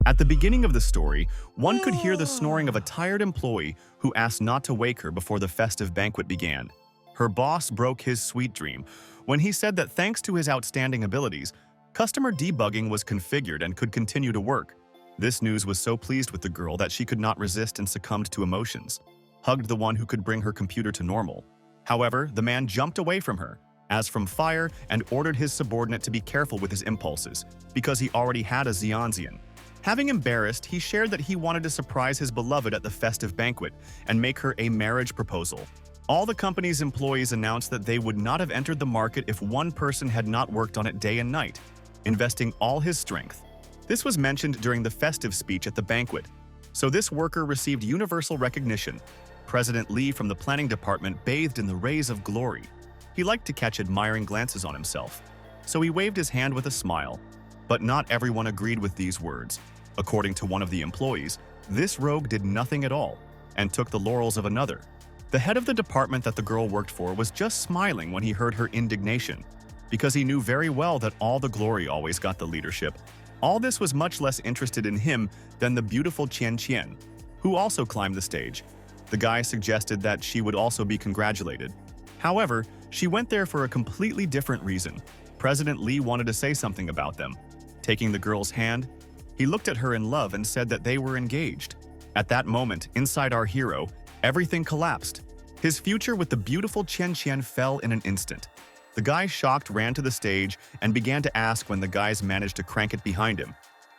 At the beginning of the story, one could hear the snoring of a tired employee who asked not to wake her before the festive banquet began. Her boss broke his sweet dream when he said that thanks to his outstanding abilities, customer debugging was configured and could continue to work. This news was so pleased with the girl that she could not resist and succumbed to emotions, hugged the one who could bring her computer to normal. However, the man jumped away from her, as from fire, and ordered his subordinate to be careful with his impulses, because he already had a Xionzian. Having embarrassed, he shared that he wanted to surprise his beloved at the festive banquet and make her a marriage proposal. All the company's employees announced that they would not have entered the market if one person had not worked on it day and night, investing all his strength. This was mentioned during the festive speech at the banquet, so this worker received universal recognition. President Lee from the planning department bathed in the rays of glory. He liked to catch admiring glances on himself, so he waved his hand with a smile. But not everyone agreed with these words. According to one of the employees, this rogue did nothing at all and took the laurels of another. The head of the department that the girl worked for was just smiling when he heard her indignation, because he knew very well that all the glory always got the leadership. All this was much less interested in him than the beautiful Qian Qian, who also climbed the stage. The guy suggested that she would also be congratulated. However, she went there for a completely different reason. President Lee wanted to say something about them. Taking the girl's hand, he looked at her in love and said that they were engaged. At that moment, inside our hero, everything collapsed. His future with the beautiful Qian Qian fell in an instant. The guy, shocked, ran to the stage and began to ask when the guys managed to crank it behind him,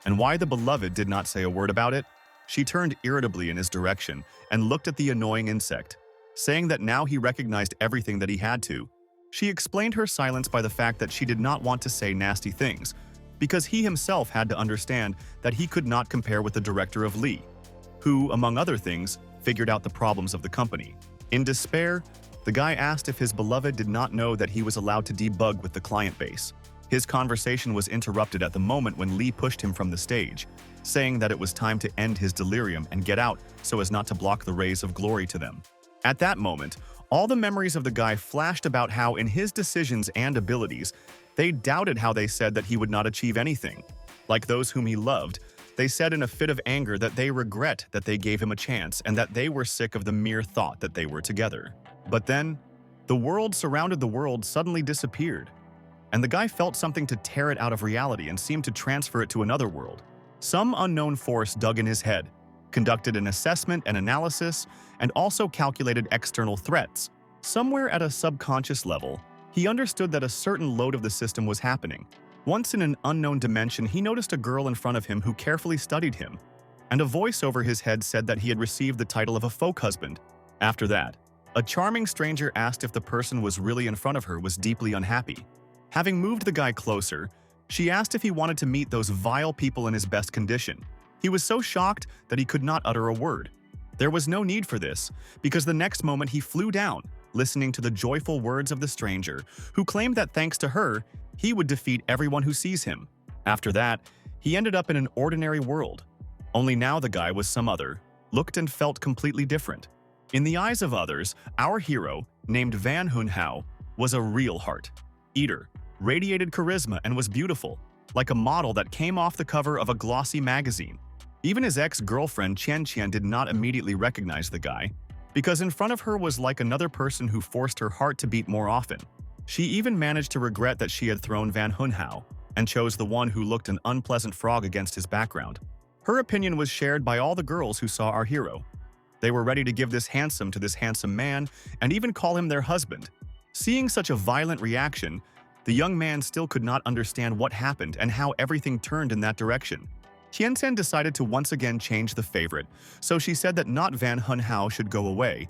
and why the beloved did not say a word about it. She turned irritably in his direction and looked at the annoying insect, saying that now he recognized everything that he had to. She explained her silence by the fact that she did not want to say nasty things, because he himself had to understand that he could not compare with the director of Lee, who, among other things, figured out the problems of the company. In despair, the guy asked if his beloved did not know that he was allowed to debug with the client base. His conversation was interrupted at the moment when Lee pushed him from the stage, saying that it was time to end his delirium and get out so as not to block the rays of glory to them. At that moment, all the memories of the guy flashed about how in his decisions and abilities, they doubted how they said that he would not achieve anything. Like those whom he loved, they said in a fit of anger that they regret that they gave him a chance and that they were sick of the mere thought that they were together. But then, the world surrounded the world suddenly disappeared, and the guy felt something to tear it out of reality and seemed to transfer it to another world. Some unknown force dug in his head, conducted an assessment and analysis, and also calculated external threats. Somewhere at a subconscious level, he understood that a certain load of the system was happening. Once in an unknown dimension, he noticed a girl in front of him who carefully studied him, and a voice over his head said that he had received the title of a folk husband. After that, a charming stranger asked if the person was really in front of her was deeply unhappy. Having moved the guy closer, she asked if he wanted to meet those vile people in his best condition. He was so shocked that he could not utter a word. There was no need for this, because the next moment he flew down, listening to the joyful words of the stranger, who claimed that thanks to her, he would defeat everyone who sees him. After that, he ended up in an ordinary world. Only now the guy was some other, looked and felt completely different. In the eyes of others, our hero, named Van Hun Hao, was a real heart-eater, radiated charisma and was beautiful, like a model that came off the cover of a glossy magazine. Even his ex-girlfriend Qian Qian did not immediately recognize the guy, because in front of her was like another person who forced her heart to beat more often. She even managed to regret that she had thrown Van Hun Hao and chose the one who looked an unpleasant frog against his background. Her opinion was shared by all the girls who saw our hero. They were ready to give this handsome to this handsome man and even call him their husband. Seeing such a violent reaction, the young man still could not understand what happened and how everything turned in that direction. Tianchen decided to once again change the favorite, so she said that not Van Hun Hao should go away,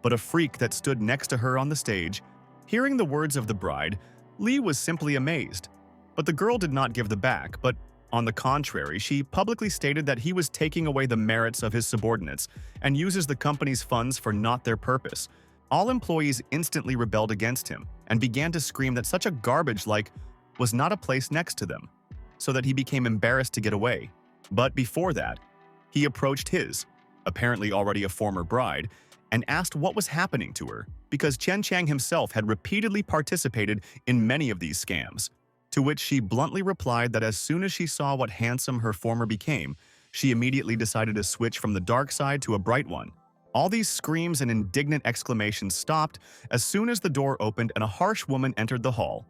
but a freak that stood next to her on the stage. Hearing the words of the bride, Lee was simply amazed. But the girl did not give the back, but on the contrary, she publicly stated that he was taking away the merits of his subordinates and uses the company's funds for not their purpose. All employees instantly rebelled against him and began to scream that such a garbage was not a place next to them, so that he became embarrassed to get away. But before that, he approached his, apparently already a former bride, and asked what was happening to her, because Chen Chang himself had repeatedly participated in many of these scams, to which she bluntly replied that as soon as she saw what handsome her former became, She immediately decided to switch from the dark side to a bright one. All these screams and indignant exclamations stopped as soon as the door opened and a harsh woman entered the hall,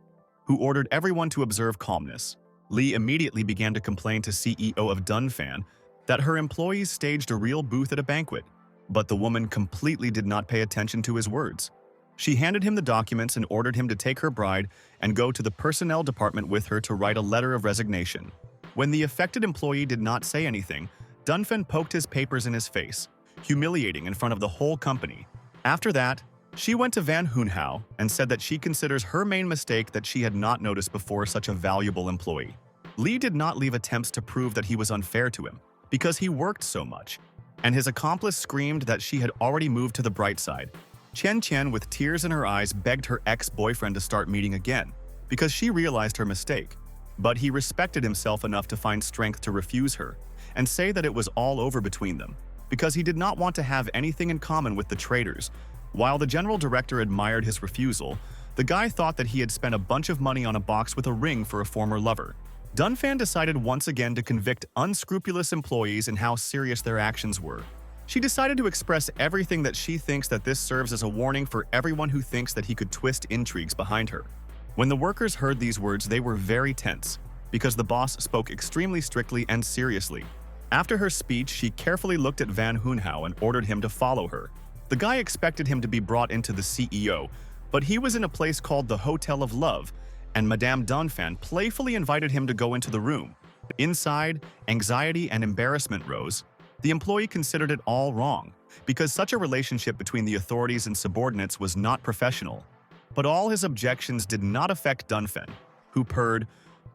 who ordered everyone to observe calmness. Lee immediately began to complain to CEO of Dunfan that her employees staged a real booth at a banquet, but the woman completely did not pay attention to his words. She handed him the documents and ordered him to take her bride and go to the personnel department with her to write a letter of resignation. When the affected employee did not say anything, Dunfan poked his papers in his face, humiliating in front of the whole company. After that, she went to Van Hoonhow and said that she considers her main mistake that she had not noticed before such a valuable employee. Lee did not leave attempts to prove that he was unfair to him, because he worked so much, and his accomplice screamed that she had already moved to the bright side. Chen, with tears in her eyes, begged her ex-boyfriend to start meeting again, because she realized her mistake. But he respected himself enough to find strength to refuse her and say that it was all over between them, because he did not want to have anything in common with the traitors. While the general director admired his refusal, the guy thought that he had spent a bunch of money on a box with a ring for a former lover. Dunfan decided once again to convict unscrupulous employees and how serious their actions were. She decided to express everything that she thinks that this serves as a warning for everyone who thinks that he could twist intrigues behind her. When the workers heard these words, they were very tense, because the boss spoke extremely strictly and seriously. After her speech, she carefully looked at Van Hoonhow and ordered him to follow her. The guy expected him to be brought into the CEO, but he was in a place called the Hotel of Love, and Madame Dunfan playfully invited him to go into the room. Inside, anxiety and embarrassment rose. The employee considered it all wrong, because such a relationship between the authorities and subordinates was not professional. But all his objections did not affect Dunfan, who purred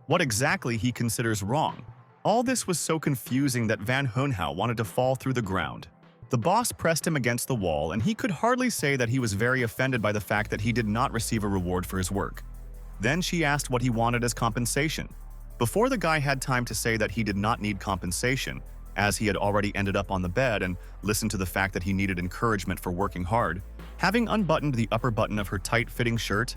what exactly he considers wrong. All this was so confusing that Van Hoonhow wanted to fall through the ground. The boss pressed him against the wall, and he could hardly say that he was very offended by the fact that he did not receive a reward for his work. Then she asked what he wanted as compensation. Before the guy had time to say that he did not need compensation, as he had already ended up on the bed and listened to the fact that he needed encouragement for working hard, having unbuttoned the upper button of her tight-fitting shirt,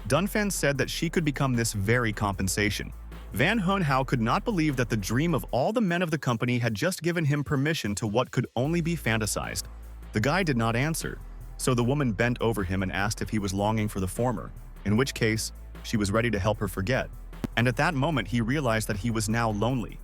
Dunfan said that she could become this very compensation. Van Hoonhow could not believe that the dream of all the men of the company had just given him permission to what could only be fantasized. The guy did not answer, so the woman bent over him and asked if he was longing for the former, in which case, she was ready to help her forget. And at that moment, he realized that he was now lonely,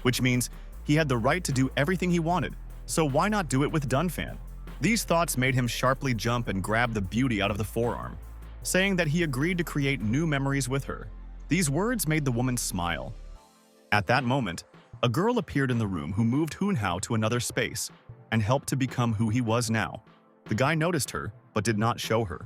which means he had the right to do everything he wanted, so why not do it with Dunfan? These thoughts made him sharply jump and grab the beauty out of the forearm, saying that he agreed to create new memories with her. These words made the woman smile. At that moment, a girl appeared in the room who moved Hoonhow to another space and helped to become who he was now. The guy noticed her, but did not show her.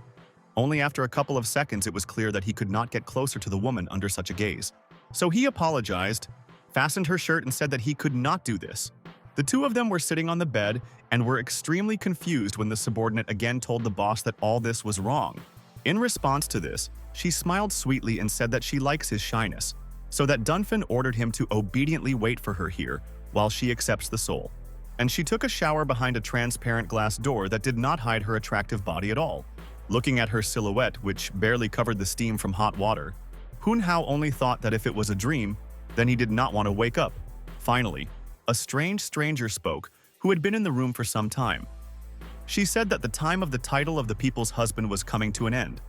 Only after a couple of seconds it was clear that he could not get closer to the woman under such a gaze. So he apologized, fastened her shirt and said that he could not do this. The two of them were sitting on the bed and were extremely confused when the subordinate again told the boss that all this was wrong. In response to this, she smiled sweetly and said that she likes his shyness, so that Dunfan ordered him to obediently wait for her here while she accepts the soul. And she took a shower behind a transparent glass door that did not hide her attractive body at all. Looking at her silhouette, which barely covered the steam from hot water, Hoonhow only thought that if it was a dream, then he did not want to wake up. Finally, a strange stranger spoke, who had been in the room for some time. She said that the time of the title of the people's husband was coming to an end.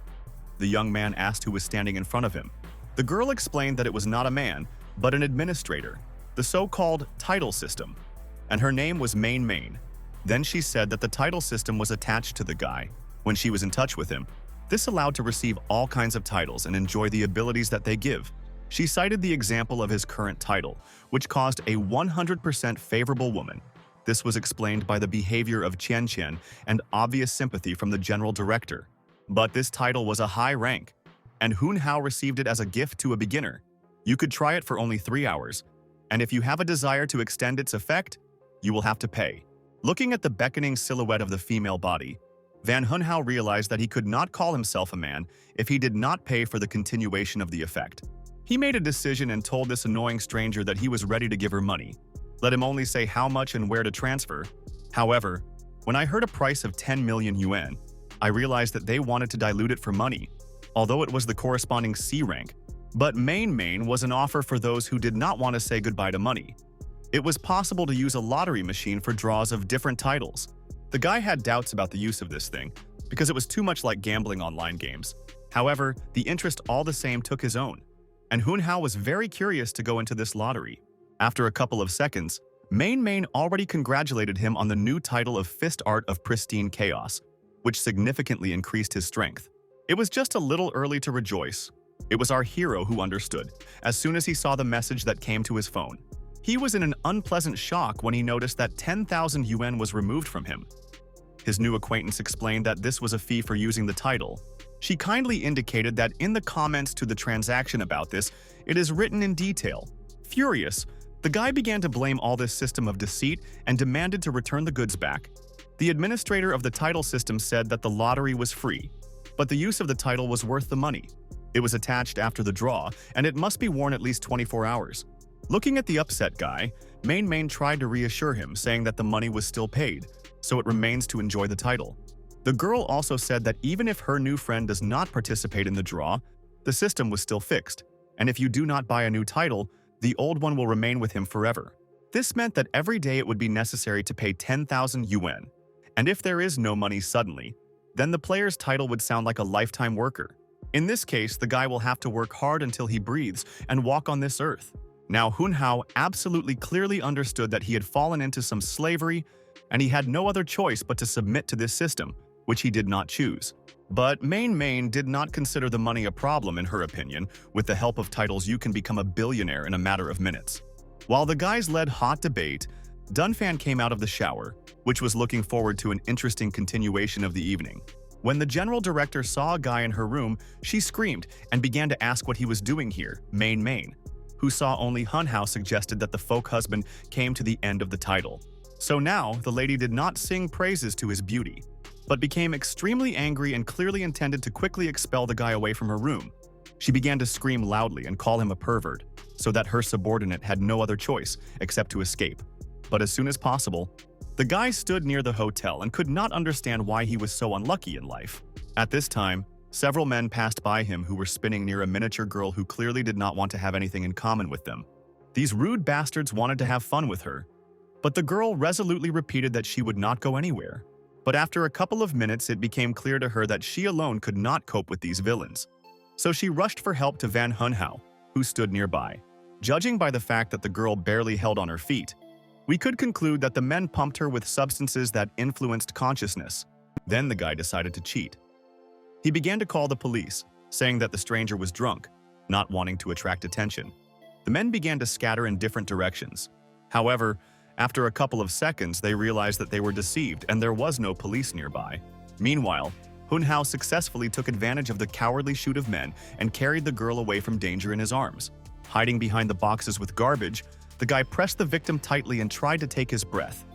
The young man asked who was standing in front of him. The girl explained that it was not a man, but an administrator, the so-called title system, and her name was Main. Then she said that the title system was attached to the guy. When she was in touch with him, this allowed to receive all kinds of titles and enjoy the abilities that they give. She cited the example of his current title, which caused a 100% favorable woman. This was explained by the behavior of Chen and obvious sympathy from the general director. But this title was a high rank, and Hoonhow received it as a gift to a beginner. You could try it for only 3 hours, and if you have a desire to extend its effect, you will have to pay. Looking at the beckoning silhouette of the female body, Van Hoonhow realized that he could not call himself a man if he did not pay for the continuation of the effect. He made a decision and told this annoying stranger that he was ready to give her money. Let him only say how much and where to transfer. However, when I heard a price of 10 million yuan, I realized that they wanted to dilute it for money, although it was the corresponding C rank. But Main was an offer for those who did not want to say goodbye to money. It was possible to use a lottery machine for draws of different titles. The guy had doubts about the use of this thing, because it was too much like gambling online games. However, the interest all the same took his own, and Hunhao was very curious to go into this lottery. After a couple of seconds, Main already congratulated him on the new title of Fist Art of Pristine Chaos, which significantly increased his strength. It was just a little early to rejoice. It was our hero who understood, as soon as he saw the message that came to his phone. He was in an unpleasant shock when he noticed that 10,000 yuan was removed from him. His new acquaintance explained that this was a fee for using the title. She kindly indicated that in the comments to the transaction about this, it is written in detail. Furious, the guy began to blame all this system of deceit and demanded to return the goods back. The administrator of the title system said that the lottery was free, but the use of the title was worth the money. It was attached after the draw, and it must be worn at least 24 hours. Looking at the upset guy, Main tried to reassure him, saying that the money was still paid, so it remains to enjoy the title. The girl also said that even if her new friend does not participate in the draw, the system was still fixed, and if you do not buy a new title, the old one will remain with him forever. This meant that every day it would be necessary to pay 10,000 yuan, and if there is no money suddenly, then the player's title would sound like a lifetime worker. In this case, the guy will have to work hard until he breathes and walk on this earth. Now Hunhao absolutely clearly understood that he had fallen into some slavery, and he had no other choice but to submit to this system, which he did not choose. But Main did not consider the money a problem in her opinion. With the help of titles, you can become a billionaire in a matter of minutes. While the guys led hot debate, Dunfan came out of the shower, which was looking forward to an interesting continuation of the evening. When the general director saw a guy in her room, she screamed and began to ask what he was doing here. Main, who saw only Hunhao, suggested that the folk husband came to the end of the title. So now, the lady did not sing praises to his beauty, but became extremely angry and clearly intended to quickly expel the guy away from her room. She began to scream loudly and call him a pervert, so that her subordinate had no other choice except to escape. But as soon as possible, the guy stood near the hotel and could not understand why he was so unlucky in life. At this time, several men passed by him who were spinning near a miniature girl who clearly did not want to have anything in common with them. These rude bastards wanted to have fun with her, but the girl resolutely repeated that she would not go anywhere. But after a couple of minutes, it became clear to her that she alone could not cope with these villains. So she rushed for help to Van Hunhao, who stood nearby. Judging by the fact that the girl barely held on her feet, we could conclude that the men pumped her with substances that influenced consciousness. Then the guy decided to cheat. He began to call the police, saying that the stranger was drunk, not wanting to attract attention. The men began to scatter in different directions. However, after a couple of seconds, they realized that they were deceived and there was no police nearby. Meanwhile, Hunhao successfully took advantage of the cowardly shoot of men and carried the girl away from danger in his arms. Hiding behind the boxes with garbage, the guy pressed the victim tightly and tried to take his breath.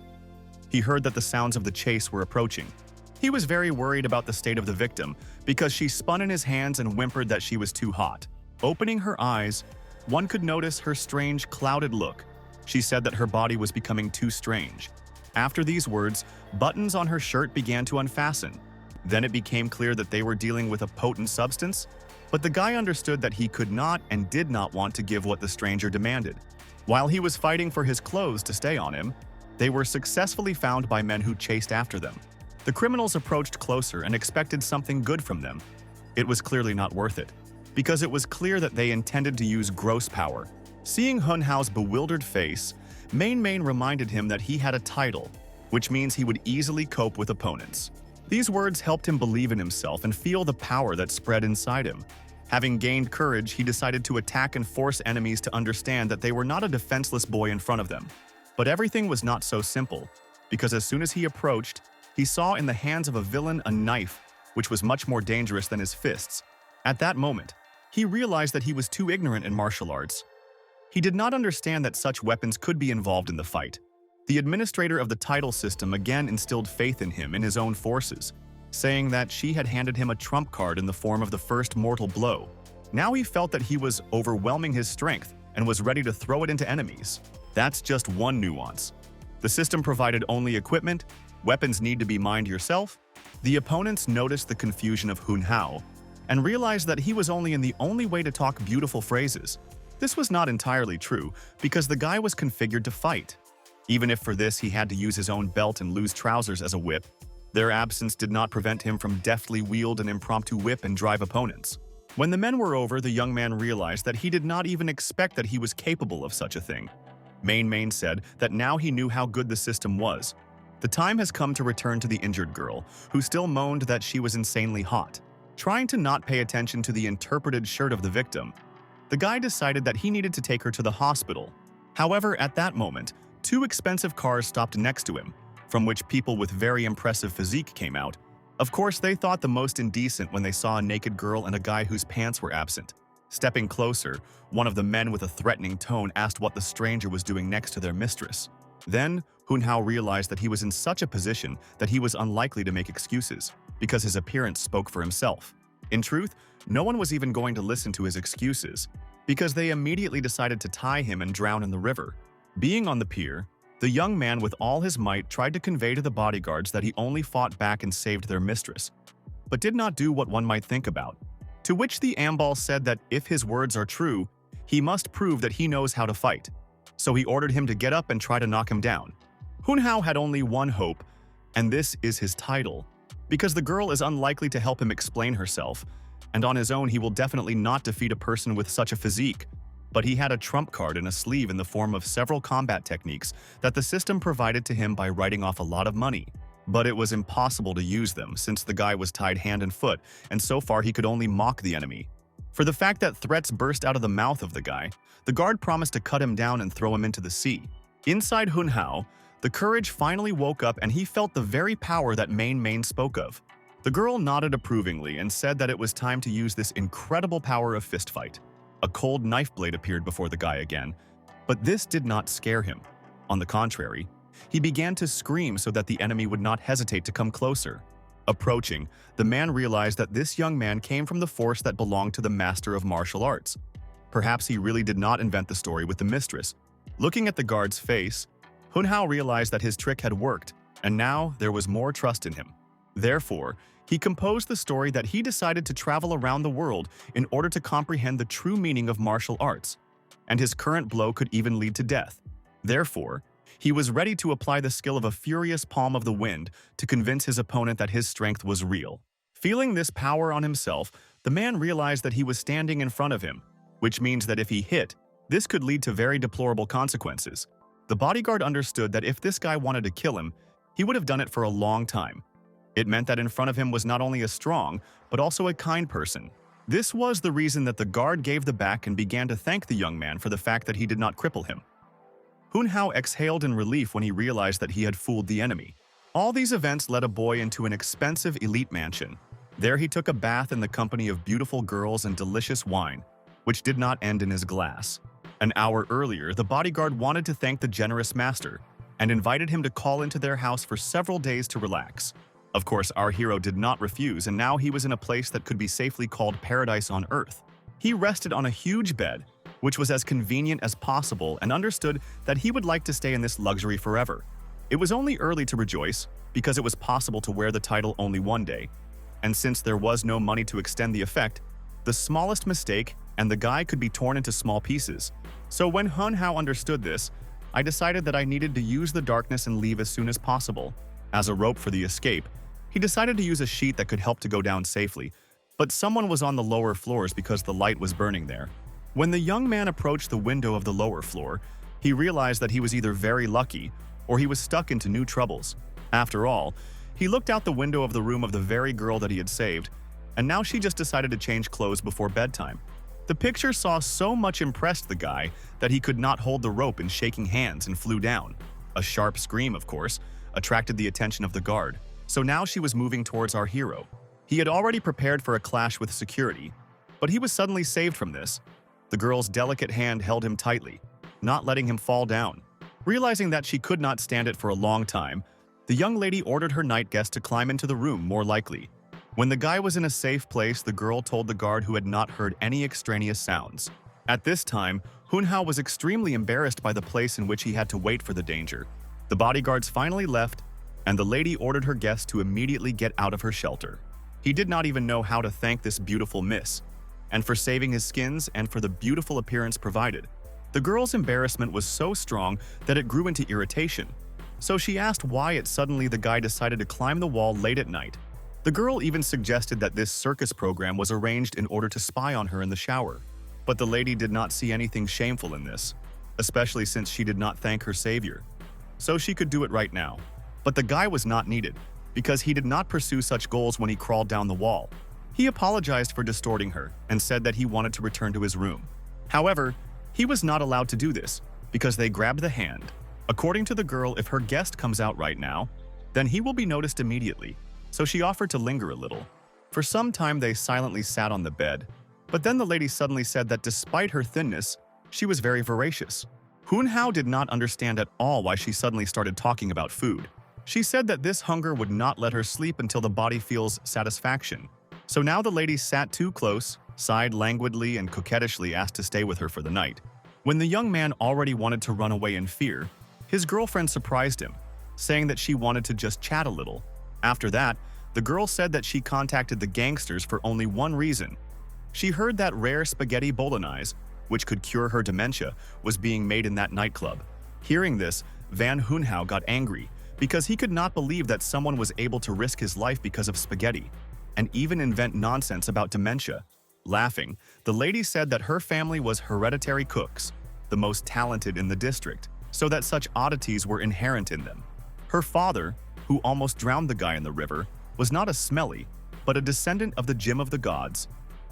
He heard that the sounds of the chase were approaching. He was very worried about the state of the victim because she spun in his hands and whimpered that she was too hot. Opening her eyes, one could notice her strange, clouded look. She said that her body was becoming too strange. After these words, buttons on her shirt began to unfasten. Then it became clear that they were dealing with a potent substance, but the guy understood that he could not and did not want to give what the stranger demanded. While he was fighting for his clothes to stay on him, they were successfully found by men who chased after them. The criminals approached closer and expected something good from them. It was clearly not worth it, because it was clear that they intended to use gross power. Seeing Hunhao's bewildered face, Main reminded him that he had a title, which means he would easily cope with opponents. These words helped him believe in himself and feel the power that spread inside him. Having gained courage, he decided to attack and force enemies to understand that they were not a defenseless boy in front of them. But everything was not so simple, because as soon as he approached, he saw in the hands of a villain a knife, which was much more dangerous than his fists. At that moment, he realized that he was too ignorant in martial arts. He did not understand that such weapons could be involved in the fight. The administrator of the title system again instilled faith in him in his own forces, saying that she had handed him a trump card in the form of the first mortal blow. Now he felt that he was overwhelming his strength and was ready to throw it into enemies. That's just one nuance. The system provided only equipment, weapons need to be mined yourself. The opponents noticed the confusion of Hunhao and realized that he was only in the only way to talk beautiful phrases. This was not entirely true, because the guy was configured to fight. Even if for this he had to use his own belt and loose trousers as a whip, their absence did not prevent him from deftly wield an impromptu whip and drive opponents. When the men were over, the young man realized that he did not even expect that he was capable of such a thing. Main said that now he knew how good the system was. The time has come to return to the injured girl, who still moaned that she was insanely hot. Trying to not pay attention to the interpreted shirt of the victim, the guy decided that he needed to take her to the hospital. However, at that moment, 2 expensive cars stopped next to him, from which people with very impressive physique came out. Of course, they thought the most indecent when they saw a naked girl and a guy whose pants were absent. Stepping closer, one of the men with a threatening tone asked what the stranger was doing next to their mistress. Then, Hunhao realized that he was in such a position that he was unlikely to make excuses, because his appearance spoke for himself. In truth, no one was even going to listen to his excuses, because they immediately decided to tie him and drown in the river. Being on the pier, the young man with all his might tried to convey to the bodyguards that he only fought back and saved their mistress, but did not do what one might think about. To which the ambal said that if his words are true, he must prove that he knows how to fight. So he ordered him to get up and try to knock him down. Hunhao had only one hope, and this is his title, because the girl is unlikely to help him explain herself, and on his own he will definitely not defeat a person with such a physique. But he had a trump card in a sleeve in the form of several combat techniques that the system provided to him by writing off a lot of money. But it was impossible to use them since the guy was tied hand and foot, and so far he could only mock the enemy. For the fact that threats burst out of the mouth of the guy, the guard promised to cut him down and throw him into the sea. Inside Hunhao, the courage finally woke up and he felt the very power that Main spoke of. The girl nodded approvingly and said that it was time to use this incredible power of fistfight. A cold knife blade appeared before the guy again, but this did not scare him. On the contrary, he began to scream so that the enemy would not hesitate to come closer. Approaching, the man realized that this young man came from the force that belonged to the master of martial arts. Perhaps he really did not invent the story with the mistress. Looking at the guard's face, Hunhao realized that his trick had worked, and now there was more trust in him. Therefore, he composed the story that he decided to travel around the world in order to comprehend the true meaning of martial arts, and his current blow could even lead to death. Therefore, he was ready to apply the skill of a furious palm of the wind to convince his opponent that his strength was real. Feeling this power on himself, the man realized that he was standing in front of him, which means that if he hit, this could lead to very deplorable consequences. The bodyguard understood that if this guy wanted to kill him, he would have done it for a long time. It meant that in front of him was not only a strong, but also a kind person. This was the reason that the guard gave the back and began to thank the young man for the fact that he did not cripple him. Hunhao exhaled in relief when he realized that he had fooled the enemy. All these events led a boy into an expensive elite mansion. There he took a bath in the company of beautiful girls and delicious wine, which did not end in his glass. An hour earlier, the bodyguard wanted to thank the generous master and invited him to call into their house for several days to relax. Of course, our hero did not refuse, and now he was in a place that could be safely called paradise on earth. He rested on a huge bed, which was as convenient as possible, and understood that he would like to stay in this luxury forever. It was only early to rejoice, because it was possible to wear the title only one day, and since there was no money to extend the effect, the smallest mistake and the guy could be torn into small pieces. So when Hunhao understood this, I decided that I needed to use the darkness and leave as soon as possible. As a rope for the escape, he decided to use a sheet that could help to go down safely, but someone was on the lower floors because the light was burning there. When the young man approached the window of the lower floor, he realized that he was either very lucky or he was stuck into new troubles. After all, he looked out the window of the room of the very girl that he had saved, and now she just decided to change clothes before bedtime. The picture saw so much impressed the guy that he could not hold the rope in shaking hands and flew down. A sharp scream, of course, attracted the attention of the guard. So now she was moving towards our hero. He had already prepared for a clash with security, but he was suddenly saved from this. The girl's delicate hand held him tightly, not letting him fall down. Realizing that she could not stand it for a long time, the young lady ordered her night guest to climb into the room more likely. When the guy was in a safe place, the girl told the guard who had not heard any extraneous sounds. At this time, Hunhao was extremely embarrassed by the place in which he had to wait for the danger. The bodyguards finally left, and the lady ordered her guest to immediately get out of her shelter. He did not even know how to thank this beautiful miss. and for saving his skins and for the beautiful appearance provided. The girl's embarrassment was so strong that it grew into irritation. So she asked why suddenly the guy decided to climb the wall late at night. The girl even suggested that this circus program was arranged in order to spy on her in the shower. But the lady did not see anything shameful in this, especially since she did not thank her savior. So she could do it right now. But the guy was not needed, because he did not pursue such goals when he crawled down the wall. He apologized for distorting her and said that he wanted to return to his room. However, he was not allowed to do this, because they grabbed the hand. According to the girl, if her guest comes out right now, then he will be noticed immediately. So she offered to linger a little. For some time they silently sat on the bed, but then the lady suddenly said that despite her thinness, she was very voracious. Hoon-hao did not understand at all why she suddenly started talking about food. She said that this hunger would not let her sleep until the body feels satisfaction. So now the lady sat too close, sighed languidly and coquettishly asked to stay with her for the night. When the young man already wanted to run away in fear, his girlfriend surprised him, saying that she wanted to just chat a little. After that, the girl said that she contacted the gangsters for only one reason. She heard that rare spaghetti bolognese, which could cure her dementia, was being made in that nightclub. Hearing this, Van Hoon-hao got angry because he could not believe that someone was able to risk his life because of spaghetti, and even invent nonsense about dementia. Laughing, the lady said that her family was hereditary cooks, the most talented in the district, so that such oddities were inherent in them. Her father, who almost drowned the guy in the river, was not a smelly, but a descendant of the gym of the gods.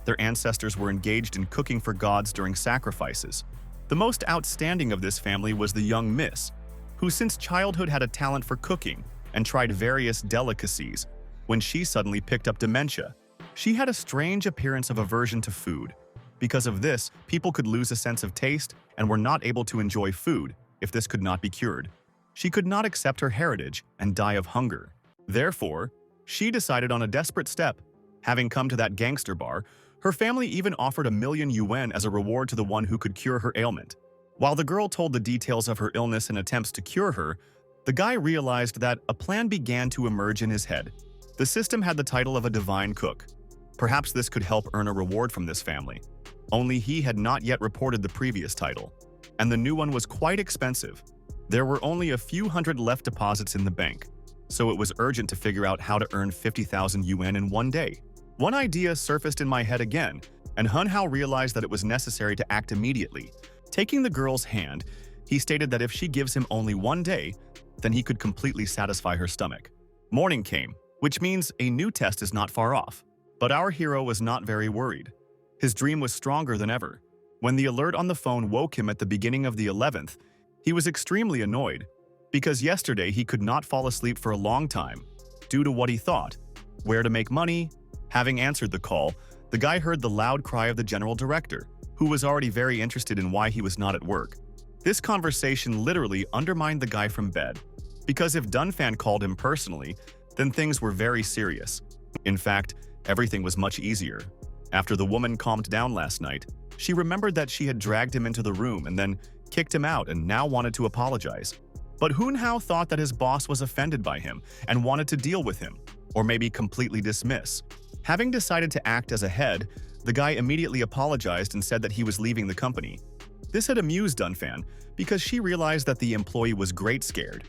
Their ancestors were engaged in cooking for gods during sacrifices. The most outstanding of this family was the young miss, who since childhood had a talent for cooking and tried various delicacies. When she suddenly picked up dementia, she had a strange appearance of aversion to food. Because of this, people could lose a sense of taste and were not able to enjoy food if this could not be cured. She could not accept her heritage and die of hunger. Therefore, she decided on a desperate step. Having come to that gangster bar, her family even offered 1,000,000 yuan as a reward to the one who could cure her ailment. While the girl told the details of her illness and attempts to cure her, the guy realized that a plan began to emerge in his head. The system had the title of a divine cook. Perhaps this could help earn a reward from this family. Only he had not yet reported the previous title, and the new one was quite expensive. There were only a few hundred left deposits in the bank, so it was urgent to figure out how to earn 50,000 yuan in one day. One idea surfaced in my head again, and Hun-hao realized that it was necessary to act immediately. Taking the girl's hand, he stated that if she gives him only one day, then he could completely satisfy her stomach. Morning came, which means a new test is not far off. But our hero was not very worried. His dream was stronger than ever. When the alert on the phone woke him at the beginning of the 11th, he was extremely annoyed, because yesterday he could not fall asleep for a long time, due to what he thought, where to make money. Having answered the call, the guy heard the loud cry of the general director, who was already very interested in why he was not at work. This conversation literally undermined the guy from bed, because if Dunfan called him personally, then things were very serious. In fact, everything was much easier. After the woman calmed down last night, she remembered that she had dragged him into the room and then kicked him out and now wanted to apologize. But Hoon-hao thought that his boss was offended by him and wanted to deal with him, or maybe completely dismiss. Having decided to act as a head, the guy immediately apologized and said that he was leaving the company. This had amused Dunfan because she realized that the employee was great scared.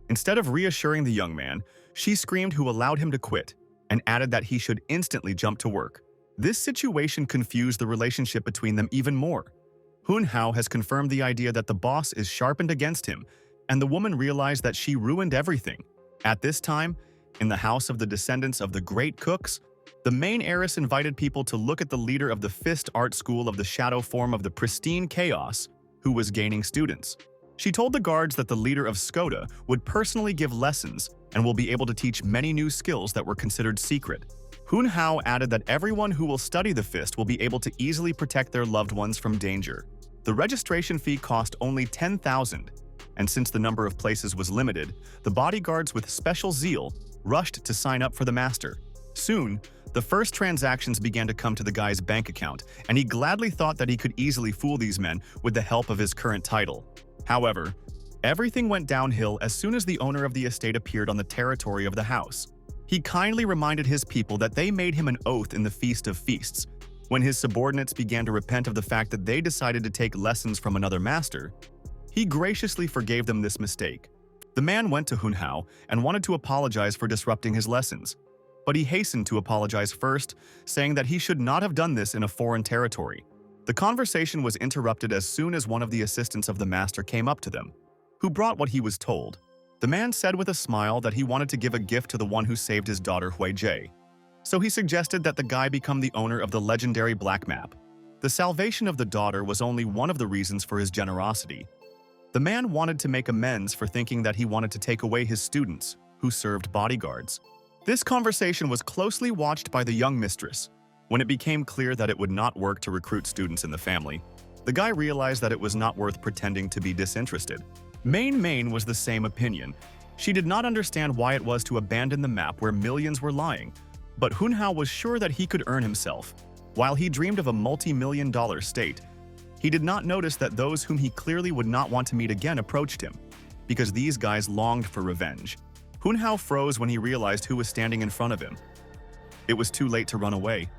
Instead of reassuring the young man, she screamed who allowed him to quit and added that he should instantly jump to work. This situation confused the relationship between them even more. Hoon-hao has confirmed the idea that the boss is sharpened against him, and the woman realized that she ruined everything. At this time, in the house of the descendants of the great cooks, the main heiress invited people to look at the leader of the Fist Art School of the shadow form of the pristine chaos, who was gaining students. She told the guards that the leader of Skoda would personally give lessons and will be able to teach many new skills that were considered secret. Hoon-hao added that everyone who will study the fist will be able to easily protect their loved ones from danger. The registration fee cost only 10,000, and since the number of places was limited, the bodyguards with special zeal rushed to sign up for the master. Soon, the first transactions began to come to the guy's bank account, and he gladly thought that he could easily fool these men with the help of his current title. However, everything went downhill as soon as the owner of the estate appeared on the territory of the house. He kindly reminded his people that they made him an oath in the Feast of Feasts, When his subordinates began to repent of the fact that they decided to take lessons from another master, he graciously forgave them this mistake. The man went to Hun Hao and wanted to apologize for disrupting his lessons, but he hastened to apologize first, saying that he should not have done this in a foreign territory. The conversation was interrupted as soon as one of the assistants of the master came up to them, who brought what he was told. The man said with a smile that he wanted to give a gift to the one who saved his daughter Hui Jie. So he suggested that the guy become the owner of the legendary black map. The salvation of the daughter was only one of the reasons for his generosity. The man wanted to make amends for thinking that he wanted to take away his students, who served bodyguards. This conversation was closely watched by the young mistress. When it became clear that it would not work to recruit students in the family, the guy realized that it was not worth pretending to be disinterested. Main was the same opinion. She did not understand why it was to abandon the map where millions were lying, but Hun Hao was sure that he could earn himself. While he dreamed of a multi-million-dollar state, he did not notice that those whom he clearly would not want to meet again approached him, because these guys longed for revenge. Hun Hao froze when he realized who was standing in front of him. It was too late to run away,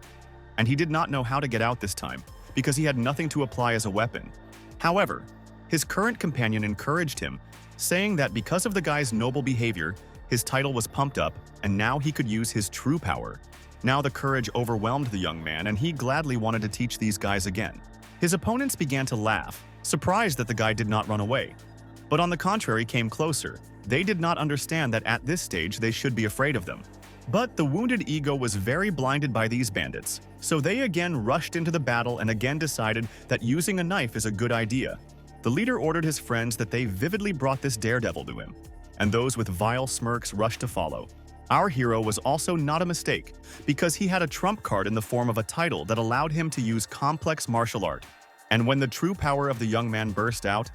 and he did not know how to get out this time, because he had nothing to apply as a weapon. However, his current companion encouraged him, saying that because of the guy's noble behavior, his title was pumped up, and now he could use his true power. Now the courage overwhelmed the young man, and he gladly wanted to teach these guys again. His opponents began to laugh, surprised that the guy did not run away, but on the contrary came closer. They did not understand that at this stage they should be afraid of them. But the wounded ego was very blinded by these bandits, so they again rushed into the battle and again decided that using a knife is a good idea. The leader ordered his friends that they vividly brought this daredevil to him, and those with vile smirks rushed to follow. Our hero was also not a mistake, because he had a trump card in the form of a title that allowed him to use complex martial art. And when the true power of the young man burst out,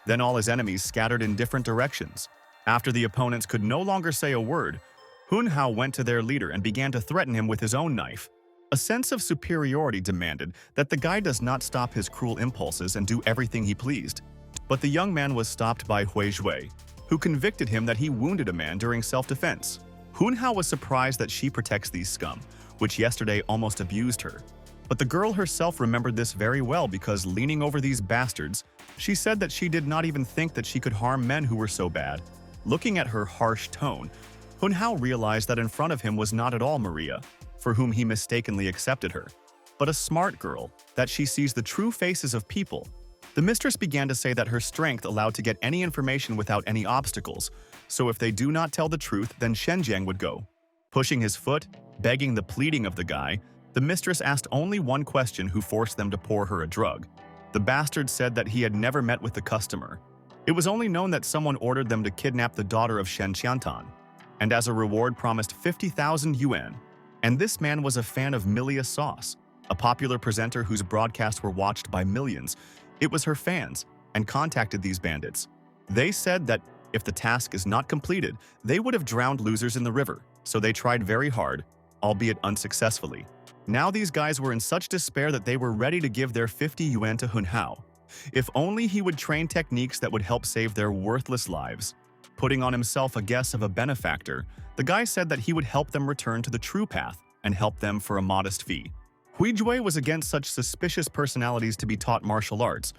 then all his enemies scattered in different directions. After the opponents could no longer say a word, Hun Hao went to their leader and began to threaten him with his own knife. A sense of superiority demanded that the guy does not stop his cruel impulses and do everything he pleased. But the young man was stopped by Hui Jie, who convicted him that he wounded a man during self-defense. Hun Hao was surprised that she protects these scum, which yesterday almost abused her. But the girl herself remembered this very well because, leaning over these bastards, she said that she did not even think that she could harm men who were so bad. Looking at her harsh tone, Hun Hao realized that in front of him was not at all Maria, for whom he mistakenly accepted her, but a smart girl, that she sees the true faces of people. The mistress began to say that her strength allowed to get any information without any obstacles, so if they do not tell the truth, then Shenjiang would go. Pushing his foot, begging the pleading of the guy, the mistress asked only one question who forced them to pour her a drug. The bastard said that he had never met with the customer. It was only known that someone ordered them to kidnap the daughter of Shen Qiantan, and as a reward promised 50,000 yuan. And this man was a fan of Milia Sauce, a popular presenter whose broadcasts were watched by millions. It was her fans, and contacted these bandits. They said that if the task is not completed, they would have drowned losers in the river, so they tried very hard, albeit unsuccessfully. Now these guys were in such despair that they were ready to give their 50 yuan to Hun Hao, if only he would train techniques that would help save their worthless lives. Putting on himself a guess of a benefactor, the guy said that he would help them return to the true path and help them for a modest fee. Hui Jie was against such suspicious personalities to be taught martial arts,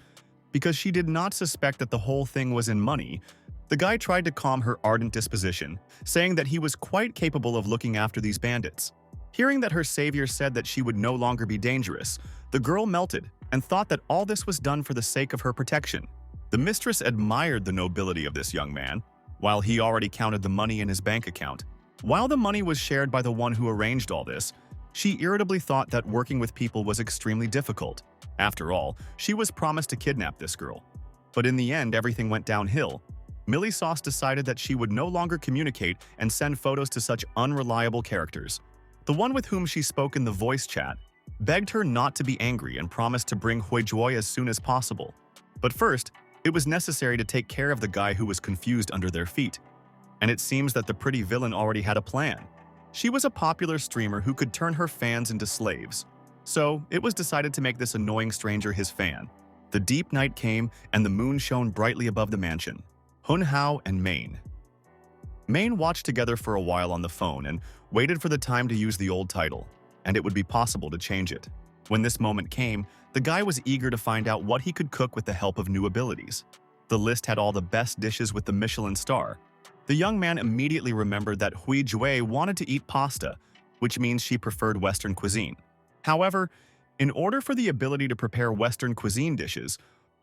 because she did not suspect that the whole thing was in money. The guy tried to calm her ardent disposition, saying that he was quite capable of looking after these bandits. Hearing that her savior said that she would no longer be dangerous, the girl melted and thought that all this was done for the sake of her protection. The mistress admired the nobility of this young man, while he already counted the money in his bank account. While the money was shared by the one who arranged all this, she irritably thought that working with people was extremely difficult. After all, she was promised to kidnap this girl. But in the end, everything went downhill. Millie Sauce decided that she would no longer communicate and send photos to such unreliable characters. The one with whom she spoke in the voice chat begged her not to be angry and promised to bring Hui Jie as soon as possible. But first, it was necessary to take care of the guy who was confused under their feet. And it seems that the pretty villain already had a plan. She was a popular streamer who could turn her fans into slaves. So, it was decided to make this annoying stranger his fan. The deep night came, and the moon shone brightly above the mansion. Hun Hao and Main watched together for a while on the phone and waited for the time to use the old title, and it would be possible to change it. When this moment came, the guy was eager to find out what he could cook with the help of new abilities. The list had all the best dishes with the Michelin star. The young man immediately remembered that Hui Jue wanted to eat pasta, which means she preferred Western cuisine. However, in order for the ability to prepare Western cuisine dishes,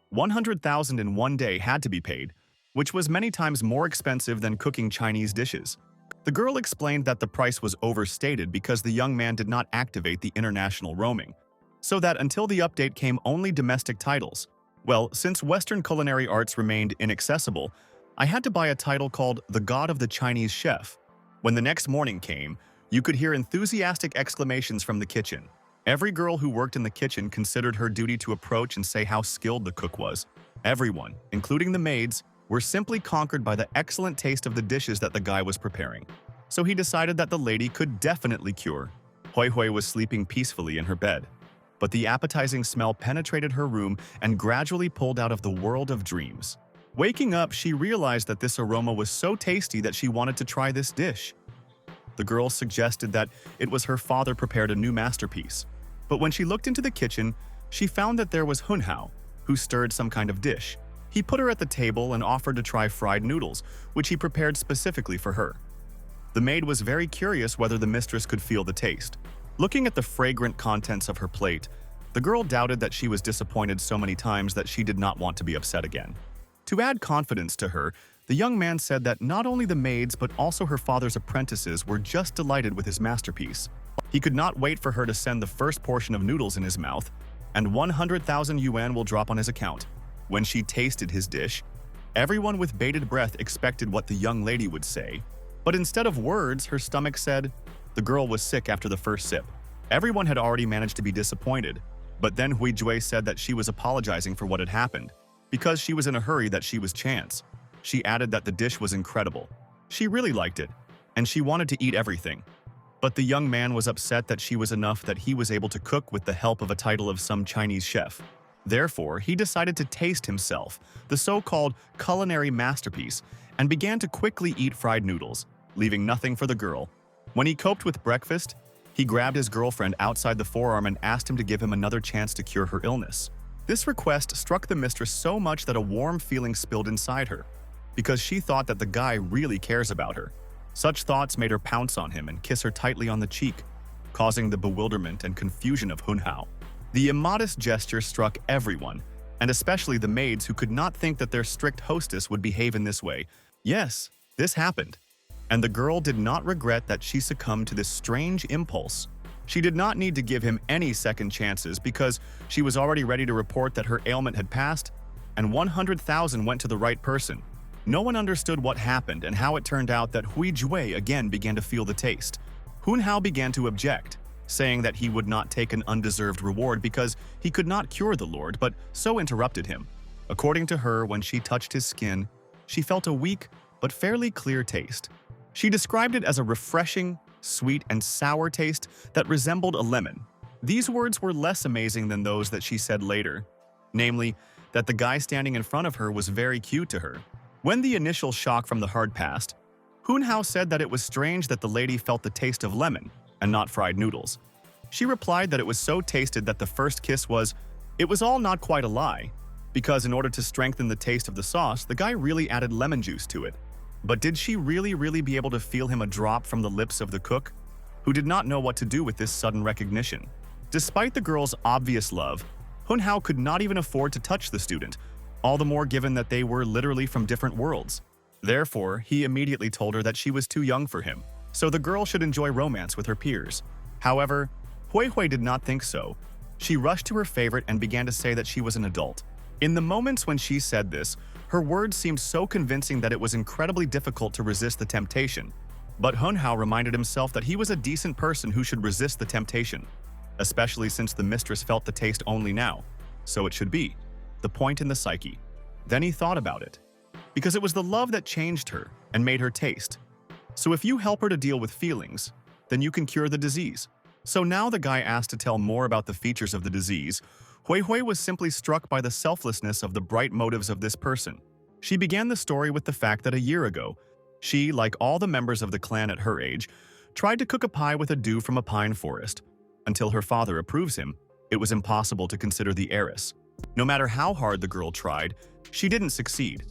100,000 in one day had to be paid, which was many times more expensive than cooking Chinese dishes. The girl explained that the price was overstated because the young man did not activate the international roaming, so that until the update came only domestic titles. Well, since Western culinary arts remained inaccessible, I had to buy a title called The God of the Chinese Chef. When the next morning came, you could hear enthusiastic exclamations from the kitchen. Every girl who worked in the kitchen considered her duty to approach and say how skilled the cook was. Everyone, including the maids, were simply conquered by the excellent taste of the dishes that the guy was preparing. So he decided that the lady could definitely cure. Hui Hui was sleeping peacefully in her bed, but the appetizing smell penetrated her room and gradually pulled out of the world of dreams. Waking up, she realized that this aroma was so tasty that she wanted to try this dish. The girl suggested that it was her father prepared a new masterpiece. But when she looked into the kitchen, she found that there was Hunhao, who stirred some kind of dish. He put her at the table and offered to try fried noodles, which he prepared specifically for her. The maid was very curious whether the mistress could feel the taste. Looking at the fragrant contents of her plate, the girl doubted that she was disappointed so many times that she did not want to be upset again. To add confidence to her, the young man said that not only the maids but also her father's apprentices were just delighted with his masterpiece. He could not wait for her to send the first portion of noodles in his mouth, and 100,000 yuan will drop on his account. When she tasted his dish, everyone with bated breath expected what the young lady would say. But instead of words, her stomach said. The girl was sick after the first sip. Everyone had already managed to be disappointed, but then Hui Jue said that she was apologizing for what had happened, because she was in a hurry that she was chance. She added that the dish was incredible. She really liked it, and she wanted to eat everything. But the young man was upset that she was enough that he was able to cook with the help of a title of some Chinese chef. Therefore, he decided to taste himself, the so-called culinary masterpiece, and began to quickly eat fried noodles, leaving nothing for the girl. When he coped with breakfast, he grabbed his girlfriend outside the forearm and asked him to give him another chance to cure her illness. This request struck the mistress so much that a warm feeling spilled inside her, because she thought that the guy really cares about her. Such thoughts made her pounce on him and kiss her tightly on the cheek, causing the bewilderment and confusion of Hunhao. The immodest gesture struck everyone, and especially the maids who could not think that their strict hostess would behave in this way. Yes, this happened. And the girl did not regret that she succumbed to this strange impulse. She did not need to give him any second chances because she was already ready to report that her ailment had passed, and 100,000 went to the right person. No one understood what happened and how it turned out that Hui Jue again began to feel the taste. Hunhao began to object, saying that he would not take an undeserved reward because he could not cure the lord, but so interrupted him. According to her, when she touched his skin, she felt a weak but fairly clear taste. She described it as a refreshing, sweet, and sour taste that resembled a lemon. These words were less amazing than those that she said later, namely, that the guy standing in front of her was very cute to her. When the initial shock from the hard passed, Hunhao said that it was strange that the lady felt the taste of lemon and not fried noodles. She replied that it was so tasted that the first kiss was, it was all not quite a lie, because in order to strengthen the taste of the sauce, the guy really added lemon juice to it. But did she really be able to feel him a drop from the lips of the cook, who did not know what to do with this sudden recognition? Despite the girl's obvious love, Hunhao could not even afford to touch the student, all the more given that they were literally from different worlds. Therefore, he immediately told her that she was too young for him, so the girl should enjoy romance with her peers. However, Hui Hui did not think so. She rushed to her favorite and began to say that she was an adult. In the moments when she said this, her words seemed so convincing that it was incredibly difficult to resist the temptation. But Hunhao reminded himself that he was a decent person who should resist the temptation, especially since the mistress felt the taste only now. So it should be. The point in the psyche. Then he thought about it. Because it was the love that changed her and made her taste. So if you help her to deal with feelings, then you can cure the disease. So now the guy asked to tell more about the features of the disease. Hui Hui was simply struck by the selflessness of the bright motives of this person. She began the story with the fact that a year ago, she, like all the members of the clan at her age, tried to cook a pie with a dew from a pine forest. Until her father approves him, It was impossible to consider the heiress. No matter how hard the girl tried, she didn't succeed.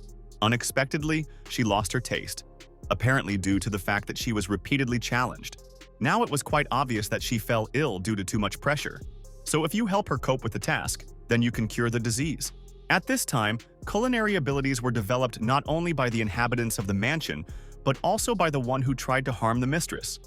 Unexpectedly, she lost her taste, apparently due to the fact that she was repeatedly challenged. Now it was quite obvious that she fell ill due to too much pressure. So if you help her cope with the task, then you can cure the disease. At this time, culinary abilities were developed not only by the inhabitants of the mansion, but also by the one who tried to harm the mistress.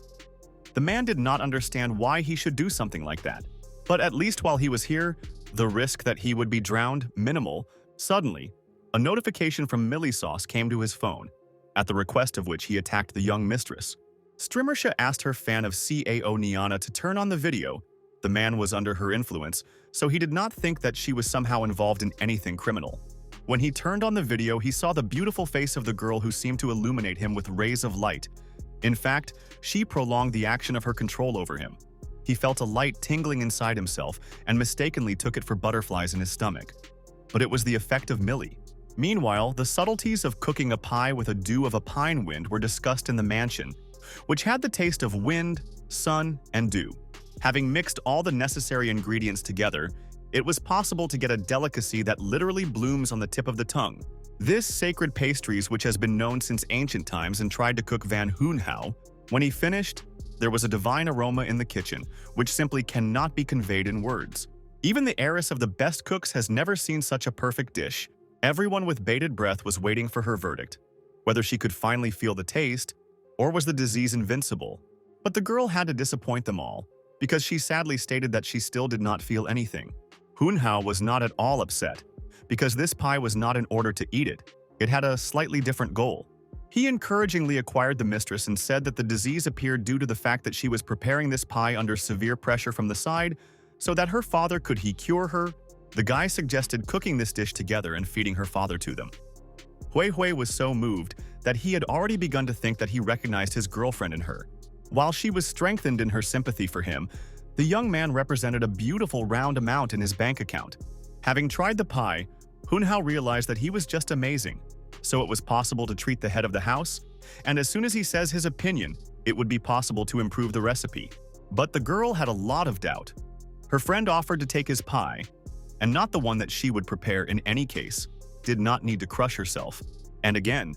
The man did not understand why he should do something like that. But at least while he was here, the risk that he would be drowned minimal. Suddenly, a notification from Millie Sauce came to his phone, at the request of which he attacked the young mistress. Strimmersha asked her fan of Cao Niana to turn on the video. The man was under her influence, so he did not think that she was somehow involved in anything criminal. When he turned on the video, he saw the beautiful face of the girl who seemed to illuminate him with rays of light. In fact, she prolonged the action of her control over him. He felt a light tingling inside himself and mistakenly took it for butterflies in his stomach. But it was the effect of Millie. Meanwhile, the subtleties of cooking a pie with a dew of a pine wind were discussed in the mansion, which had the taste of wind, sun, and dew. Having mixed all the necessary ingredients together, it was possible to get a delicacy that literally blooms on the tip of the tongue. This sacred pastries, which has been known since ancient times and tried to cook Van Hoonhow, when he finished, there was a divine aroma in the kitchen, which simply cannot be conveyed in words. Even the heiress of the best cooks has never seen such a perfect dish. Everyone with bated breath was waiting for her verdict, whether she could finally feel the taste, or was the disease invincible. But the girl had to disappoint them all, because she sadly stated that she still did not feel anything. Hoonhow was not at all upset, because this pie was not in order to eat it. It had a slightly different goal. He encouragingly acquired the mistress and said that the disease appeared due to the fact that she was preparing this pie under severe pressure from the side, so that her father could cure her. The guy suggested cooking this dish together and feeding her father to them. Hui Hui was so moved that he had already begun to think that he recognized his girlfriend in her. While she was strengthened in her sympathy for him, the young man represented a beautiful round amount in his bank account. Having tried the pie, Hoonhow realized that he was just amazing, so it was possible to treat the head of the house, and as soon as he says his opinion, it would be possible to improve the recipe. But the girl had a lot of doubt. Her friend offered to take his pie, and not the one that she would prepare in any case, did not need to crush herself. And again,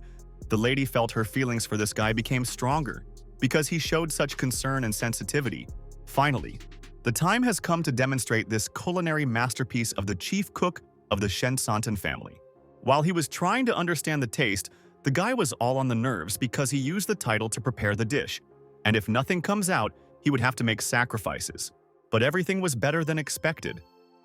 the lady felt her feelings for this guy became stronger, because he showed such concern and sensitivity. Finally, the time has come to demonstrate this culinary masterpiece of the chief cook of the Shen Santan family. While he was trying to understand the taste, the guy was all on the nerves because he used the title to prepare the dish, and if nothing comes out, he would have to make sacrifices. But everything was better than expected.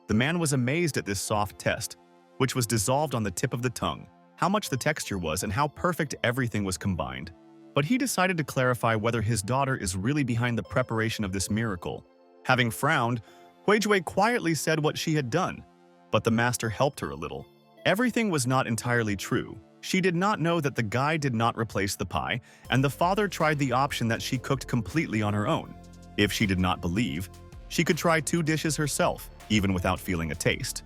The man was amazed at this soft test, which was dissolved on the tip of the tongue, how much the texture was and how perfect everything was combined. But he decided to clarify whether his daughter is really behind the preparation of this miracle. Having frowned, Huijue quietly said what she had done, but the master helped her a little. Everything was not entirely true. She did not know that the guy did not replace the pie, and the father tried the option that she cooked completely on her own. If she did not believe, she could try 2 dishes herself, even without feeling a taste.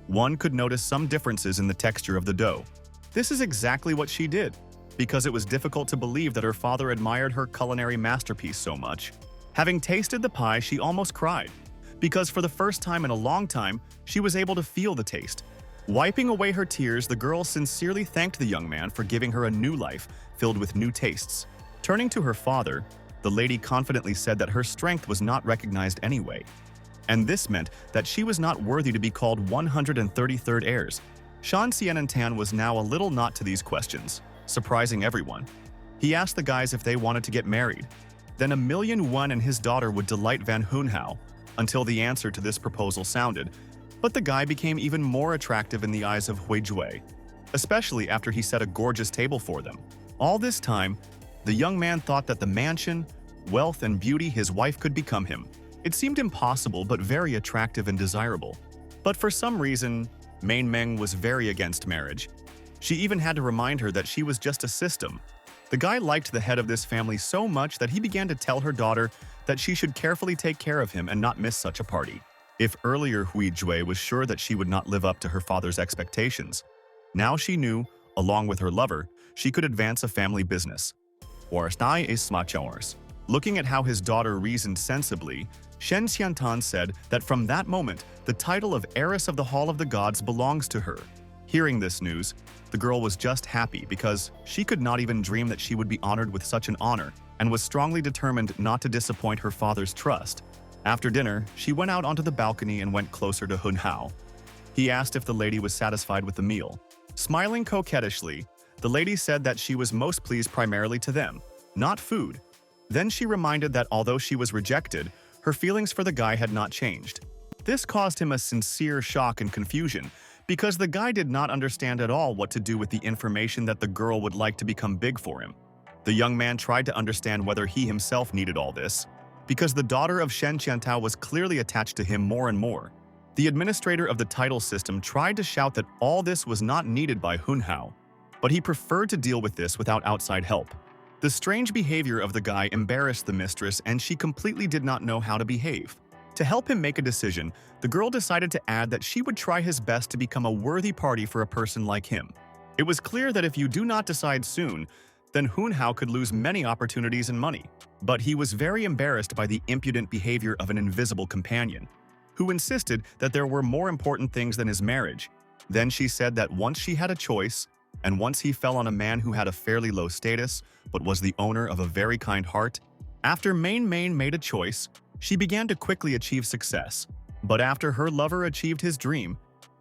One could notice some differences in the texture of the dough. This is exactly what she did, because it was difficult to believe that her father admired her culinary masterpiece so much. Having tasted the pie, she almost cried, because for the first time in a long time, she was able to feel the taste. Wiping away her tears, the girl sincerely thanked the young man for giving her a new life filled with new tastes. Turning to her father, the lady confidently said that her strength was not recognized anyway, and this meant that she was not worthy to be called 133rd heirs. Shan Xianantan was now a little not to these questions, surprising everyone. He asked the guys if they wanted to get married. Then 1,000,001 and his daughter would delight Van Hoonhow, until the answer to this proposal sounded, but the guy became even more attractive in the eyes of Huijue, especially after he set a gorgeous table for them. All this time, the young man thought that the mansion, wealth, and beauty his wife could become him. It seemed impossible but very attractive and desirable. But for some reason, Main Meng was very against marriage. She even had to remind her that she was just a system. The guy liked the head of this family so much that he began to tell her daughter that she should carefully take care of him and not miss such a party. If earlier Huijue was sure that she would not live up to her father's expectations, now she knew, along with her lover, she could advance a family business. Looking at how his daughter reasoned sensibly, Shen Xiantan said that from that moment, the title of Heiress of the Hall of the Gods belongs to her. Hearing this news, the girl was just happy because she could not even dream that she would be honored with such an honor and was strongly determined not to disappoint her father's trust. After dinner, she went out onto the balcony and went closer to Hun Hao. He asked if the lady was satisfied with the meal. Smiling coquettishly, the lady said that she was most pleased primarily to them, not food. Then she reminded that although she was rejected, her feelings for the guy had not changed. This caused him a sincere shock and confusion, because the guy did not understand at all what to do with the information that the girl would like to become big for him. The young man tried to understand whether he himself needed all this, because the daughter of Shen Qiantao was clearly attached to him more and more. The administrator of the title system tried to shout that all this was not needed by Hun Hao, but he preferred to deal with this without outside help. The strange behavior of the guy embarrassed the mistress, and she completely did not know how to behave. To help him make a decision, the girl decided to add that she would try his best to become a worthy party for a person like him. It was clear that if you do not decide soon, then Hun Hao could lose many opportunities and money. But he was very embarrassed by the impudent behavior of an invisible companion, who insisted that there were more important things than his marriage. Then she said that once she had a choice, and once he fell on a man who had a fairly low status, but was the owner of a very kind heart, after Main made a choice, she began to quickly achieve success. But after her lover achieved his dream,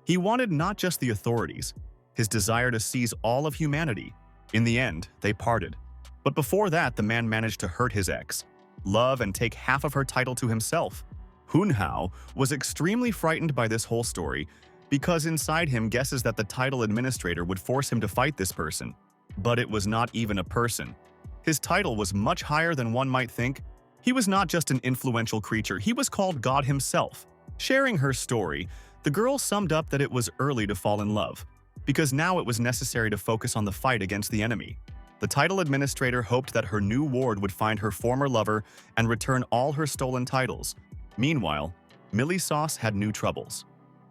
he wanted not just the authorities, his desire to seize all of humanity. In the end, they parted. But before that, the man managed to hurt his ex, love, and take half of her title to himself. Hun Hao was extremely frightened by this whole story, because inside him guesses that the title administrator would force him to fight this person. But it was not even a person. His title was much higher than one might think. He was not just an influential creature, he was called God himself. Sharing her story, the girl summed up that it was early to fall in love, because now it was necessary to focus on the fight against the enemy. The title administrator hoped that her new ward would find her former lover and return all her stolen titles. Meanwhile, Millie Sauce had new troubles.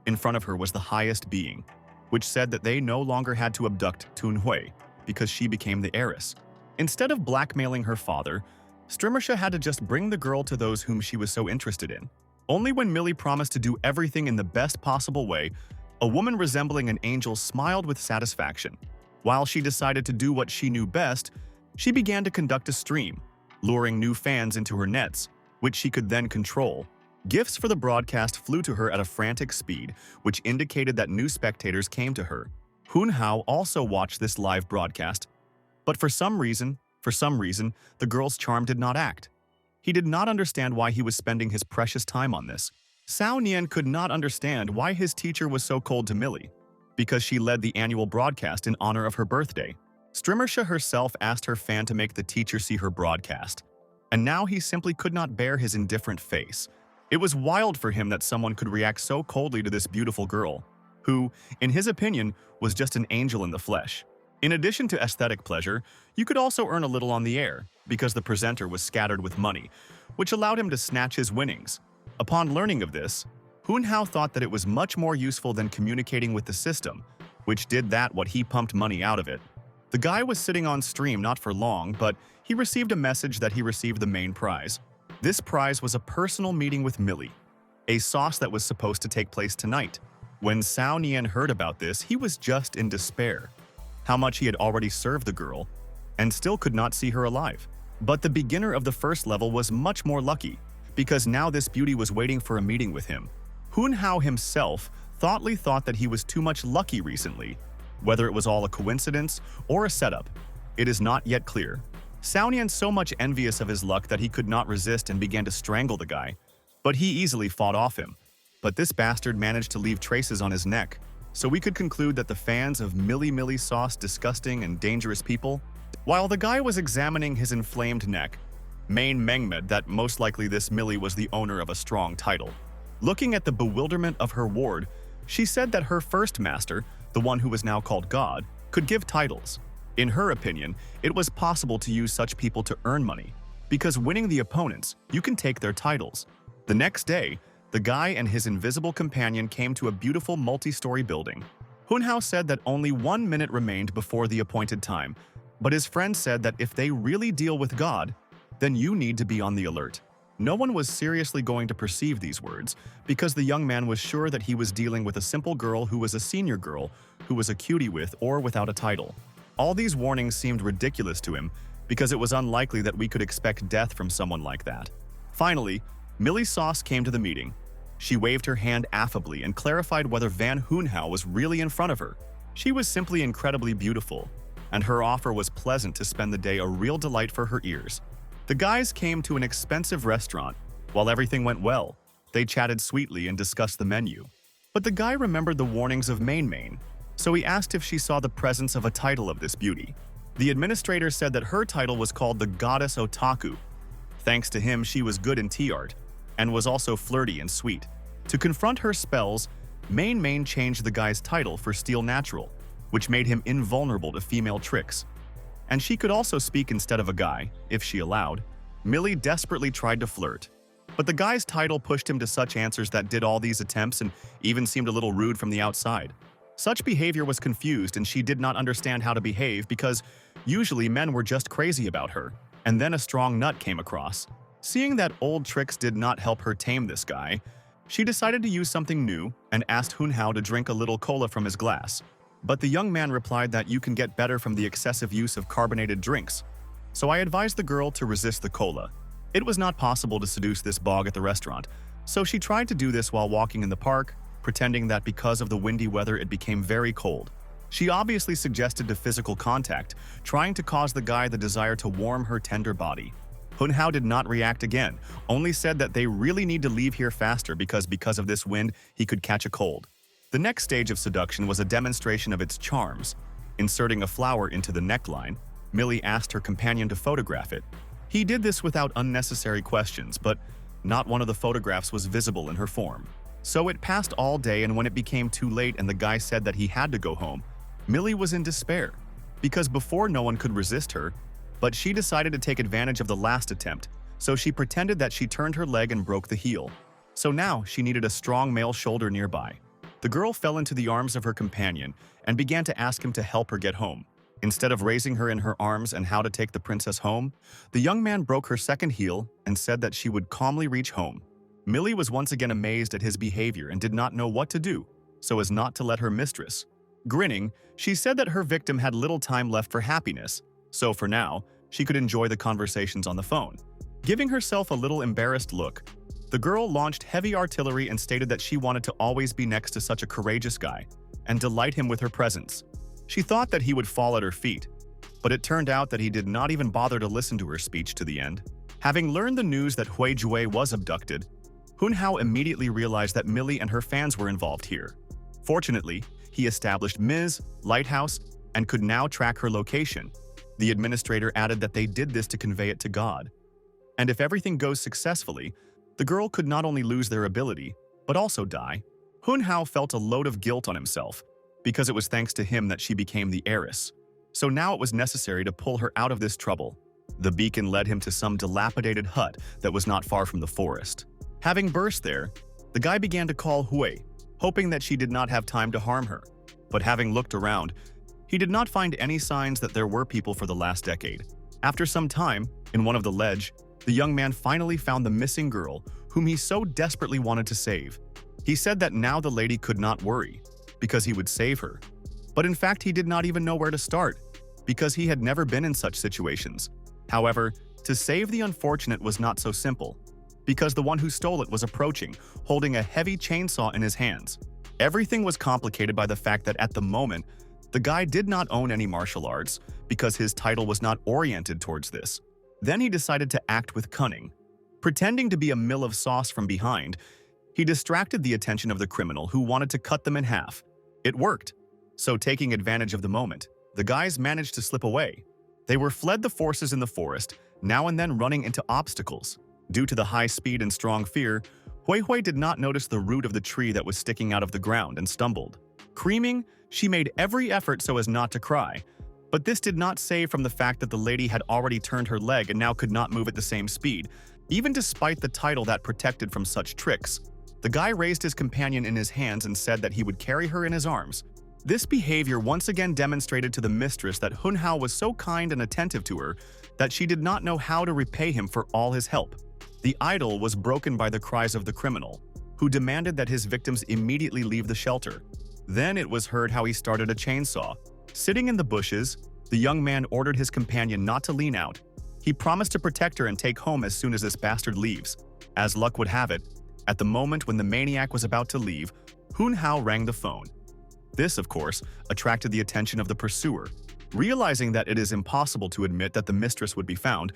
In front of her was the highest being, which said that they no longer had to abduct Tun Hui because she became the heiress. Instead of blackmailing her father, Strimmersha had to just bring the girl to those whom she was so interested in. Only when Millie promised to do everything in the best possible way, a woman resembling an angel smiled with satisfaction. While she decided to do what she knew best, she began to conduct a stream, luring new fans into her nets, which she could then control. Gifts for the broadcast flew to her at a frantic speed, which indicated that new spectators came to her. Hun Hao also watched this live broadcast, but for some reason, the girl's charm did not act. He did not understand why he was spending his precious time on this. Cao Nian could not understand why his teacher was so cold to Millie, because she led the annual broadcast in honor of her birthday. Strimmersha herself asked her fan to make the teacher see her broadcast, and now he simply could not bear his indifferent face. It was wild for him that someone could react so coldly to this beautiful girl, who, in his opinion, was just an angel in the flesh. In addition to aesthetic pleasure, you could also earn a little on the air, because the presenter was scattered with money, which allowed him to snatch his winnings. Upon learning of this, Hun Hao thought that it was much more useful than communicating with the system, which did what he pumped money out of it. The guy was sitting on stream not for long, but he received a message that he received the main prize. This prize was a personal meeting with Millie, a sauce that was supposed to take place tonight. When Cao Nian heard about this, he was just in despair. How much he had already served the girl, and still could not see her alive. But the beginner of the first level was much more lucky, because now this beauty was waiting for a meeting with him. Hun Hao himself thought that he was too much lucky recently. Whether it was all a coincidence or a setup, it is not yet clear. Cao Nian so much envious of his luck that he could not resist and began to strangle the guy, but he easily fought off him. But this bastard managed to leave traces on his neck, so we could conclude that the fans of Millie Sauce disgusting and dangerous people. While the guy was examining his inflamed neck, Main Mengmed that most likely this Millie was the owner of a strong title. Looking at the bewilderment of her ward, she said that her first master, the one who was now called God, could give titles. In her opinion, it was possible to use such people to earn money, because winning the opponents, you can take their titles. The next day, the guy and his invisible companion came to a beautiful multi-story building. Hun Hao said that only 1 minute remained before the appointed time, but his friend said that if they really deal with God, then you need to be on the alert. No one was seriously going to perceive these words, because the young man was sure that he was dealing with a simple girl who was a senior girl, who was a cutie with or without a title. All these warnings seemed ridiculous to him, because it was unlikely that we could expect death from someone like that. Finally, Millie Sauce came to the meeting. She waved her hand affably and clarified whether Van Hoonhow was really in front of her. She was simply incredibly beautiful, and her offer was pleasant to spend the day, a real delight for her ears. The guys came to an expensive restaurant. While everything went well, they chatted sweetly and discussed the menu. But the guy remembered the warnings of Main, so he asked if she saw the presence of a title of this beauty. The administrator said that her title was called the Goddess Otaku. Thanks to him, she was good in tea art, and was also flirty and sweet. To confront her spells, Main changed the guy's title for Steel Natural, which made him invulnerable to female tricks. And she could also speak instead of a guy, if she allowed. Millie desperately tried to flirt, but the guy's title pushed him to such answers that did all these attempts and even seemed a little rude from the outside. Such behavior was confused, and she did not understand how to behave because usually men were just crazy about her. And then a strong nut came across. Seeing that old tricks did not help her tame this guy, she decided to use something new and asked Hoonhow to drink a little cola from his glass. But the young man replied that you can get better from the excessive use of carbonated drinks. So I advised the girl to resist the cola. It was not possible to seduce this bog at the restaurant, so she tried to do this while walking in the park, pretending that because of the windy weather it became very cold. She obviously suggested to physical contact, trying to cause the guy the desire to warm her tender body. Hoonhow did not react again, only said that they really need to leave here faster because of this wind he could catch a cold. The next stage of seduction was a demonstration of its charms. Inserting a flower into the neckline, Millie asked her companion to photograph it. He did this without unnecessary questions, but not one of the photographs was visible in her form. So it passed all day, and when it became too late and the guy said that he had to go home, Millie was in despair, because before no one could resist her, but she decided to take advantage of the last attempt, so she pretended that she turned her leg and broke the heel. So now she needed a strong male shoulder nearby. The girl fell into the arms of her companion and began to ask him to help her get home. Instead of raising her in her arms and how to take the princess home, the young man broke her second heel and said that she would calmly reach home. Millie was once again amazed at his behavior and did not know what to do, so as not to let her mistress. Grinning, she said that her victim had little time left for happiness, so for now, she could enjoy the conversations on the phone. Giving herself a little embarrassed look, the girl launched heavy artillery and stated that she wanted to always be next to such a courageous guy and delight him with her presence. She thought that he would fall at her feet, but it turned out that he did not even bother to listen to her speech to the end. Having learned the news that Hui Jue was abducted, Hoonhow immediately realized that Millie and her fans were involved here. Fortunately, he established Ms. Lighthouse and could now track her location. The administrator added that they did this to convey it to God. And if everything goes successfully, the girl could not only lose their ability, but also die. Hoonhow felt a load of guilt on himself, because it was thanks to him that she became the heiress. So now it was necessary to pull her out of this trouble. The beacon led him to some dilapidated hut that was not far from the forest. Having burst there, the guy began to call Hui, hoping that she did not have time to harm her. But having looked around, he did not find any signs that there were people for the last decade. After some time, in one of the ledge, the young man finally found the missing girl whom he so desperately wanted to save. He said that now the lady could not worry, because he would save her. But in fact, he did not even know where to start, because he had never been in such situations. However, to save the unfortunate was not so simple, because the one who stole it was approaching, holding a heavy chainsaw in his hands. Everything was complicated by the fact that at the moment, the guy did not own any martial arts, because his title was not oriented towards this. Then he decided to act with cunning. Pretending to be a mill of sauce from behind, he distracted the attention of the criminal who wanted to cut them in half. It worked. So taking advantage of the moment, the guys managed to slip away. They were fled the forces in the forest, now and then running into obstacles. Due to the high speed and strong fear, Hui did not notice the root of the tree that was sticking out of the ground and stumbled. Screaming, she made every effort so as not to cry. But this did not save from the fact that the lady had already turned her leg and now could not move at the same speed, even despite the title that protected from such tricks. The guy raised his companion in his hands and said that he would carry her in his arms. This behavior once again demonstrated to the mistress that Hoonhow was so kind and attentive to her that she did not know how to repay him for all his help. The idol was broken by the cries of the criminal, who demanded that his victims immediately leave the shelter. Then it was heard how he started a chainsaw. Sitting in the bushes, the young man ordered his companion not to lean out. He promised to protect her and take home as soon as this bastard leaves. As luck would have it, at the moment when the maniac was about to leave, Hun Hao rang the phone. This, of course, attracted the attention of the pursuer. Realizing that it is impossible to admit that the mistress would be found,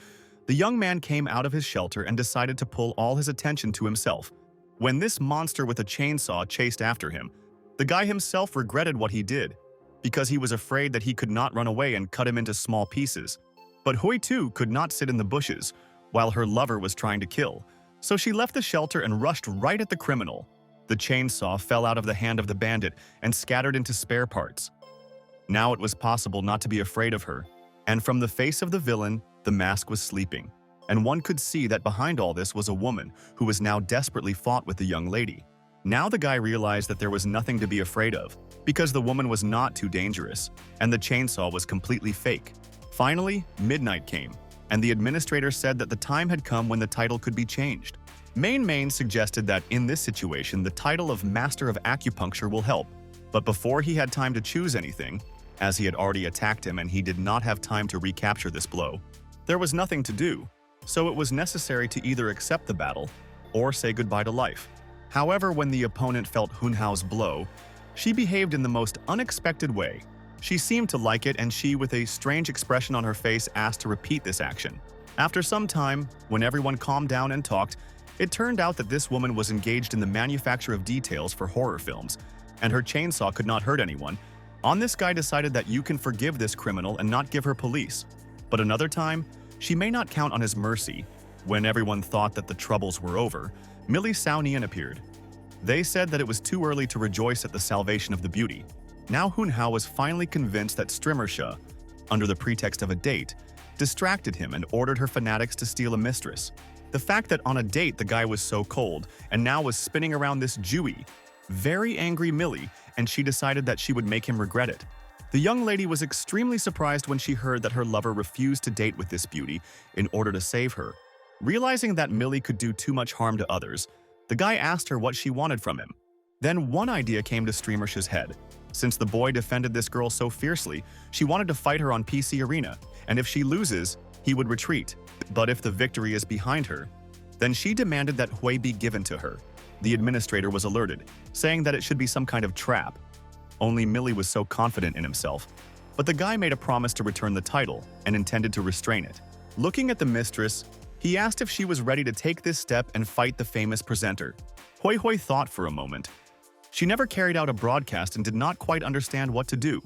the young man came out of his shelter and decided to pull all his attention to himself. When this monster with a chainsaw chased after him, the guy himself regretted what he did, because he was afraid that he could not run away and cut him into small pieces. But Hui too could not sit in the bushes while her lover was trying to kill, so she left the shelter and rushed right at the criminal. The chainsaw fell out of the hand of the bandit and scattered into spare parts. Now it was possible not to be afraid of her, and from the face of the villain, the mask was sleeping, and one could see that behind all this was a woman who was now desperately fought with the young lady. Now the guy realized that there was nothing to be afraid of, because the woman was not too dangerous, and the chainsaw was completely fake. Finally, midnight came, and the administrator said that the time had come when the title could be changed. Main suggested that in this situation the title of Master of Acupuncture will help, but before he had time to choose anything, as he had already attacked him and he did not have time to recapture this blow, there was nothing to do, so it was necessary to either accept the battle or say goodbye to life. However, when the opponent felt Hun Hao's blow, she behaved in the most unexpected way. She seemed to like it, and she, with a strange expression on her face, asked to repeat this action. After some time, when everyone calmed down and talked, it turned out that this woman was engaged in the manufacture of details for horror films, and her chainsaw could not hurt anyone. On this guy decided that you can forgive this criminal and not give her police. But another time, she may not count on his mercy. When everyone thought that the troubles were over, Millie Saunian appeared. They said that it was too early to rejoice at the salvation of the beauty. Now Hun Hao was finally convinced that Strimmersha, under the pretext of a date, distracted him and ordered her fanatics to steal a mistress. The fact that on a date the guy was so cold and now was spinning around this Jewy, very angry Millie, and she decided that she would make him regret it. The young lady was extremely surprised when she heard that her lover refused to date with this beauty in order to save her. Realizing that Millie could do too much harm to others, the guy asked her what she wanted from him. Then one idea came to Streamersha's head. Since the boy defended this girl so fiercely, she wanted to fight her on PC Arena, and if she loses, he would retreat. But if the victory is behind her, then she demanded that Hui be given to her. The administrator was alerted, saying that it should be some kind of trap. Only Millie was so confident in himself. But the guy made a promise to return the title and intended to restrain it. Looking at the mistress, he asked if she was ready to take this step and fight the famous presenter. Hui thought for a moment. She never carried out a broadcast and did not quite understand what to do.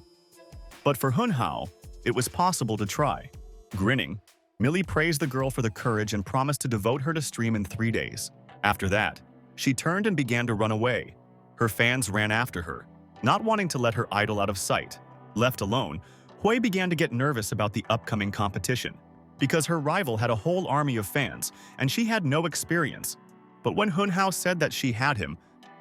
But for Hun Hao, it was possible to try. Grinning, Millie praised the girl for the courage and promised to devote her to stream in 3 days. After that, she turned and began to run away. Her fans ran after her, not wanting to let her idol out of sight. Left alone, Hui began to get nervous about the upcoming competition, because her rival had a whole army of fans and she had no experience. But when Hun Hao said that she had him,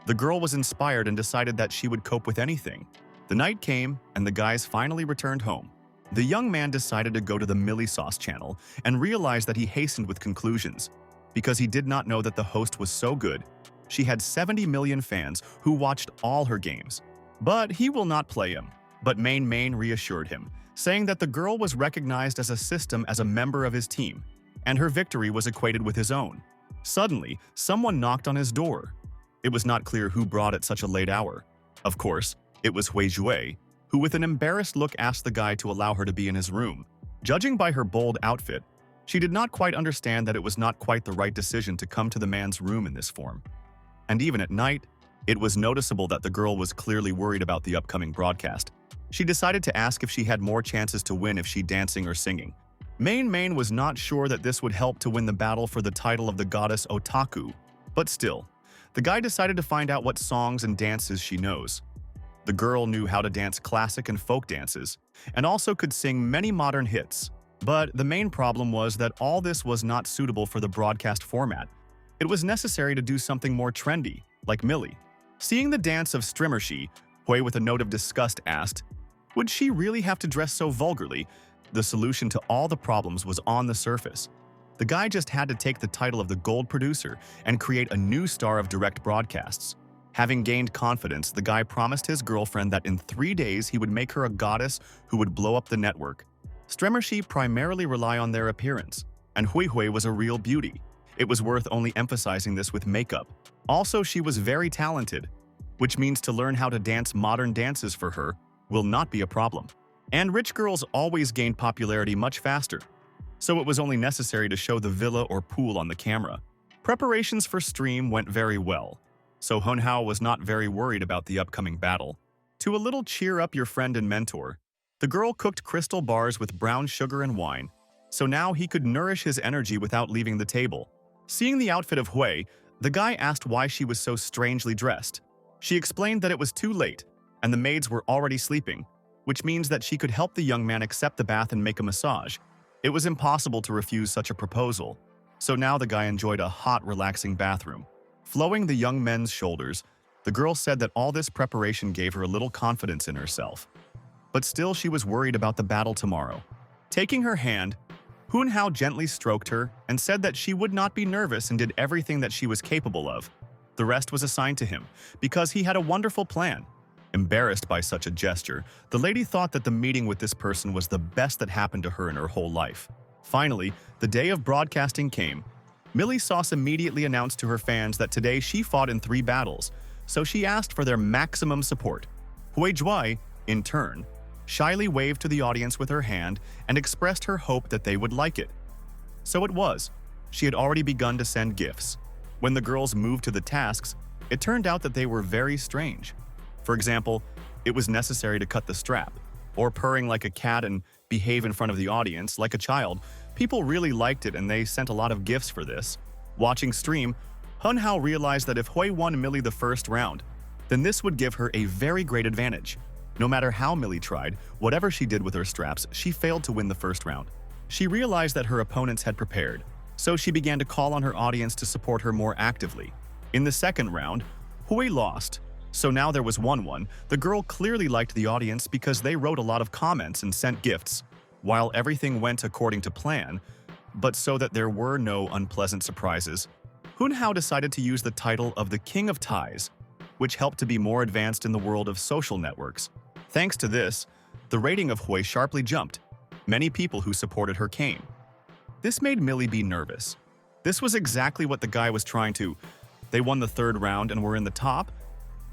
the girl was inspired and decided that she would cope with anything. The night came and the guys finally returned home. The young man decided to go to the Millie Sauce channel and realized that he hastened with conclusions, because he did not know that the host was so good. She had 70 million fans who watched all her games. But he will not play him. But Main reassured him, saying that the girl was recognized as a system as a member of his team, and her victory was equated with his own. Suddenly, someone knocked on his door. It was not clear who brought at such a late hour. Of course, it was Hui Jue, who with an embarrassed look asked the guy to allow her to be in his room. Judging by her bold outfit, she did not quite understand that it was not quite the right decision to come to the man's room in this form. And even at night, it was noticeable that the girl was clearly worried about the upcoming broadcast. She decided to ask if she had more chances to win if she dancing or singing. Main was not sure that this would help to win the battle for the title of the goddess Otaku, but still, the guy decided to find out what songs and dances she knows. The girl knew how to dance classic and folk dances, and also could sing many modern hits. But the main problem was that all this was not suitable for the broadcast format. It was necessary to do something more trendy, like Millie. Seeing the dance of Strimmershi, Hui with a note of disgust asked, would she really have to dress so vulgarly? The solution to all the problems was on the surface. The guy just had to take the title of the gold producer and create a new star of direct broadcasts. Having gained confidence, the guy promised his girlfriend that in 3 days he would make her a goddess who would blow up the network. Streamership primarily rely on their appearance, and Hui Hui was a real beauty. It was worth only emphasizing this with makeup. Also, she was very talented, which means to learn how to dance modern dances for her will not be a problem. And rich girls always gain popularity much faster, so it was only necessary to show the villa or pool on the camera. Preparations for stream went very well, so Hunhao was not very worried about the upcoming battle. To a little cheer up your friend and mentor, the girl cooked crystal bars with brown sugar and wine, so now he could nourish his energy without leaving the table. Seeing the outfit of Hui, the guy asked why she was so strangely dressed. She explained that it was too late, and the maids were already sleeping, which means that she could help the young man accept the bath and make a massage. It was impossible to refuse such a proposal, so now the guy enjoyed a hot, relaxing bathroom. Flowing the young men's shoulders, the girl said that all this preparation gave her a little confidence in herself. But still, she was worried about the battle tomorrow. Taking her hand, Hunhao gently stroked her and said that she would not be nervous and did everything that she was capable of. The rest was assigned to him, because he had a wonderful plan. Embarrassed by such a gesture, the lady thought that the meeting with this person was the best that happened to her in her whole life. Finally, the day of broadcasting came. Millie Sauce immediately announced to her fans that today she fought in 3 battles, so she asked for their maximum support. Hui Juai, in turn, shyly waved to the audience with her hand and expressed her hope that they would like it. So it was. She had already begun to send gifts. When the girls moved to the tasks, it turned out that they were very strange. For example, it was necessary to cut the strap, or purring like a cat and behave in front of the audience like a child. People really liked it and they sent a lot of gifts for this. Watching stream, Hunhao realized that if Hui won Millie the first round, then this would give her a very great advantage. No matter how Millie tried, whatever she did with her straps, she failed to win the first round. She realized that her opponents had prepared, so she began to call on her audience to support her more actively. In the second round, Hui lost, so now there was 1-1. The girl clearly liked the audience because they wrote a lot of comments and sent gifts, while everything went according to plan, but so that there were no unpleasant surprises. Hunhao decided to use the title of the King of Ties, which helped to be more advanced in the world of social networks. Thanks to this, the rating of Hui sharply jumped. Many people who supported her came. This made Millie be nervous. This was exactly what the guy was trying to. They won the third round and were in the top.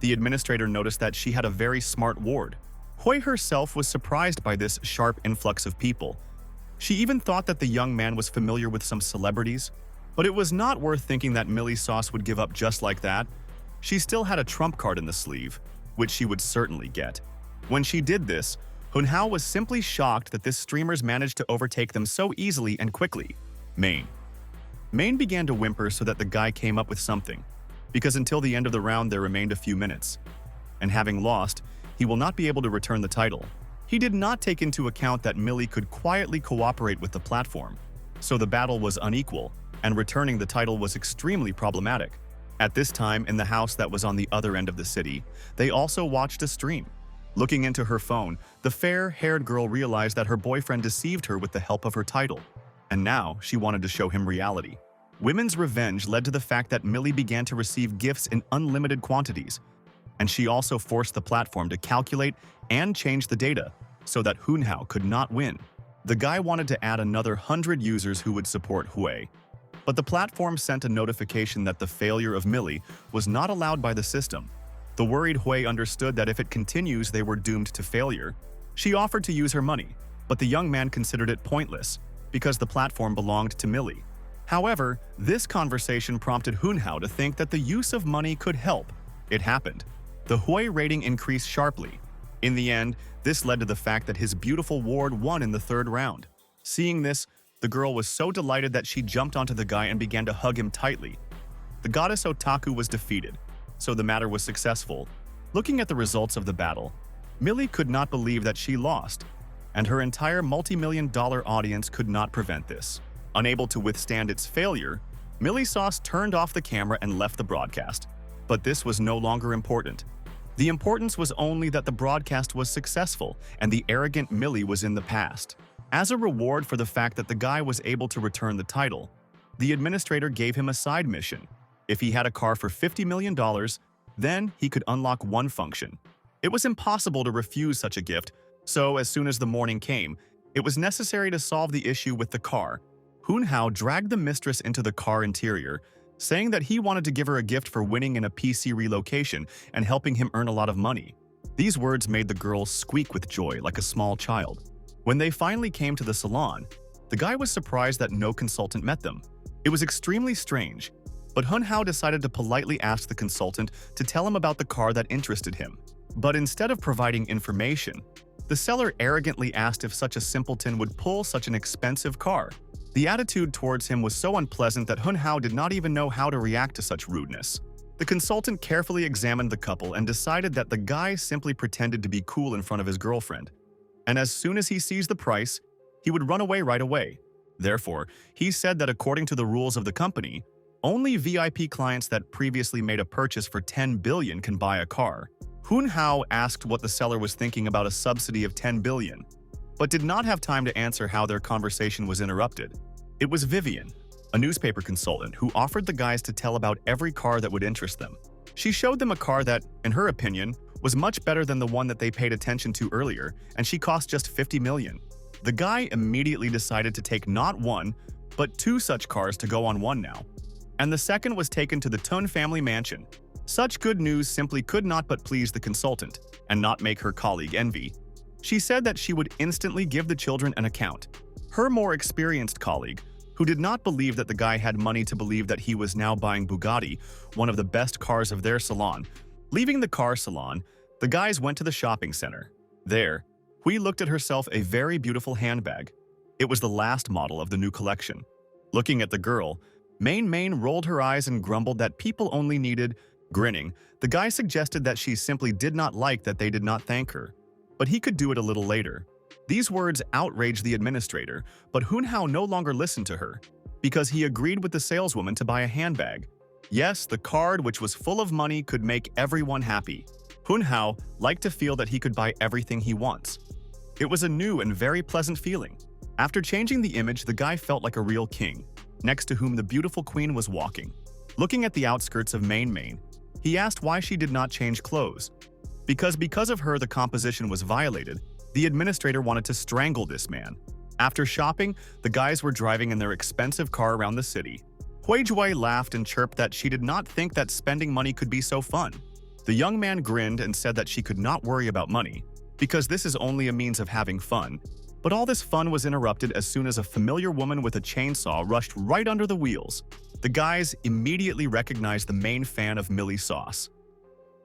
The administrator noticed that she had a very smart ward. Hui herself was surprised by this sharp influx of people. She even thought that the young man was familiar with some celebrities. But it was not worth thinking that Millie Sauce would give up just like that. She still had a trump card in the sleeve, which she would certainly get. When she did this, Hunhao was simply shocked that this streamers managed to overtake them so easily and quickly. Main began to whimper so that the guy came up with something, because until the end of the round there remained a few minutes. And having lost, he will not be able to return the title. He did not take into account that Millie could quietly cooperate with the platform, so the battle was unequal, and returning the title was extremely problematic. At this time, in the house that was on the other end of the city, they also watched a stream. Looking into her phone, the fair-haired girl realized that her boyfriend deceived her with the help of her title, and now she wanted to show him reality. Women's revenge led to the fact that Millie began to receive gifts in unlimited quantities, and she also forced the platform to calculate and change the data so that Hunhao could not win. The guy wanted to add another 100 users who would support Hui, but the platform sent a notification that the failure of Millie was not allowed by the system. The worried Hui understood that if it continues, they were doomed to failure. She offered to use her money, but the young man considered it pointless because the platform belonged to Millie. However, this conversation prompted Hunhao to think that the use of money could help. It happened. The Hui rating increased sharply. In the end, this led to the fact that his beautiful ward won in the third round. Seeing this, the girl was so delighted that she jumped onto the guy and began to hug him tightly. The goddess Otaku was defeated, so the matter was successful. Looking at the results of the battle, Millie could not believe that she lost, and her entire multi-million-dollar audience could not prevent this. Unable to withstand its failure, Millie Sauce turned off the camera and left the broadcast. But this was no longer important. The importance was only that the broadcast was successful and the arrogant Millie was in the past. As a reward for the fact that the guy was able to return the title, the administrator gave him a side mission. If he had a car for $50 million, then he could unlock one function. It was impossible to refuse such a gift, so as soon as the morning came, it was necessary to solve the issue with the car. Hun Hao dragged the mistress into the car interior, saying that he wanted to give her a gift for winning in a PC relocation and helping him earn a lot of money. These words made the girl squeak with joy like a small child. When they finally came to the salon, the guy was surprised that no consultant met them. It was extremely strange, but Hun Hao decided to politely ask the consultant to tell him about the car that interested him. But instead of providing information, the seller arrogantly asked if such a simpleton would pull such an expensive car. The attitude towards him was so unpleasant that Hun Hao did not even know how to react to such rudeness. The consultant carefully examined the couple and decided that the guy simply pretended to be cool in front of his girlfriend. And as soon as he sees the price, he would run away right away. Therefore, he said that according to the rules of the company, only VIP clients that previously made a purchase for 10 billion can buy a car. Hun Hao asked what the seller was thinking about a subsidy of 10 billion, but did not have time to answer how their conversation was interrupted. It was Vivian, a newspaper consultant, who offered the guys to tell about every car that would interest them. She showed them a car that, in her opinion, was much better than the one that they paid attention to earlier, and she cost just 50 million. The guy immediately decided to take not one, but two such cars to go on one now. And the second was taken to the Tun family mansion. Such good news simply could not but please the consultant, and not make her colleague envy. She said that she would instantly give the children an account. Her more experienced colleague, who did not believe that the guy had money to believe that he was now buying Bugatti, one of the best cars of their salon. Leaving the car salon, the guys went to the shopping center. There, Hui looked at herself a very beautiful handbag. It was the last model of the new collection. Looking at the girl, Main rolled her eyes and grumbled that people only needed. Grinning, the guy suggested that she simply did not like that they did not thank her, but he could do it a little later. These words outraged the administrator, but Hun Hao no longer listened to her, because he agreed with the saleswoman to buy a handbag. Yes, the card, which was full of money, could make everyone happy. Hun Hao liked to feel that he could buy everything he wants. It was a new and very pleasant feeling. After changing the image, the guy felt like a real king, next to whom the beautiful queen was walking. Looking at the outskirts of Main, he asked why she did not change clothes. Because of her the composition was violated, the administrator wanted to strangle this man. After shopping, the guys were driving in their expensive car around the city. Huizhui laughed and chirped that she did not think that spending money could be so fun. The young man grinned and said that she could not worry about money, because this is only a means of having fun. But all this fun was interrupted as soon as a familiar woman with a chainsaw rushed right under the wheels. The guys immediately recognized the main fan of Millie Sauce.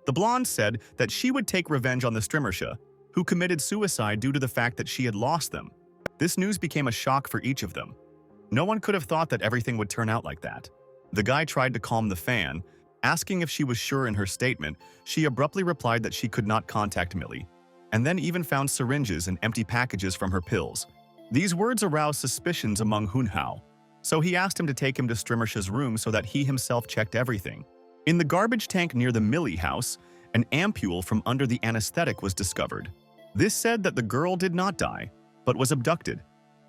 The blonde said that she would take revenge on the Strimmersha, who committed suicide due to the fact that she had lost them. This news became a shock for each of them. No one could have thought that everything would turn out like that. The guy tried to calm the fan, asking if she was sure in her statement. She abruptly replied that she could not contact Millie, and then even found syringes and empty packages from her pills. These words aroused suspicions among Hun Hao, so he asked him to take him to Strimmersha's room so that he himself checked everything. In the garbage tank near the Millie house, an ampule from under the anesthetic was discovered. This said that the girl did not die, but was abducted.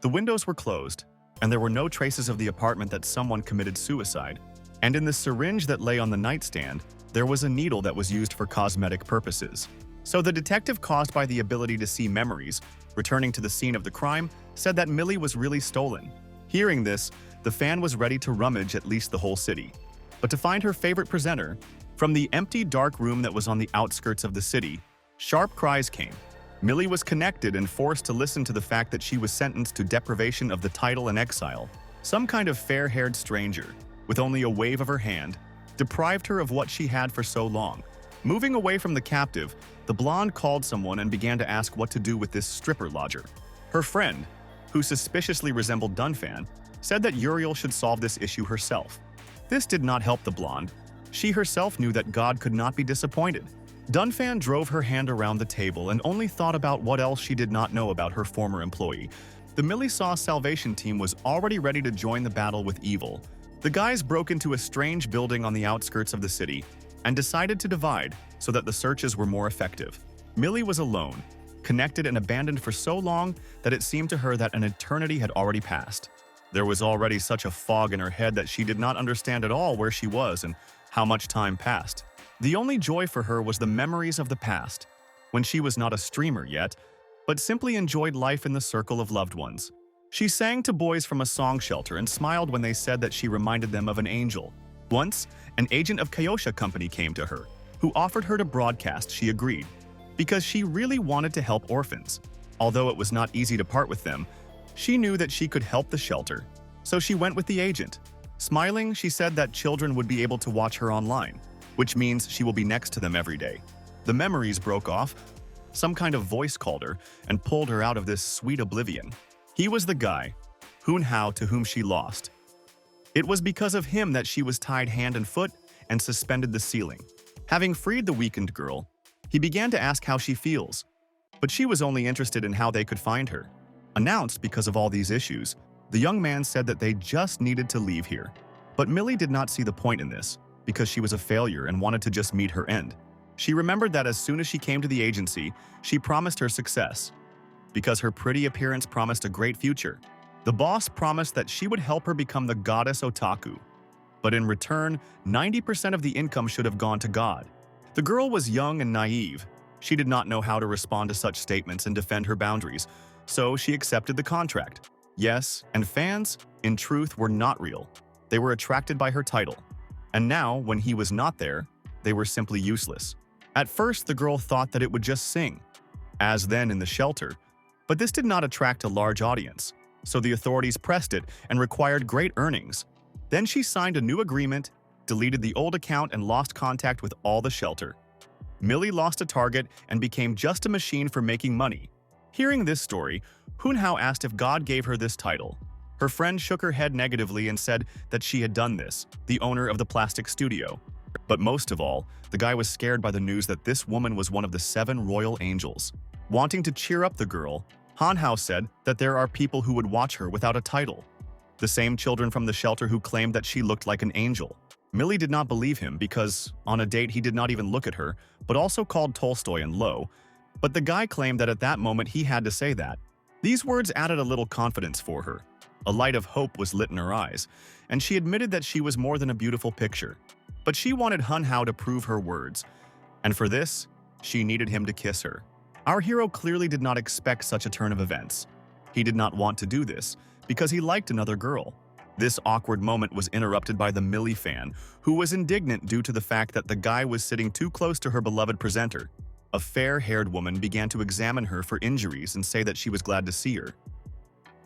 The windows were closed, and there were no traces of the apartment that someone committed suicide. And in the syringe that lay on the nightstand, there was a needle that was used for cosmetic purposes. So the detective, caused by the ability to see memories, returning to the scene of the crime, said that Millie was really stolen. Hearing this, the fan was ready to rummage at least the whole city. But to find her favorite presenter, from the empty dark room that was on the outskirts of the city, sharp cries came. Millie was connected and forced to listen to the fact that she was sentenced to deprivation of the title and exile. Some kind of fair-haired stranger, with only a wave of her hand, deprived her of what she had for so long. Moving away from the captive, the blonde called someone and began to ask what to do with this stripper lodger. Her friend, who suspiciously resembled Dunfan, said that Uriel should solve this issue herself. This did not help the blonde. She herself knew that God could not be disappointed. Dunfan drove her hand around the table and only thought about what else she did not know about her former employee. The Millie Sauce Salvation team was already ready to join the battle with evil. The guys broke into a strange building on the outskirts of the city and decided to divide so that the searches were more effective. Millie was alone, connected and abandoned for so long that it seemed to her that an eternity had already passed. There was already such a fog in her head that she did not understand at all where she was and how much time passed. The only joy for her was the memories of the past, when she was not a streamer yet, but simply enjoyed life in the circle of loved ones. She sang to boys from a song shelter and smiled when they said that she reminded them of an angel. Once, an agent of Kyosha Company came to her, who offered her to broadcast. She agreed, because she really wanted to help orphans. Although it was not easy to part with them, she knew that she could help the shelter, so she went with the agent. Smiling, she said that children would be able to watch her online, which means she will be next to them every day. The memories broke off. Some kind of voice called her and pulled her out of this sweet oblivion. He was the guy, Hoon-hao, to whom she lost. It was because of him that she was tied hand and foot and suspended the ceiling. Having freed the weakened girl, he began to ask how she feels, but she was only interested in how they could find her. Announced because of all these issues, the young man said that they just needed to leave here. But Millie did not see the point in this, because she was a failure and wanted to just meet her end. She remembered that as soon as she came to the agency, she promised her success, because her pretty appearance promised a great future. The boss promised that she would help her become the goddess otaku, but in return, 90% of the income should have gone to God. The girl was young and naive. She did not know how to respond to such statements and defend her boundaries, so she accepted the contract. Yes, and fans, in truth, were not real. They were attracted by her title. And now, when he was not there, they were simply useless. At first, the girl thought that it would just sing, as then in the shelter, but this did not attract a large audience, so the authorities pressed it and required great earnings. Then she signed a new agreement, deleted the old account, and lost contact with all the shelter. Millie lost a target and became just a machine for making money. Hearing this story, Hoon-hao asked if God gave her this title. Her friend shook her head negatively and said that she had done this, the owner of the plastic studio. But most of all, the guy was scared by the news that this woman was one of the 7 royal angels. Wanting to cheer up the girl, Hoon-hao said that there are people who would watch her without a title. The same children from the shelter who claimed that she looked like an angel. Millie did not believe him because, on a date, he did not even look at her, but also called Tolstoy and low. But the guy claimed that at that moment he had to say that. These words added a little confidence for her. A light of hope was lit in her eyes, and she admitted that she was more than a beautiful picture. But she wanted Hoon-hao to prove her words, and for this, she needed him to kiss her. Our hero clearly did not expect such a turn of events. He did not want to do this, because he liked another girl. This awkward moment was interrupted by the Millie fan, who was indignant due to the fact that the guy was sitting too close to her beloved presenter. A fair-haired woman began to examine her for injuries and say that she was glad to see her.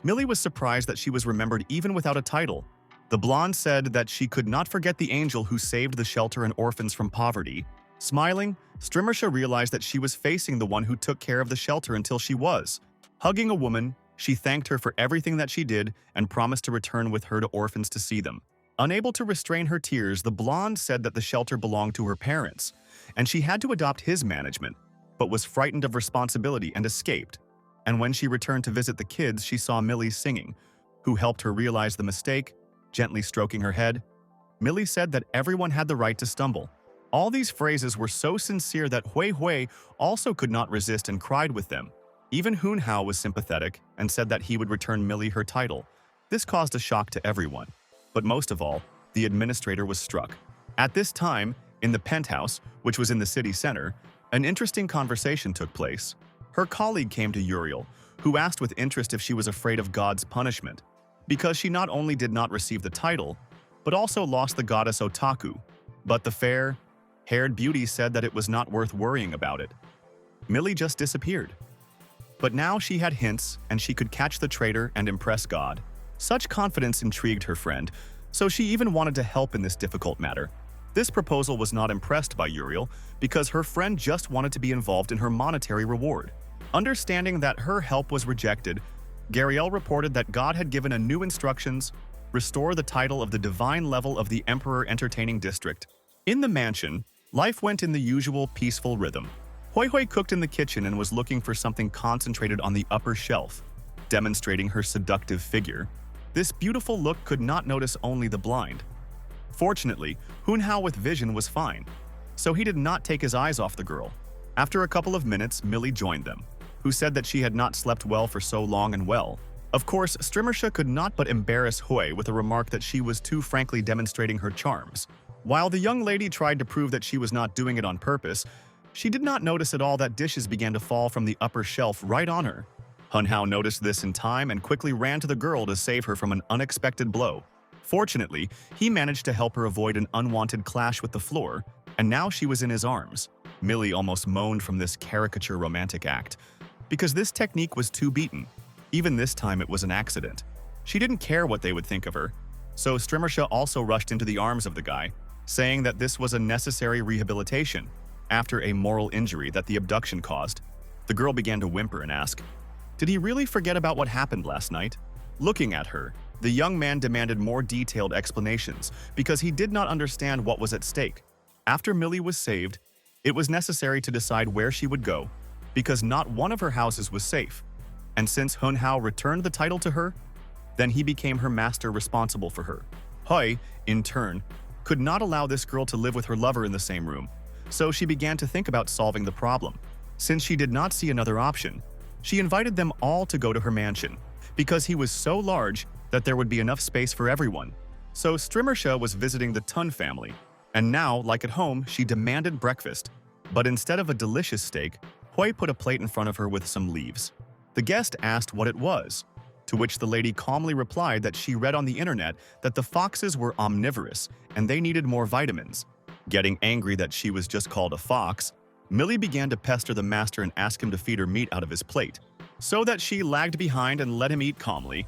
Millie was surprised that she was remembered even without a title. The blonde said that she could not forget the angel who saved the shelter and orphans from poverty. Smiling, Strimmersha realized that she was facing the one who took care of the shelter until she was. Hugging a woman, she thanked her for everything that she did and promised to return with her to orphans to see them. Unable to restrain her tears, the blonde said that the shelter belonged to her parents, and she had to adopt his management, but was frightened of responsibility and escaped. And when she returned to visit the kids, she saw Millie singing, who helped her realize the mistake, gently stroking her head. Millie said that everyone had the right to stumble. All these phrases were so sincere that Hui Hui also could not resist and cried with them. Even Hoon-hao was sympathetic and said that he would return Millie her title. This caused a shock to everyone. But most of all, the administrator was struck. At this time, in the penthouse, which was in the city center, an interesting conversation took place. Her colleague came to Uriel, who asked with interest if she was afraid of God's punishment, because she not only did not receive the title, but also lost the goddess Otaku. But the fair-haired beauty said that it was not worth worrying about it. Millie just disappeared. But now she had hints, and she could catch the traitor and impress God. Such confidence intrigued her friend, so she even wanted to help in this difficult matter. This proposal was not impressed by Uriel because her friend just wanted to be involved in her monetary reward. Understanding that her help was rejected, Gariel reported that God had given a new instructions: restore the title of the divine level of the Emperor Entertaining District. In the mansion, life went in the usual peaceful rhythm. Hui Hui cooked in the kitchen and was looking for something concentrated on the upper shelf, demonstrating her seductive figure. This beautiful look could not notice only the blind. Fortunately, Hoon-hao with vision was fine, so he did not take his eyes off the girl. After a couple of minutes, Millie joined them. who said that she had not slept well for so long and well. Of course, Strimmersha could not but embarrass Hui with a remark that she was too frankly demonstrating her charms. While the young lady tried to prove that she was not doing it on purpose, she did not notice at all that dishes began to fall from the upper shelf right on her. Hunhao noticed this in time and quickly ran to the girl to save her from an unexpected blow. Fortunately, he managed to help her avoid an unwanted clash with the floor, and now she was in his arms. Millie almost moaned from this caricature romantic act, because this technique was too beaten. Even this time it was an accident. She didn't care what they would think of her, so Strimmersha also rushed into the arms of the guy, saying that this was a necessary rehabilitation after a moral injury that the abduction caused. The girl began to whimper and ask, "Did he really forget about what happened last night?" Looking at her, the young man demanded more detailed explanations because he did not understand what was at stake. After Millie was saved, it was necessary to decide where she would go, because not one of her houses was safe. And since Hunhao returned the title to her, then he became her master responsible for her. Hui, in turn, could not allow this girl to live with her lover in the same room, so she began to think about solving the problem. Since she did not see another option, she invited them all to go to her mansion, because he was so large that there would be enough space for everyone. So Strimmersha was visiting the Tun family, and now, like at home, she demanded breakfast. But instead of a delicious steak, Hui put a plate in front of her with some leaves. The guest asked what it was, to which the lady calmly replied that she read on the internet that the foxes were omnivorous and they needed more vitamins. Getting angry that she was just called a fox, Millie began to pester the master and ask him to feed her meat out of his plate, so that she lagged behind and let him eat calmly.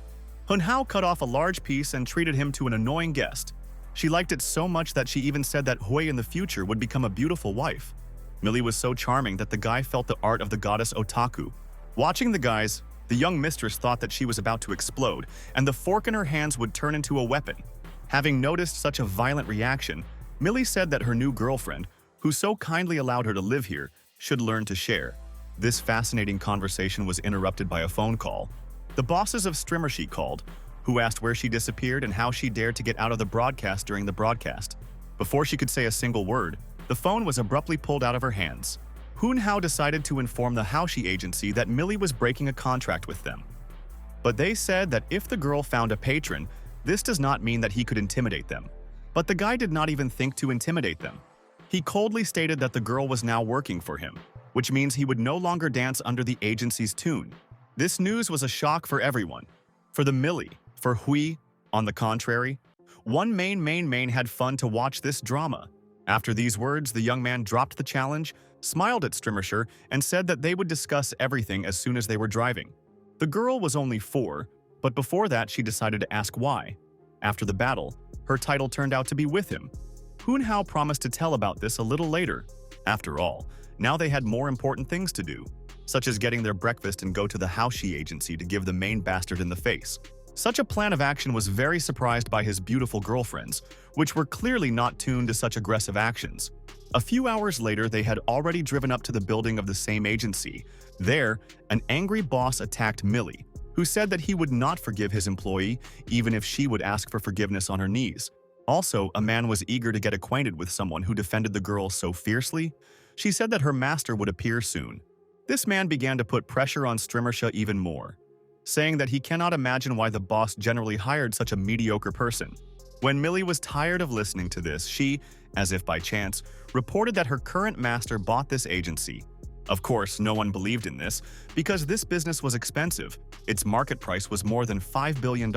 Hunhao cut off a large piece and treated him to an annoying guest. She liked it so much that she even said that Hui in the future would become a beautiful wife. Millie was so charming that the guy felt the art of the goddess Otaku. Watching the guys, the young mistress thought that she was about to explode, and the fork in her hands would turn into a weapon. Having noticed such a violent reaction, Millie said that her new girlfriend, who so kindly allowed her to live here, should learn to share. This fascinating conversation was interrupted by a phone call. The bosses of Strimmersha called, who asked where she disappeared and how she dared to get out of the broadcast during the broadcast. Before she could say a single word, the phone was abruptly pulled out of her hands. Hunhao decided to inform the Haoshi agency that Millie was breaking a contract with them. But they said that if the girl found a patron, this does not mean that he could intimidate them. But the guy did not even think to intimidate them. He coldly stated that the girl was now working for him, which means he would no longer dance under the agency's tune. This news was a shock for everyone. For the Millie, for Hui, on the contrary, one main had fun to watch this drama. After these words, the young man dropped the challenge, smiled at Strimmersha, and said that they would discuss everything as soon as they were driving. The girl was only 4, but before that she decided to ask why. After the battle, her title turned out to be with him. Hunhao promised to tell about this a little later. After all, now they had more important things to do, such as getting their breakfast and go to the Haoshi agency to give the main bastard in the face. Such a plan of action was very surprised by his beautiful girlfriends, which were clearly not tuned to such aggressive actions. A few hours later, they had already driven up to the building of the same agency. There, an angry boss attacked Millie, who said that he would not forgive his employee even if she would ask for forgiveness on her knees. Also, a man was eager to get acquainted with someone who defended the girl so fiercely. She said that her master would appear soon. This man began to put pressure on Strimmersha even more, saying that he cannot imagine why the boss generally hired such a mediocre person. When Millie was tired of listening to this, she, as if by chance, reported that her current master bought this agency. Of course, no one believed in this, because this business was expensive. Its market price was more than $5 billion.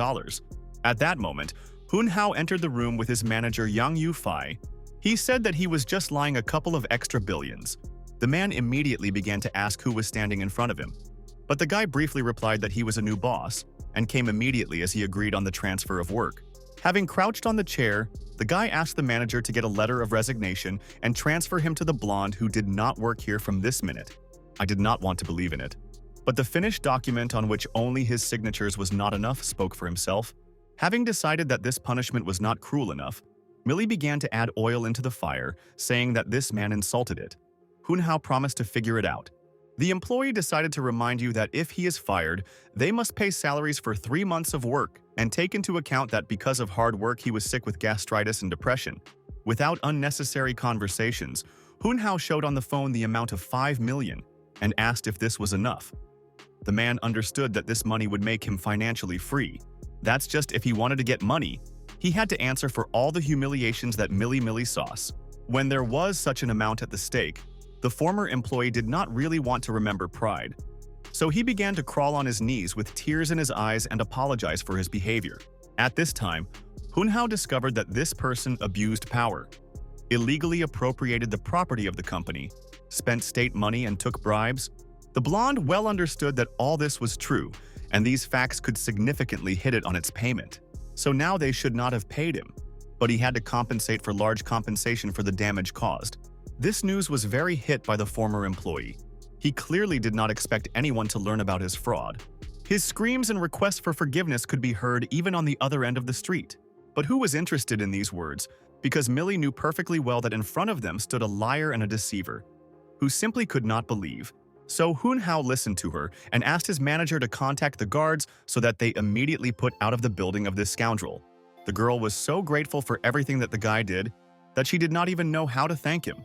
At that moment, Hunhao entered the room with his manager Yang Yufei. He said that he was just lying a couple of extra billions. The man immediately began to ask who was standing in front of him. But the guy briefly replied that he was a new boss, and came immediately as he agreed on the transfer of work. Having crouched on the chair, the guy asked the manager to get a letter of resignation and transfer him to the blonde who did not work here from this minute. I did not want to believe in it. But the finished document on which only his signatures was not enough spoke for himself. Having decided that this punishment was not cruel enough, Millie began to add oil into the fire, saying that this man insulted it. Hunhao promised to figure it out. The employee decided to remind you that if he is fired, they must pay salaries for 3 months of work and take into account that because of hard work he was sick with gastritis and depression. Without unnecessary conversations, Hunhao showed on the phone the amount of 5 million and asked if this was enough. The man understood that this money would make him financially free. That's just if he wanted to get money, he had to answer for all the humiliations that Millie sauce. When there was such an amount at the stake, the former employee did not really want to remember pride. So he began to crawl on his knees with tears in his eyes and apologize for his behavior. At this time, Hunhao discovered that this person abused power, illegally appropriated the property of the company, spent state money and took bribes. The blonde well understood that all this was true, and these facts could significantly hit it on its payment. So now they should not have paid him, but he had to compensate for large compensation for the damage caused. This news was very hit by the former employee. He clearly did not expect anyone to learn about his fraud. His screams and requests for forgiveness could be heard even on the other end of the street. But who was interested in these words? Because Millie knew perfectly well that in front of them stood a liar and a deceiver, who simply could not believe. So Hunhao listened to her and asked his manager to contact the guards so that they immediately put out of the building of this scoundrel. The girl was so grateful for everything that the guy did that she did not even know how to thank him.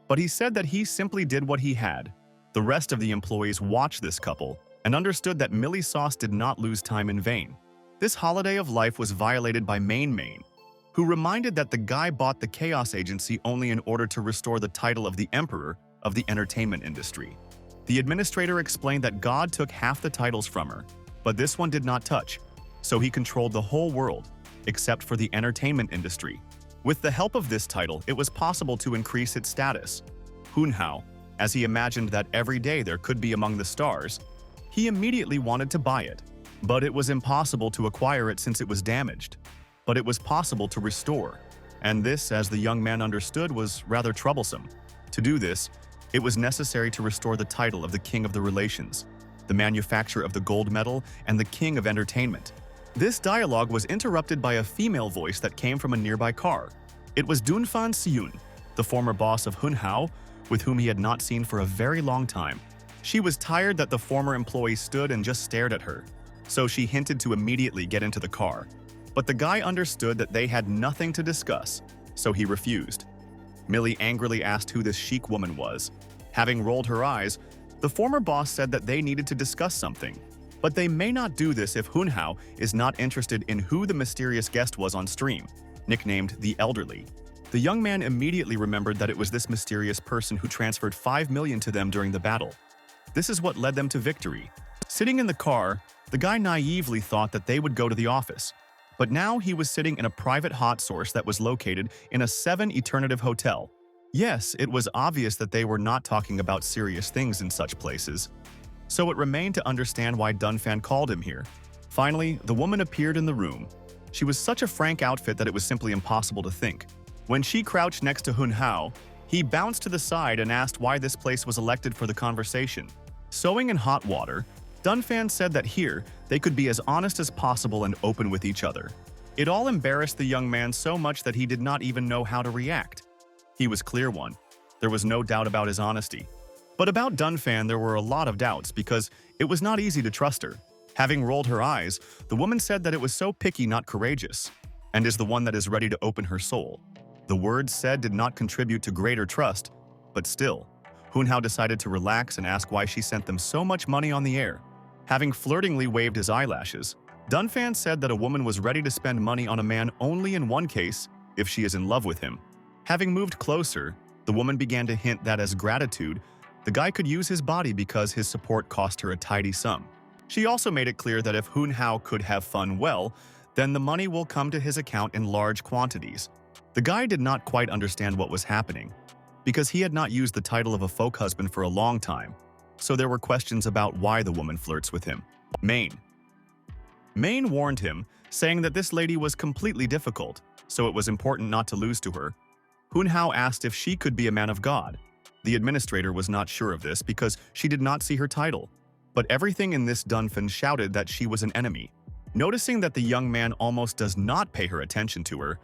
But he said that he simply did what he had. The rest of the employees watched this couple and understood that Millie Sauce did not lose time in vain. This holiday of life was violated by Main, who reminded that the guy bought the chaos agency only in order to restore the title of the emperor of the entertainment industry. The administrator explained that God took half the titles from her, but this one did not touch, so he controlled the whole world, except for the entertainment industry. With the help of this title, it was possible to increase its status. Hunhao, as he imagined that every day there could be among the stars, he immediately wanted to buy it. But it was impossible to acquire it since it was damaged. But it was possible to restore, and this, as the young man understood, was rather troublesome. To do this, it was necessary to restore the title of the King of the Relations, the manufacturer of the gold medal, and the King of Entertainment. This dialogue was interrupted by a female voice that came from a nearby car. It was Dunfan Siyun, the former boss of Hunhao, with whom he had not seen for a very long time. She was tired that the former employee stood and just stared at her, so she hinted to immediately get into the car. But the guy understood that they had nothing to discuss, so he refused. Millie angrily asked who this chic woman was. Having rolled her eyes, the former boss said that they needed to discuss something. But they may not do this if Hunhao is not interested in who the mysterious guest was on stream, nicknamed the Elderly. The young man immediately remembered that it was this mysterious person who transferred 5 million to them during the battle. This is what led them to victory. Sitting in the car, the guy naively thought that they would go to the office. But now he was sitting in a private hot source that was located in a 7-eternative hotel. Yes, it was obvious that they were not talking about serious things in such places. So it remained to understand why Dunfan called him here. Finally, the woman appeared in the room. She was such a frank outfit that it was simply impossible to think. When she crouched next to Hunhao, he bounced to the side and asked why this place was elected for the conversation. Sewing in hot water, Dunfan said that here, they could be as honest as possible and open with each other. It all embarrassed the young man so much that he did not even know how to react. He was clear one. There was no doubt about his honesty. But about Dunfan, there were a lot of doubts because it was not easy to trust her. Having rolled her eyes, the woman said that it was so picky, not courageous, and is the one that is ready to open her soul. The words said did not contribute to greater trust, but still, Hunhao decided to relax and ask why she sent them so much money on the air. Having flirtingly waved his eyelashes, Dunfan said that a woman was ready to spend money on a man only in one case, if she is in love with him. Having moved closer, the woman began to hint that as gratitude, the guy could use his body because his support cost her a tidy sum. She also made it clear that if Hunhao could have fun well, then the money will come to his account in large quantities. The guy did not quite understand what was happening, because he had not used the title of a folk husband for a long time, so there were questions about why the woman flirts with him. Main warned him, saying that this lady was completely difficult, so it was important not to lose to her. Hunhao asked if she could be a man of God. The administrator was not sure of this because she did not see her title, but everything in this Dunfan shouted that she was an enemy. Noticing that the young man almost does not pay her attention to her,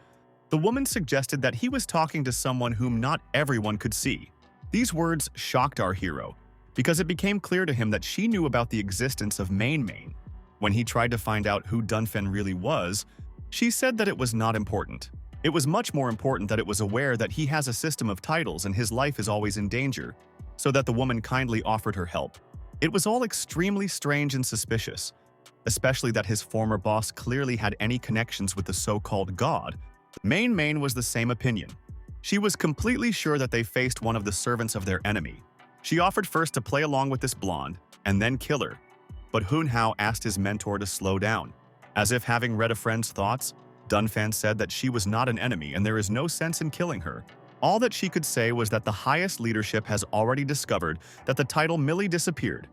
the woman suggested that he was talking to someone whom not everyone could see. These words shocked our hero, because it became clear to him that she knew about the existence of Main. When he tried to find out who Dunfan really was, she said that it was not important. It was much more important that it was aware that he has a system of titles and his life is always in danger, so that the woman kindly offered her help. It was all extremely strange and suspicious, especially that his former boss clearly had any connections with the so-called god. Main was the same opinion. She was completely sure that they faced one of the servants of their enemy. She offered first to play along with this blonde, and then kill her. But Hun Hao asked his mentor to slow down. As if having read a friend's thoughts, Dunfan said that she was not an enemy and there is no sense in killing her. All that she could say was that the highest leadership has already discovered that the title Millie disappeared,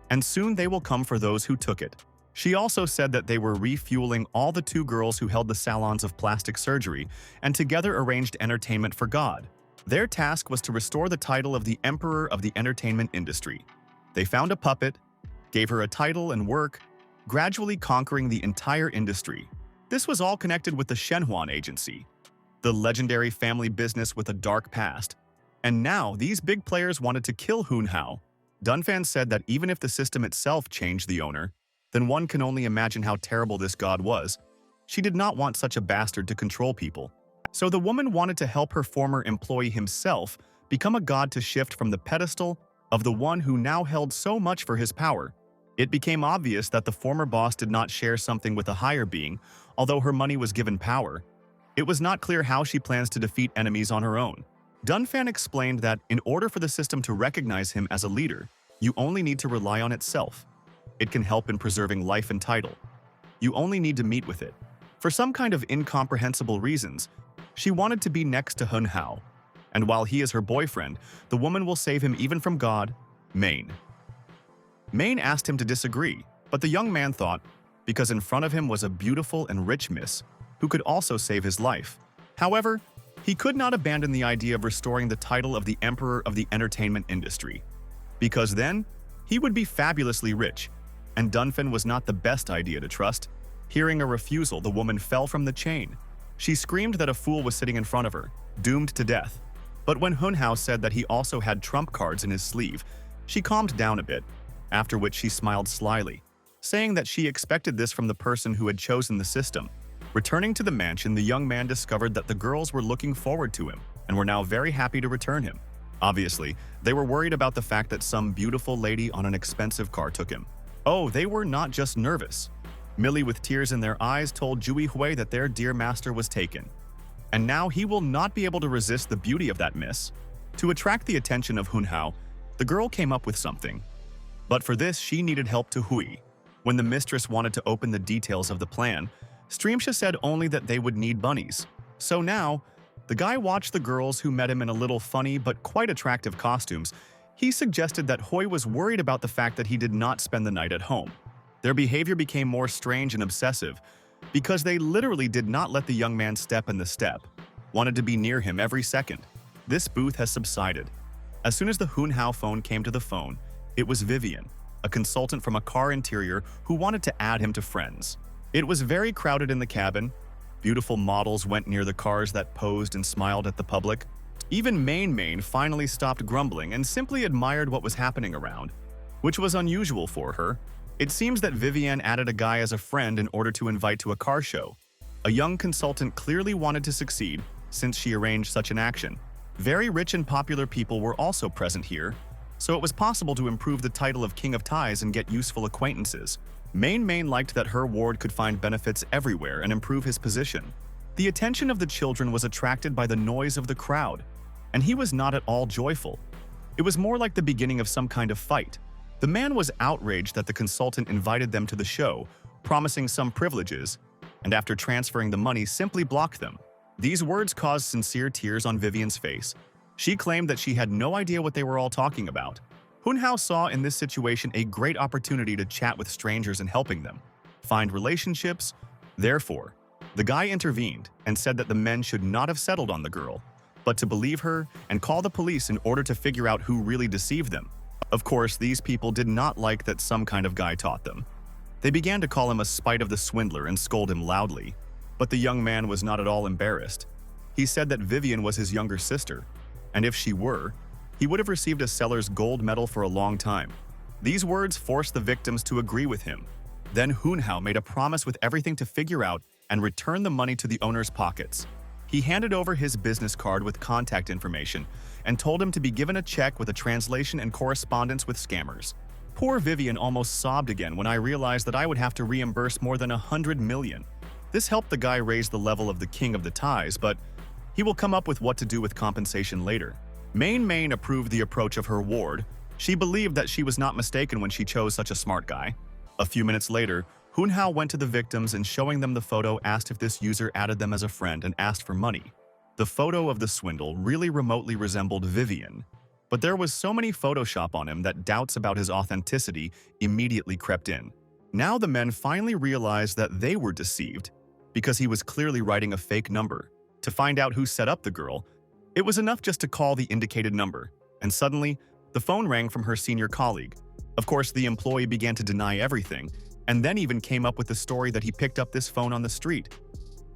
and soon they will come for those who took it. She also said that they were refueling all the two girls who held the salons of plastic surgery and together arranged entertainment for God. Their task was to restore the title of the Emperor of the entertainment industry. They found a puppet, gave her a title and work, gradually conquering the entire industry. This was all connected with the Shenhuan Agency, the legendary family business with a dark past. And now these big players wanted to kill Hun Hao. Dunfan said that even if the system itself changed the owner, then one can only imagine how terrible this god was. She did not want such a bastard to control people. So the woman wanted to help her former employee himself become a god to shift from the pedestal of the one who now held so much for his power. It became obvious that the former boss did not share something with a higher being, although her money was given power. It was not clear how she plans to defeat enemies on her own. Dunfan explained that in order for the system to recognize him as a leader, you only need to rely on itself. It can help in preserving life and title. You only need to meet with it. For some kind of incomprehensible reasons, she wanted to be next to Hun Hao, and while he is her boyfriend, the woman will save him even from God, Main. Main asked him to disagree, but the young man thought, because in front of him was a beautiful and rich miss who could also save his life. However, he could not abandon the idea of restoring the title of the Emperor of the entertainment industry, because then he would be fabulously rich, and Dunfan was not the best idea to trust. Hearing a refusal, the woman fell from the chain. She screamed that a fool was sitting in front of her, doomed to death. But when Hun Hao said that he also had trump cards in his sleeve, she calmed down a bit, after which she smiled slyly, saying that she expected this from the person who had chosen the system. Returning to the mansion, the young man discovered that the girls were looking forward to him and were now very happy to return him. Obviously, they were worried about the fact that some beautiful lady on an expensive car took him. Oh, they were not just nervous. Millie, with tears in their eyes, told Jui Hui that their dear master was taken. And now he will not be able to resist the beauty of that miss. To attract the attention of Hun Hao, the girl came up with something. But for this, she needed help to Hui. When the mistress wanted to open the details of the plan, Streamsha said only that they would need bunnies. So now, the guy watched the girls who met him in a little funny but quite attractive costumes. He suggested that Hui was worried about the fact that he did not spend the night at home. Their behavior became more strange and obsessive because they literally did not let the young man step in the step, wanted to be near him every second. This booth has subsided. As soon as the Hun Hao phone came to the phone, it was Vivian, a consultant from a car interior who wanted to add him to friends. It was very crowded in the cabin. Beautiful models went near the cars that posed and smiled at the public. Even Main finally stopped grumbling and simply admired what was happening around, which was unusual for her. It seems that Vivienne added a guy as a friend in order to invite to a car show. A young consultant clearly wanted to succeed since she arranged such an action. Very rich and popular people were also present here, so it was possible to improve the title of King of Ties and get useful acquaintances. Main liked that her ward could find benefits everywhere and improve his position. The attention of the children was attracted by the noise of the crowd, and he was not at all joyful. It was more like the beginning of some kind of fight. The man was outraged that the consultant invited them to the show, promising some privileges, and after transferring the money simply blocked them. These words caused sincere tears on Vivian's face. She claimed that she had no idea what they were all talking about. Hun Hao saw in this situation a great opportunity to chat with strangers and helping them find relationships. Therefore, the guy intervened and said that the men should not have settled on the girl, but to believe her and call the police in order to figure out who really deceived them. Of course, these people did not like that some kind of guy taught them. They began to call him a spite of the swindler and scold him loudly, but the young man was not at all embarrassed. He said that Vivian was his younger sister, and if she were, he would have received a seller's gold medal for a long time. These words forced the victims to agree with him. Then Hun Hao made a promise with everything to figure out and return the money to the owner's pockets. He handed over his business card with contact information and told him to be given a check with a translation and correspondence with scammers. Poor Vivian almost sobbed again when I realized that I would have to reimburse more than 100 million. This helped the guy raise the level of the king of the ties, but he will come up with what to do with compensation later. Main approved the approach of her ward. She believed that she was not mistaken when she chose such a smart guy. A few minutes later, Hunhao went to the victims and showing them the photo asked if this user added them as a friend and asked for money. The photo of the swindle really remotely resembled Vivian, but there was so many Photoshop on him that doubts about his authenticity immediately crept in. Now the men finally realized that they were deceived because he was clearly writing a fake number. To find out who set up the girl, it was enough just to call the indicated number, and suddenly, the phone rang from her senior colleague. Of course, the employee began to deny everything, and then even came up with the story that he picked up this phone on the street.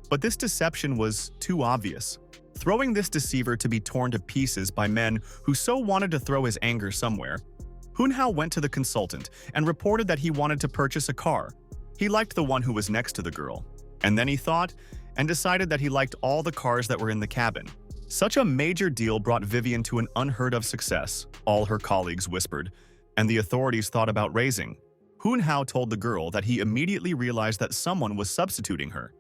But this deception was too obvious, throwing this deceiver to be torn to pieces by men who so wanted to throw his anger somewhere. Hunhao went to the consultant and reported that he wanted to purchase a car. He liked the one who was next to the girl. And then he thought and decided that he liked all the cars that were in the cabin. Such a major deal brought Vivian to an unheard-of success, all her colleagues whispered, and the authorities thought about raising. Hunhao told the girl that he immediately realized that someone was substituting her.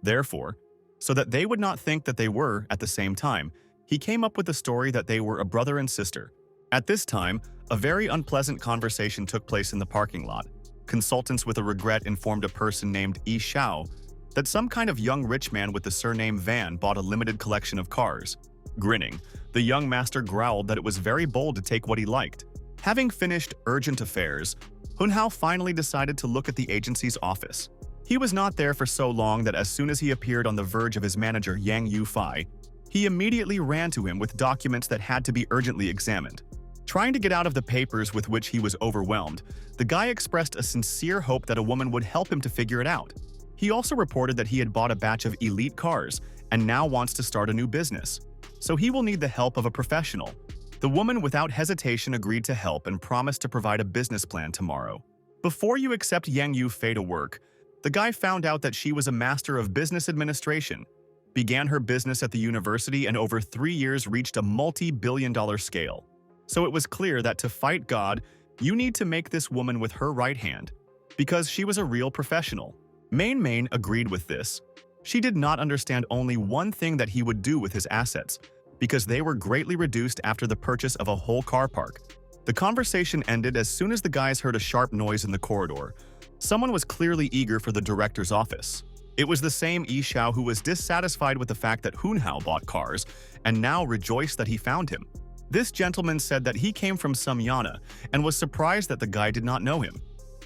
Therefore, so that they would not think that they were at the same time, he came up with the story that they were a brother and sister. At this time, a very unpleasant conversation took place in the parking lot. Consultants with a regret informed a person named Yi Xiao that some kind of young rich man with the surname Van bought a limited collection of cars. Grinning, the young master growled that it was very bold to take what he liked. Having finished urgent affairs, Hunhao finally decided to look at the agency's office. He was not there for so long that as soon as he appeared on the verge of his manager Yang Yufei, he immediately ran to him with documents that had to be urgently examined. Trying to get out of the papers with which he was overwhelmed, the guy expressed a sincere hope that a woman would help him to figure it out. He also reported that he had bought a batch of elite cars and now wants to start a new business. So he will need the help of a professional. The woman without hesitation agreed to help and promised to provide a business plan tomorrow. Before you accept Yang Yufei to work, the guy found out that she was a master of business administration, began her business at the university, and over 3 years reached a multi-billion-dollar scale. So it was clear that to fight God, you need to make this woman with her right hand, because she was a real professional. Main agreed with this. She did not understand only one thing that he would do with his assets, because they were greatly reduced after the purchase of a whole car park. The conversation ended as soon as the guys heard a sharp noise in the corridor. Someone was clearly eager for the director's office. It was the same Yi Xiao who was dissatisfied with the fact that Hunhao bought cars and now rejoiced that he found him. This gentleman said that he came from Samyana and was surprised that the guy did not know him.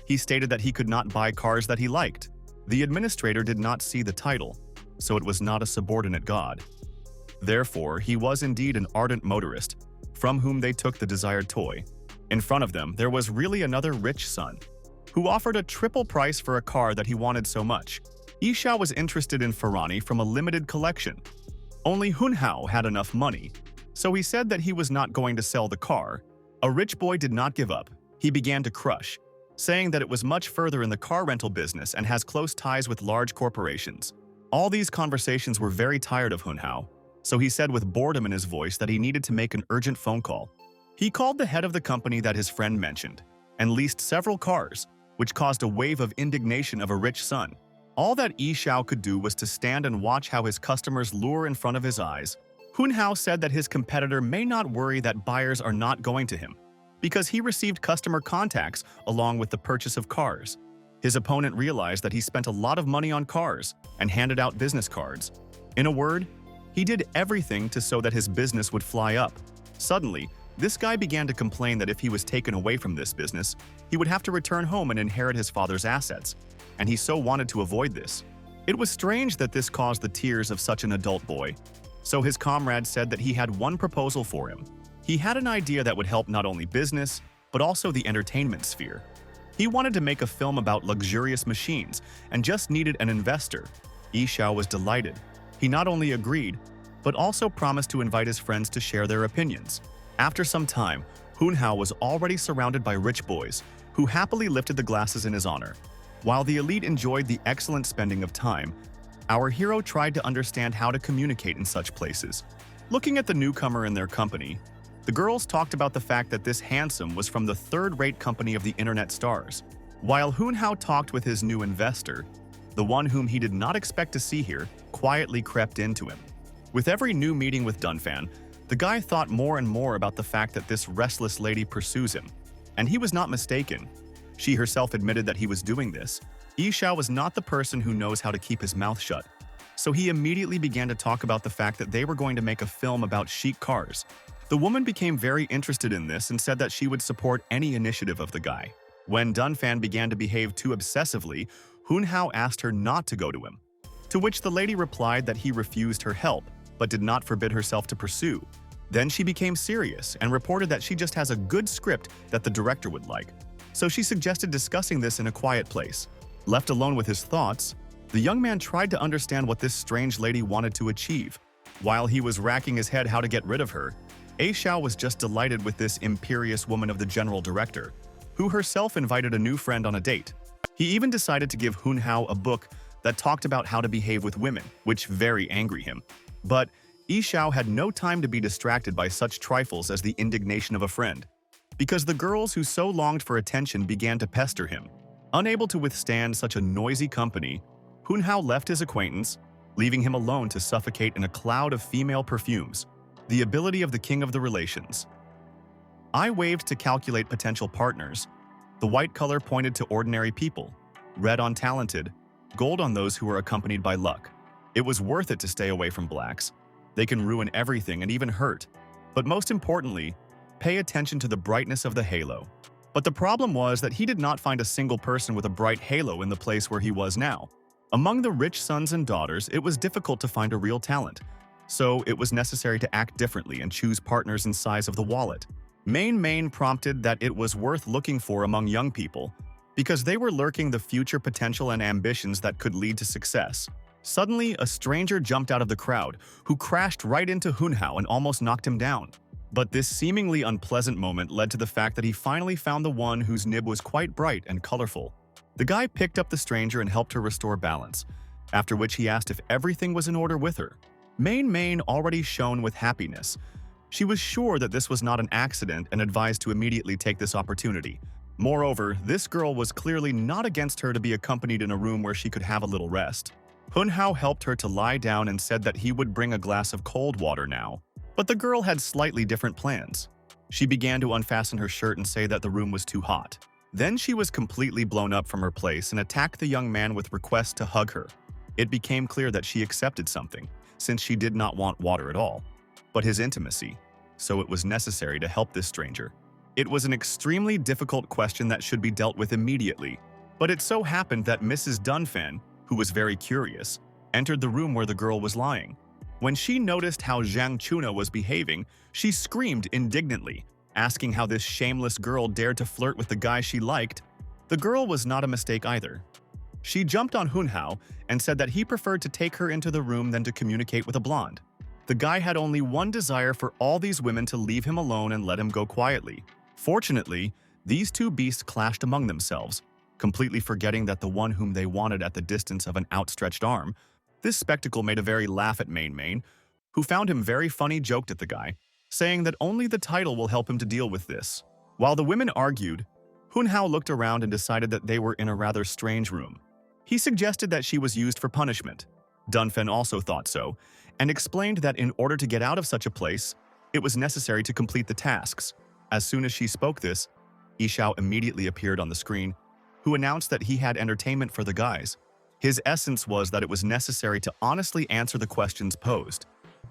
He stated that he could not buy cars that he liked. The administrator did not see the title, so it was not a subordinate god. Therefore, he was indeed an ardent motorist, from whom they took the desired toy. In front of them, there was really another rich son, who offered a triple price for a car that he wanted so much. Yi Xiao was interested in Ferrari from a limited collection. Only Hunhao had enough money, so he said that he was not going to sell the car. A rich boy did not give up. He began to crush, saying that it was much further in the car rental business and has close ties with large corporations. All these conversations were very tired of Hunhao, so he said with boredom in his voice that he needed to make an urgent phone call. He called the head of the company that his friend mentioned, and leased several cars, which caused a wave of indignation of a rich son. All that Yi Xiao could do was to stand and watch how his customers lure in front of his eyes. Hunhao said that his competitor may not worry that buyers are not going to him, because he received customer contacts along with the purchase of cars. His opponent realized that he spent a lot of money on cars and handed out business cards. In a word, he did everything so that his business would fly up. Suddenly, this guy began to complain that if he was taken away from this business, he would have to return home and inherit his father's assets, and he so wanted to avoid this. It was strange that this caused the tears of such an adult boy. So his comrade said that he had one proposal for him. He had an idea that would help not only business, but also the entertainment sphere. He wanted to make a film about luxurious machines and just needed an investor. Yi Xiao was delighted. He not only agreed, but also promised to invite his friends to share their opinions. After some time, Hunhao was already surrounded by rich boys, who happily lifted the glasses in his honor. While the elite enjoyed the excellent spending of time, our hero tried to understand how to communicate in such places. Looking at the newcomer in their company, The girls talked about the fact that this handsome was from the third-rate company of the internet stars, while Hunhao talked with his new investor. The one whom he did not expect to see here quietly crept into him. With every new meeting with Dunfan, the guy thought more and more about the fact that this restless lady pursues him. And he was not mistaken. She herself admitted that he was doing this. Yishao was not the person who knows how to keep his mouth shut. So he immediately began to talk about the fact that they were going to make a film about chic cars. The woman became very interested in this and said that she would support any initiative of the guy. When Dunfan began to behave too obsessively, Hunhao asked her not to go to him. To which the lady replied that he refused her help, but did not forbid herself to pursue. Then she became serious and reported that she just has a good script that the director would like. So she suggested discussing this in a quiet place. Left alone with his thoughts, the young man tried to understand what this strange lady wanted to achieve. While he was racking his head how to get rid of her, Xiao was just delighted with this imperious woman of the general director, who herself invited a new friend on a date. He even decided to give Hunhao a book that talked about how to behave with women, which very angry him. But Xiao had no time to be distracted by such trifles as the indignation of a friend, because the girls who so longed for attention began to pester him. Unable to withstand such a noisy company, Hunhao left his acquaintance, leaving him alone to suffocate in a cloud of female perfumes. The ability of the king of the relations. I waved to calculate potential partners. The white color pointed to ordinary people, red on talented, gold on those who were accompanied by luck. It was worth it to stay away from blacks. They can ruin everything and even hurt. But most importantly, pay attention to the brightness of the halo. But the problem was that he did not find a single person with a bright halo in the place where he was now. Among the rich sons and daughters, it was difficult to find a real talent. So it was necessary to act differently and choose partners in size of the wallet. Main prompted that it was worth looking for among young people, because they were lurking the future potential and ambitions that could lead to success. Suddenly, a stranger jumped out of the crowd, who crashed right into Hunhao and almost knocked him down. But this seemingly unpleasant moment led to the fact that he finally found the one whose nib was quite bright and colorful. The guy picked up the stranger and helped her restore balance, after which he asked if everything was in order with her. Main already shone with happiness. She was sure that this was not an accident and advised to immediately take this opportunity. Moreover, this girl was clearly not against her to be accompanied in a room where she could have a little rest. Hunhao helped her to lie down and said that he would bring a glass of cold water now. But the girl had slightly different plans. She began to unfasten her shirt and say that the room was too hot. Then she was completely blown up from her place and attacked the young man with requests to hug her. It became clear that she accepted something, since she did not want water at all, but his intimacy, so it was necessary to help this stranger. It was an extremely difficult question that should be dealt with immediately, but it so happened that Mrs. Dunfan, who was very curious, entered the room where the girl was lying. When she noticed how Zhang Chuna was behaving, she screamed indignantly, asking how this shameless girl dared to flirt with the guy she liked. The girl was not a mistake either. She jumped on Hunhao and said that he preferred to take her into the room than to communicate with a blonde. The guy had only one desire for all these women to leave him alone and let him go quietly. Fortunately, these two beasts clashed among themselves, completely forgetting that the one whom they wanted at the distance of an outstretched arm. This spectacle made a very laugh at Main, who found him very funny, joked at the guy, saying that only the title will help him to deal with this. While the women argued, Hunhao looked around and decided that they were in a rather strange room. He suggested that she was used for punishment. Dunfan also thought so, and explained that in order to get out of such a place, it was necessary to complete the tasks. As soon as she spoke this, Xiao immediately appeared on the screen, who announced that he had entertainment for the guys. His essence was that it was necessary to honestly answer the questions posed.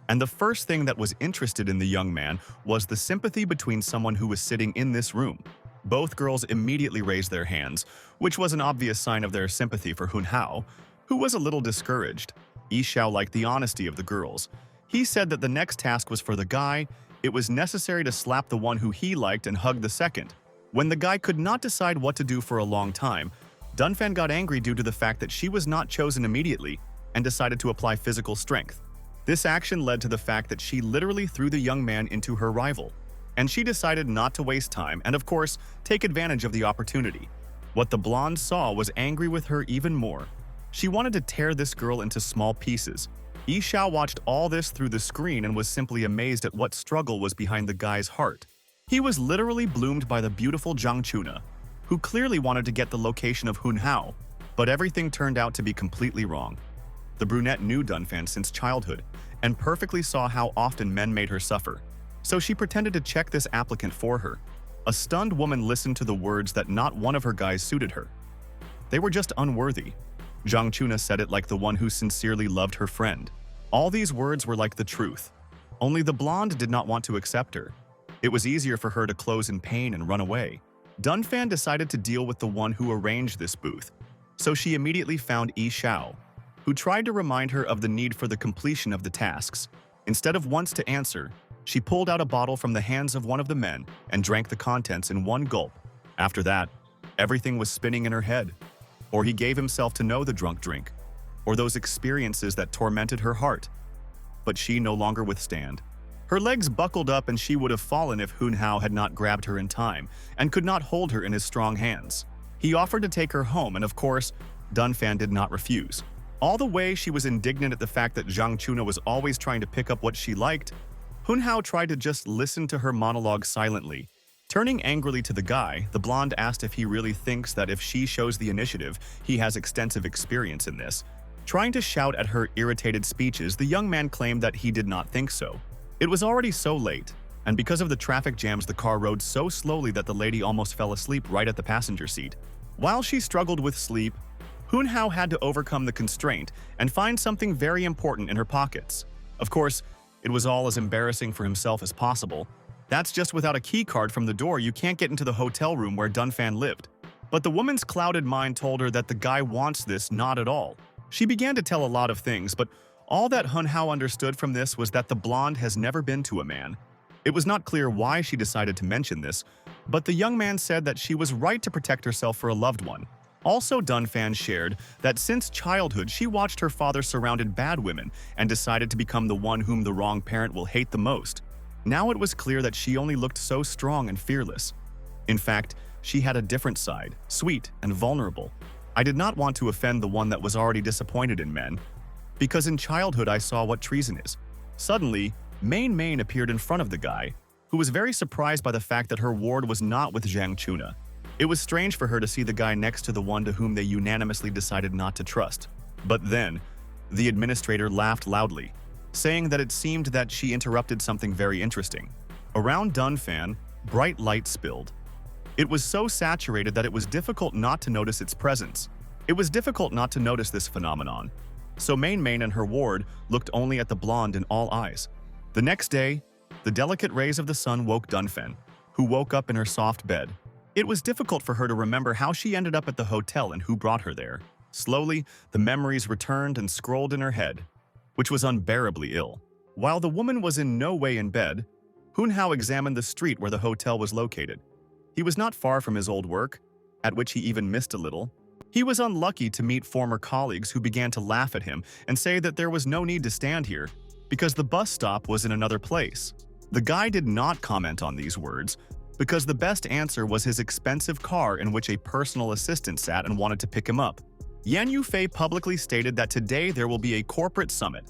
And the first thing that was interested in the young man was the sympathy between someone who was sitting in this room. Both girls immediately raised their hands, which was an obvious sign of their sympathy for Hunhao, who was a little discouraged. Xiao liked the honesty of the girls. He said that the next task was for the guy. It was necessary to slap the one who he liked and hug the second. When the guy could not decide what to do for a long time, Dunfan got angry due to the fact that she was not chosen immediately and decided to apply physical strength. This action led to the fact that she literally threw the young man into her rival, and she decided not to waste time and, of course, take advantage of the opportunity. What the blonde saw was angry with her even more. She wanted to tear this girl into small pieces, Yi Xiao watched all this through the screen and was simply amazed at what struggle was behind the guy's heart. He was literally bloomed by the beautiful Zhang Chuna, who clearly wanted to get the location of Hun Hao, but everything turned out to be completely wrong. The brunette knew Dunfan since childhood and perfectly saw how often men made her suffer, so she pretended to check this applicant for her. A stunned woman listened to the words that not one of her guys suited her. They were just unworthy. Zhang Chuna said it like the one who sincerely loved her friend. All these words were like the truth. Only the blonde did not want to accept her. It was easier for her to close in pain and run away. Dunfan decided to deal with the one who arranged this booth, so she immediately found Yi Xiao, who tried to remind her of the need for the completion of the tasks. Instead of once to answer, she pulled out a bottle from the hands of one of the men and drank the contents in one gulp. After that, everything was spinning in her head. Or he gave himself to know the drunk drink, or those experiences that tormented her heart. But she no longer withstand. Her legs buckled up and she would have fallen if Hun Hao had not grabbed her in time and could not hold her in his strong hands. He offered to take her home and of course, Dunfan did not refuse. All the way she was indignant at the fact that Zhang Chuna was always trying to pick up what she liked. Hun Hao tried to just listen to her monologue silently. Turning angrily to the guy, the blonde asked if he really thinks that if she shows the initiative, he has extensive experience in this. Trying to shout at her irritated speeches, the young man claimed that he did not think so. It was already so late, and because of the traffic jams the car rode so slowly that the lady almost fell asleep right at the passenger seat. While she struggled with sleep, Hun Hao had to overcome the constraint and find something very important in her pockets. Of course, it was all as embarrassing for himself as possible. That's just without a key card from the door you can't get into the hotel room where Dunfan lived. But the woman's clouded mind told her that the guy wants this not at all. She began to tell a lot of things, but all that Hun Hao understood from this was that the blonde has never been to a man. It was not clear why she decided to mention this, but the young man said that she was right to protect herself for a loved one. Also, Dunfan shared that since childhood she watched her father surrounded bad women and decided to become the one whom the wrong parent will hate the most. Now it was clear that she only looked so strong and fearless. In fact, she had a different side, sweet and vulnerable. I did not want to offend the one that was already disappointed in men, because in childhood I saw what treason is. Suddenly, Main appeared in front of the guy, who was very surprised by the fact that her ward was not with Zhang Chuna. It was strange for her to see the guy next to the one to whom they unanimously decided not to trust. But then, the administrator laughed loudly, saying that it seemed that she interrupted something very interesting. Around Dunfan, bright light spilled. It was so saturated that it was difficult not to notice its presence. It was difficult not to notice this phenomenon. So Main and her ward looked only at the blonde in all eyes. The next day, the delicate rays of the sun woke Dunfan, who woke up in her soft bed. It was difficult for her to remember how she ended up at the hotel and who brought her there. Slowly, the memories returned and scrolled in her head, which was unbearably ill. While the woman was in no way in bed, Hun Hao examined the street where the hotel was located. He was not far from his old work, at which he even missed a little. He was unlucky to meet former colleagues who began to laugh at him and say that there was no need to stand here, because the bus stop was in another place. The guy did not comment on these words, because the best answer was his expensive car in which a personal assistant sat and wanted to pick him up. Yan Yufei publicly stated that today there will be a corporate summit,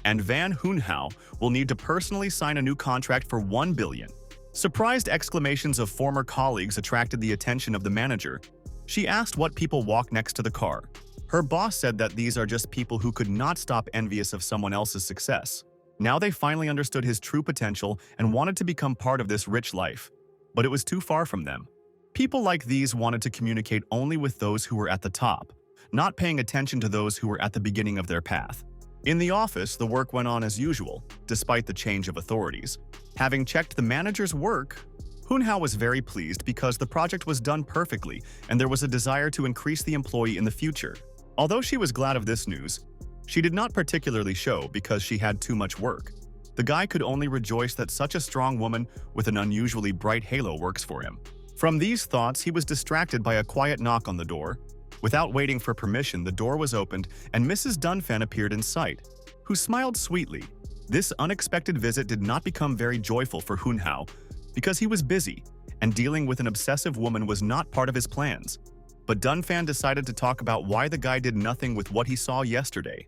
and Van Hun Hao will need to personally sign a new contract for 1 billion. Surprised exclamations of former colleagues attracted the attention of the manager. She asked what people walk next to the car. Her boss said that these are just people who could not stop envious of someone else's success. Now they finally understood his true potential and wanted to become part of this rich life. But it was too far from them. People like these wanted to communicate only with those who were at the top, not paying attention to those who were at the beginning of their path. In the office, the work went on as usual, despite the change of authorities. Having checked the manager's work, Hun Hao was very pleased because the project was done perfectly and there was a desire to increase the employee in the future. Although she was glad of this news, she did not particularly show because she had too much work. The guy could only rejoice that such a strong woman with an unusually bright halo works for him. From these thoughts, he was distracted by a quiet knock on the door. Without waiting for permission, the door was opened and Mrs. Dunfan appeared in sight, who smiled sweetly. This unexpected visit did not become very joyful for Hun Hao because he was busy, and dealing with an obsessive woman was not part of his plans. But Dunfan decided to talk about why the guy did nothing with what he saw yesterday.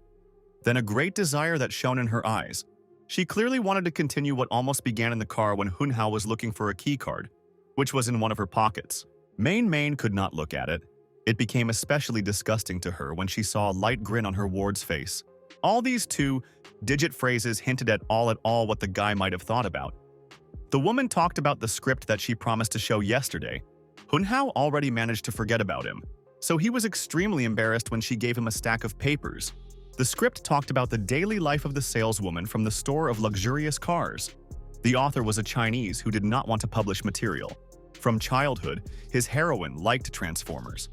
then a great desire that shone in her eyes. She clearly wanted to continue what almost began in the car when Hunhao was looking for a keycard, which was in one of her pockets. Main could not look at it. It became especially disgusting to her when she saw a light grin on her ward's face. All these two-digit phrases hinted at all what the guy might have thought about. The woman talked about the script that she promised to show yesterday. Hunhao already managed to forget about him, so he was extremely embarrassed when she gave him a stack of papers. The script talked about the daily life of the saleswoman from the store of luxurious cars. The author was a Chinese who did not want to publish material. From childhood, his heroine liked Transformers.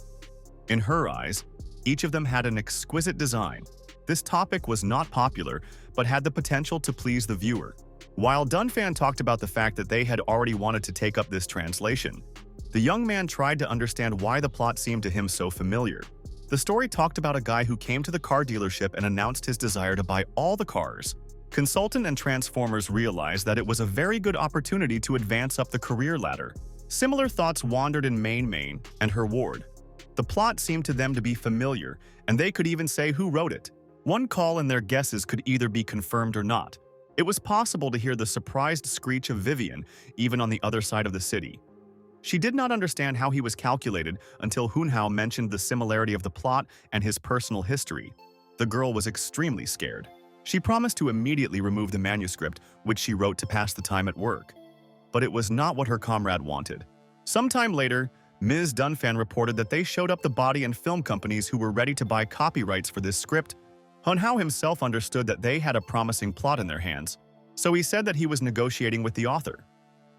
In her eyes, each of them had an exquisite design. This topic was not popular, but had the potential to please the viewer. While Dunfan talked about the fact that they had already wanted to take up this translation, the young man tried to understand why the plot seemed to him so familiar. The story talked about a guy who came to the car dealership and announced his desire to buy all the cars. Consultant and Transformers realized that it was a very good opportunity to advance up the career ladder. Similar thoughts wandered in Main and her ward. The plot seemed to them to be familiar, and they could even say who wrote it. One call and their guesses could either be confirmed or not. It was possible to hear the surprised screech of Vivian, even on the other side of the city. She did not understand how he was calculated until Hunhao mentioned the similarity of the plot and his personal history. The girl was extremely scared. She promised to immediately remove the manuscript, which she wrote to pass the time at work. But it was not what her comrade wanted. Sometime later, Ms. Dunfan reported that they showed up the body and film companies who were ready to buy copyrights for this script. Hunhao himself understood that they had a promising plot in their hands, so he said that he was negotiating with the author.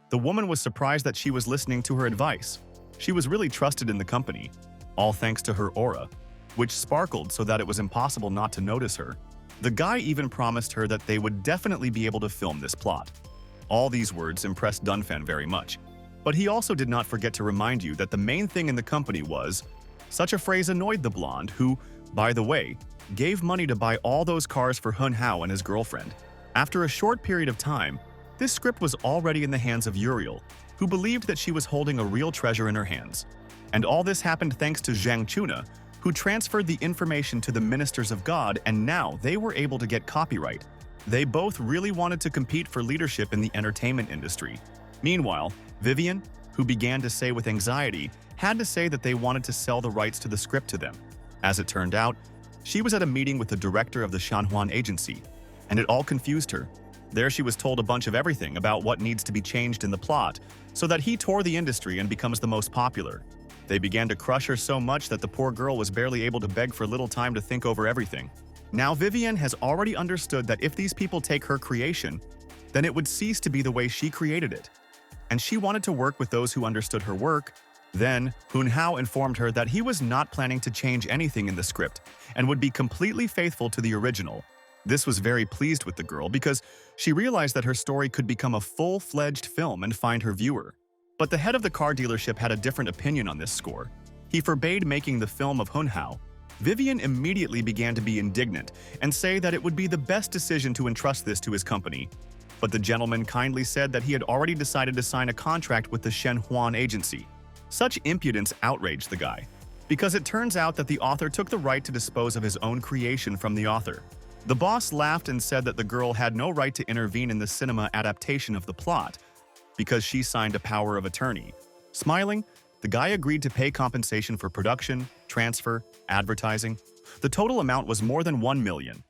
The woman was surprised that she was listening to her advice. She was really trusted in the company, all thanks to her aura, which sparkled so that it was impossible not to notice her. The guy even promised her that they would definitely be able to film this plot. All these words impressed Dunfan very much, but he also did not forget to remind you that the main thing in the company was… Such a phrase annoyed the blonde, who, by the way, gave money to buy all those cars for Hunhao and his girlfriend. After a short period of time, this script was already in the hands of Uriel, who believed that she was holding a real treasure in her hands. And all this happened thanks to Zhang Chuna, who transferred the information to the ministers of God, and now they were able to get copyright. They both really wanted to compete for leadership in the entertainment industry. Meanwhile, Vivian, who began to say with anxiety, had to say that they wanted to sell the rights to the script to them. As it turned out, she was at a meeting with the director of the Shanhuan agency, and it all confused her. There she was told a bunch of everything about what needs to be changed in the plot, so that he tour the industry and becomes the most popular. They began to crush her so much that the poor girl was barely able to beg for little time to think over everything. Now Vivian has already understood that if these people take her creation, then it would cease to be the way she created it. And she wanted to work with those who understood her work. Then, Hunhao informed her that he was not planning to change anything in the script and would be completely faithful to the original. This was very pleased with the girl because she realized that her story could become a full-fledged film and find her viewer. But the head of the car dealership had a different opinion on this score. He forbade making the film of Hunhao. Vivian immediately began to be indignant and say that it would be the best decision to entrust this to his company. But the gentleman kindly said that he had already decided to sign a contract with the Shenhuan agency. Such impudence outraged the guy, because it turns out that the author took the right to dispose of his own creation from the author. The boss laughed and said that the girl had no right to intervene in the cinema adaptation of the plot, because she signed a power of attorney. Smiling, the guy agreed to pay compensation for production, transfer, advertising. The total amount was more than 1 million.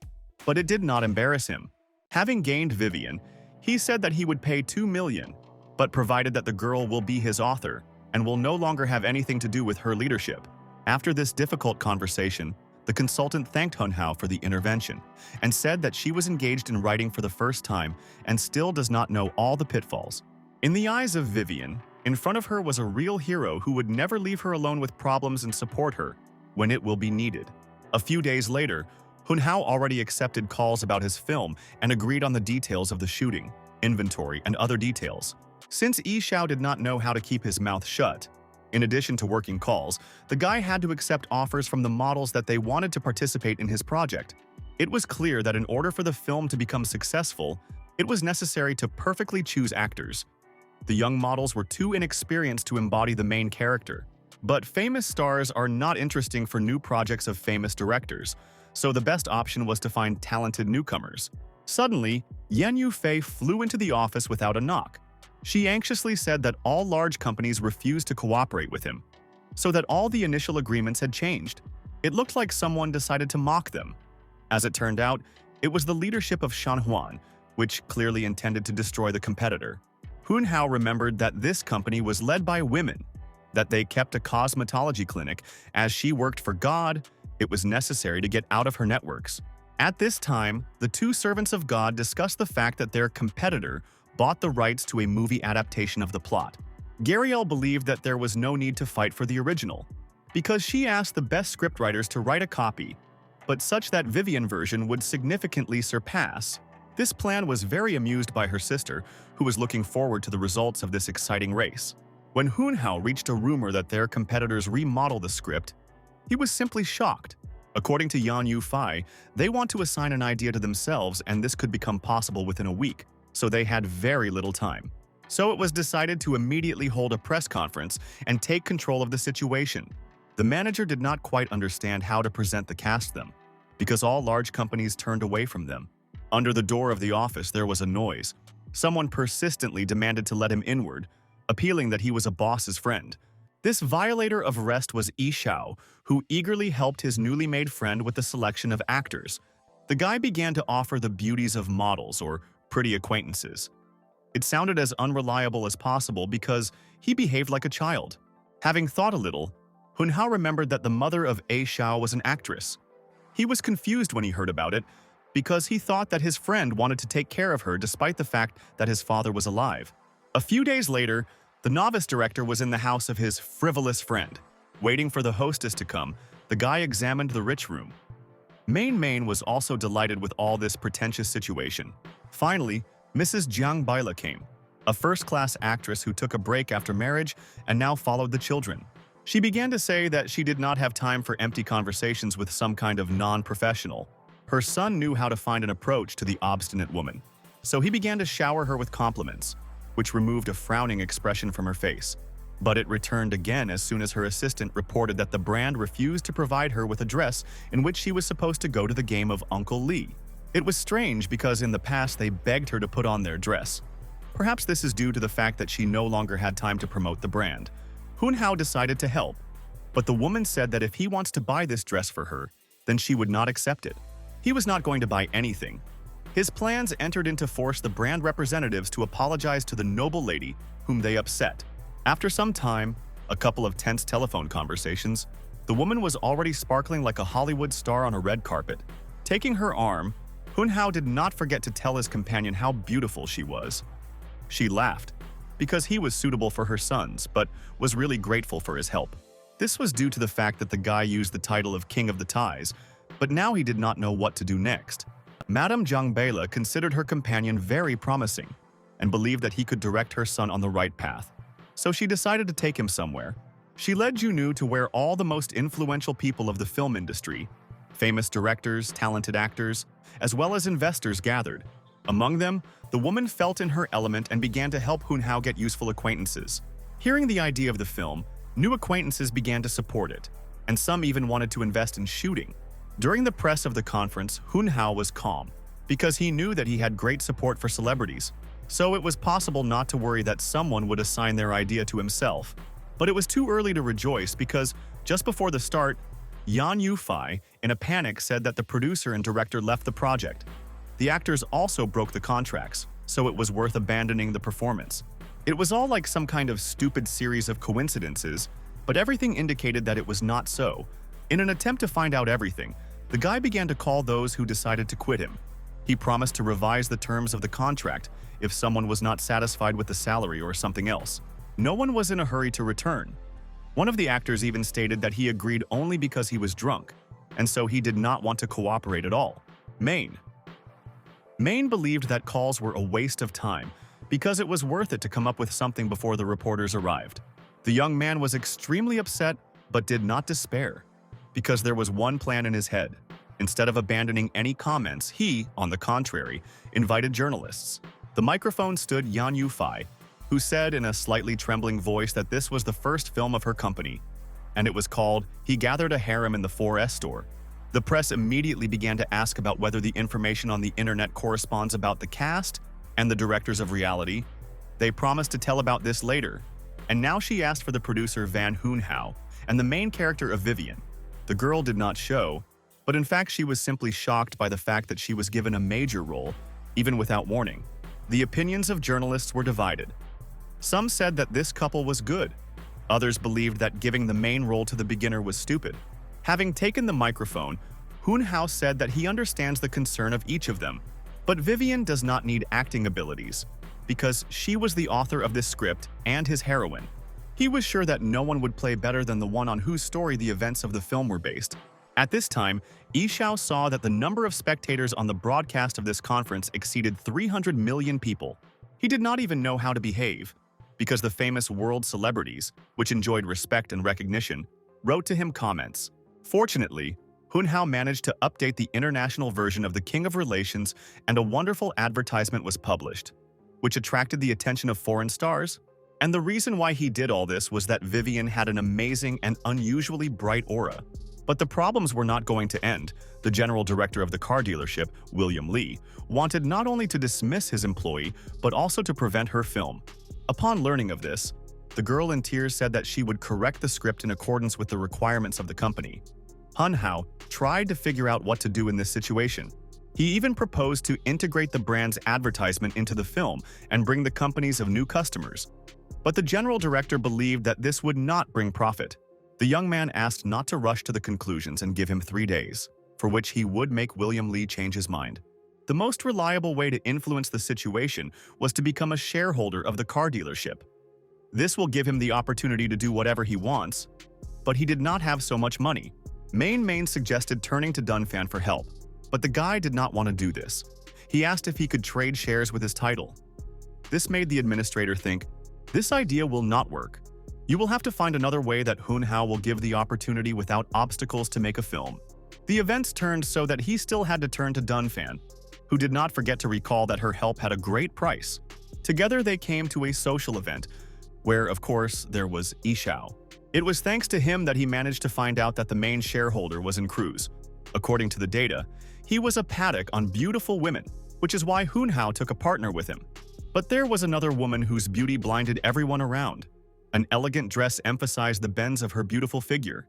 But it did not embarrass him. Having gained Vivian, he said that he would pay 2 million, but provided that the girl will be his author and will no longer have anything to do with her leadership. After this difficult conversation, the consultant thanked Hunhao for the intervention and said that she was engaged in writing for the first time and still does not know all the pitfalls. In the eyes of Vivian, in front of her was a real hero who would never leave her alone with problems and support her when it will be needed. A few days later, Hunhao already accepted calls about his film and agreed on the details of the shooting, inventory, and other details. Since Yishao did not know how to keep his mouth shut, in addition to working calls, the guy had to accept offers from the models that they wanted to participate in his project. It was clear that in order for the film to become successful, it was necessary to perfectly choose actors. The young models were too inexperienced to embody the main character. But famous stars are not interesting for new projects of famous directors, so the best option was to find talented newcomers. Suddenly, Yan Yufei flew into the office without a knock. She anxiously said that all large companies refused to cooperate with him, so that all the initial agreements had changed. It looked like someone decided to mock them. As it turned out, it was the leadership of Shanhuan, which clearly intended to destroy the competitor. Hun Hao remembered that this company was led by women, that they kept a cosmetology clinic. As she worked for God, it was necessary to get out of her networks. At this time, the two servants of God discussed the fact that their competitor bought the rights to a movie adaptation of the plot. Gariel believed that there was no need to fight for the original, because she asked the best scriptwriters to write a copy, but such that Vivian version would significantly surpass. This plan was very amused by her sister, who was looking forward to the results of this exciting race. When Hun Hao reached a rumor that their competitors remodel the script, he was simply shocked. According to Yan Yufei, they want to assign an idea to themselves, and this could become possible within a week, so they had very little time. So it was decided to immediately hold a press conference and take control of the situation. The manager did not quite understand how to present the cast them, because all large companies turned away from them. Under the door of the office there was a noise. Someone persistently demanded to let him inward, appealing that he was a boss's friend. This violator of rest was Yi Shao, who eagerly helped his newly made friend with the selection of actors. The guy began to offer the beauties of models or pretty acquaintances. It sounded as unreliable as possible because he behaved like a child. Having thought a little, Hun Hao remembered that the mother of Yi Shao was an actress. He was confused when he heard about it, because he thought that his friend wanted to take care of her despite the fact that his father was alive. A few days later, the novice director was in the house of his frivolous friend. Waiting for the hostess to come, the guy examined the rich room. Main was also delighted with all this pretentious situation. Finally, Mrs. Jiang Baila came, a first-class actress who took a break after marriage and now followed the children. She began to say that she did not have time for empty conversations with some kind of non-professional. Her son knew how to find an approach to the obstinate woman, so he began to shower her with compliments, which removed a frowning expression from her face. But it returned again as soon as her assistant reported that the brand refused to provide her with a dress in which she was supposed to go to the game of Uncle Lee. It was strange because in the past they begged her to put on their dress. Perhaps this is due to the fact that she no longer had time to promote the brand. Hun Hao decided to help, but the woman said that if he wants to buy this dress for her, then she would not accept it. He was not going to buy anything. His plans entered into force the brand representatives to apologize to the noble lady whom they upset. After some time, a couple of tense telephone conversations, the woman was already sparkling like a Hollywood star on a red carpet. Taking her arm, Hun Hao did not forget to tell his companion how beautiful she was. She laughed, because he was suitable for her sons, but was really grateful for his help. This was due to the fact that the guy used the title of King of the Ties, but now he did not know what to do next. Madame Jiang Baila considered her companion very promising and believed that he could direct her son on the right path. So she decided to take him somewhere. She led Junyu to where all the most influential people of the film industry, famous directors, talented actors, as well as investors gathered. Among them, the woman felt in her element and began to help Hun Hao get useful acquaintances. Hearing the idea of the film, new acquaintances began to support it, and some even wanted to invest in shooting. During the press of the conference, Hun Hao was calm, because he knew that he had great support for celebrities, so it was possible not to worry that someone would assign their idea to himself. But it was too early to rejoice because, just before the start, Yan Yufei, in a panic, said that the producer and director left the project. The actors also broke the contracts, so it was worth abandoning the performance. It was all like some kind of stupid series of coincidences, but everything indicated that it was not so. In an attempt to find out everything, the guy began to call those who decided to quit him. He promised to revise the terms of the contract if someone was not satisfied with the salary or something else. No one was in a hurry to return. One of the actors even stated that he agreed only because he was drunk, and so he did not want to cooperate at all. Main believed that calls were a waste of time because it was worth it to come up with something before the reporters arrived. The young man was extremely upset but did not despair, because there was one plan in his head. Instead of abandoning any comments, he, on the contrary, invited journalists. The microphone stood Yan Yufei, who said in a slightly trembling voice that this was the first film of her company, and it was called He Gathered a Harem in the 4S Store. The press immediately began to ask about whether the information on the internet corresponds about the cast and the directors of reality. They promised to tell about this later, and now she asked for the producer Van Hoonhow and the main character of Vivian. The girl did not show, but in fact she was simply shocked by the fact that she was given a major role, even without warning. The opinions of journalists were divided. Some said that this couple was good. Others believed that giving the main role to the beginner was stupid. Having taken the microphone, Hoonhow said that he understands the concern of each of them, but Vivian does not need acting abilities, because she was the author of this script and his heroine. He was sure that no one would play better than the one on whose story the events of the film were based. At this time, Ishao saw that the number of spectators on the broadcast of this conference exceeded 300 million people. He did not even know how to behave, because the famous world celebrities, which enjoyed respect and recognition, wrote to him comments. Fortunately, Hoonhow managed to update the international version of The King of Relations, and a wonderful advertisement was published, which attracted the attention of foreign stars. And the reason why he did all this was that Vivian had an amazing and unusually bright aura. But the problems were not going to end. The general director of the car dealership, William Lee, wanted not only to dismiss his employee, but also to prevent her film. Upon learning of this, the girl in tears said that she would correct the script in accordance with the requirements of the company. Hoonhow tried to figure out what to do in this situation. He even proposed to integrate the brand's advertisement into the film and bring the companies of new customers. But the general director believed that this would not bring profit. The young man asked not to rush to the conclusions and give him 3 days, for which he would make William Lee change his mind. The most reliable way to influence the situation was to become a shareholder of the car dealership. This will give him the opportunity to do whatever he wants, but he did not have so much money. Main suggested turning to Dunfan for help, but the guy did not want to do this. He asked if he could trade shares with his title. This made the administrator think, this idea will not work. You will have to find another way that Hoonhow will give the opportunity without obstacles to make a film. The events turned so that he still had to turn to Dunfan, who did not forget to recall that her help had a great price. Together they came to a social event, where, of course, there was Ishao. It was thanks to him that he managed to find out that the main shareholder was in Cruz. According to the data, he was a paddock on beautiful women, which is why Hoonhow took a partner with him. But there was another woman whose beauty blinded everyone around. An elegant dress emphasized the bends of her beautiful figure.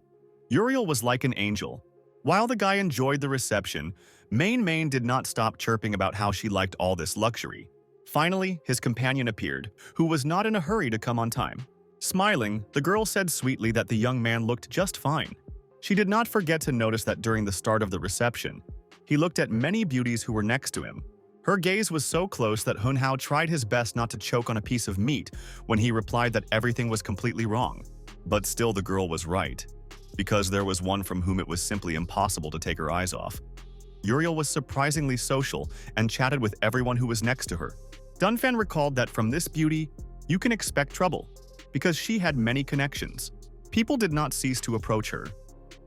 Uriel was like an angel. While the guy enjoyed the reception, Main did not stop chirping about how she liked all this luxury. Finally, his companion appeared, who was not in a hurry to come on time. Smiling, the girl said sweetly that the young man looked just fine. She did not forget to notice that during the start of the reception, he looked at many beauties who were next to him. Her gaze was so close that Hoonhow tried his best not to choke on a piece of meat when he replied that everything was completely wrong. But still the girl was right, because there was one from whom it was simply impossible to take her eyes off. Uriel was surprisingly social and chatted with everyone who was next to her. Dunfan recalled that from this beauty, you can expect trouble, because she had many connections. People did not cease to approach her.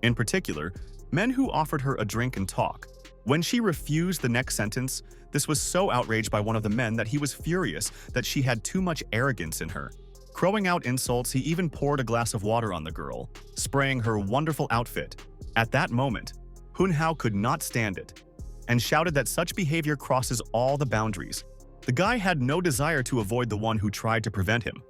In particular, men who offered her a drink and talk. When she refused the next sentence, this was so outraged by one of the men that he was furious that she had too much arrogance in her. Crowing out insults, he even poured a glass of water on the girl, spraying her wonderful outfit. At that moment, Hoonhow could not stand it, and shouted that such behavior crosses all the boundaries. The guy had no desire to avoid the one who tried to prevent him.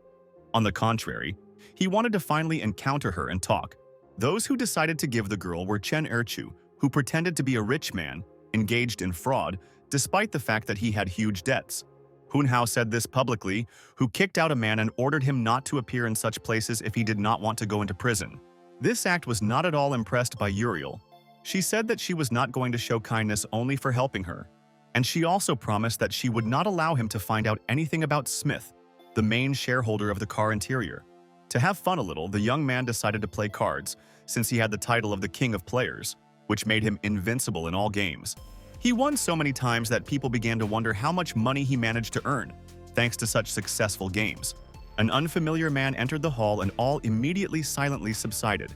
On the contrary, he wanted to finally encounter her and talk. Those who decided to give the girl were Chen Erchu, who pretended to be a rich man, engaged in fraud, despite the fact that he had huge debts. Hoonhow said this publicly, who kicked out a man and ordered him not to appear in such places if he did not want to go into prison. This act was not at all impressed by Uriel. She said that she was not going to show kindness only for helping her, and she also promised that she would not allow him to find out anything about Smith, the main shareholder of the car interior. To have fun a little, the young man decided to play cards, since he had the title of the King of Players, which made him invincible in all games. He won so many times that people began to wonder how much money he managed to earn, thanks to such successful games. An unfamiliar man entered the hall and all immediately silently subsided.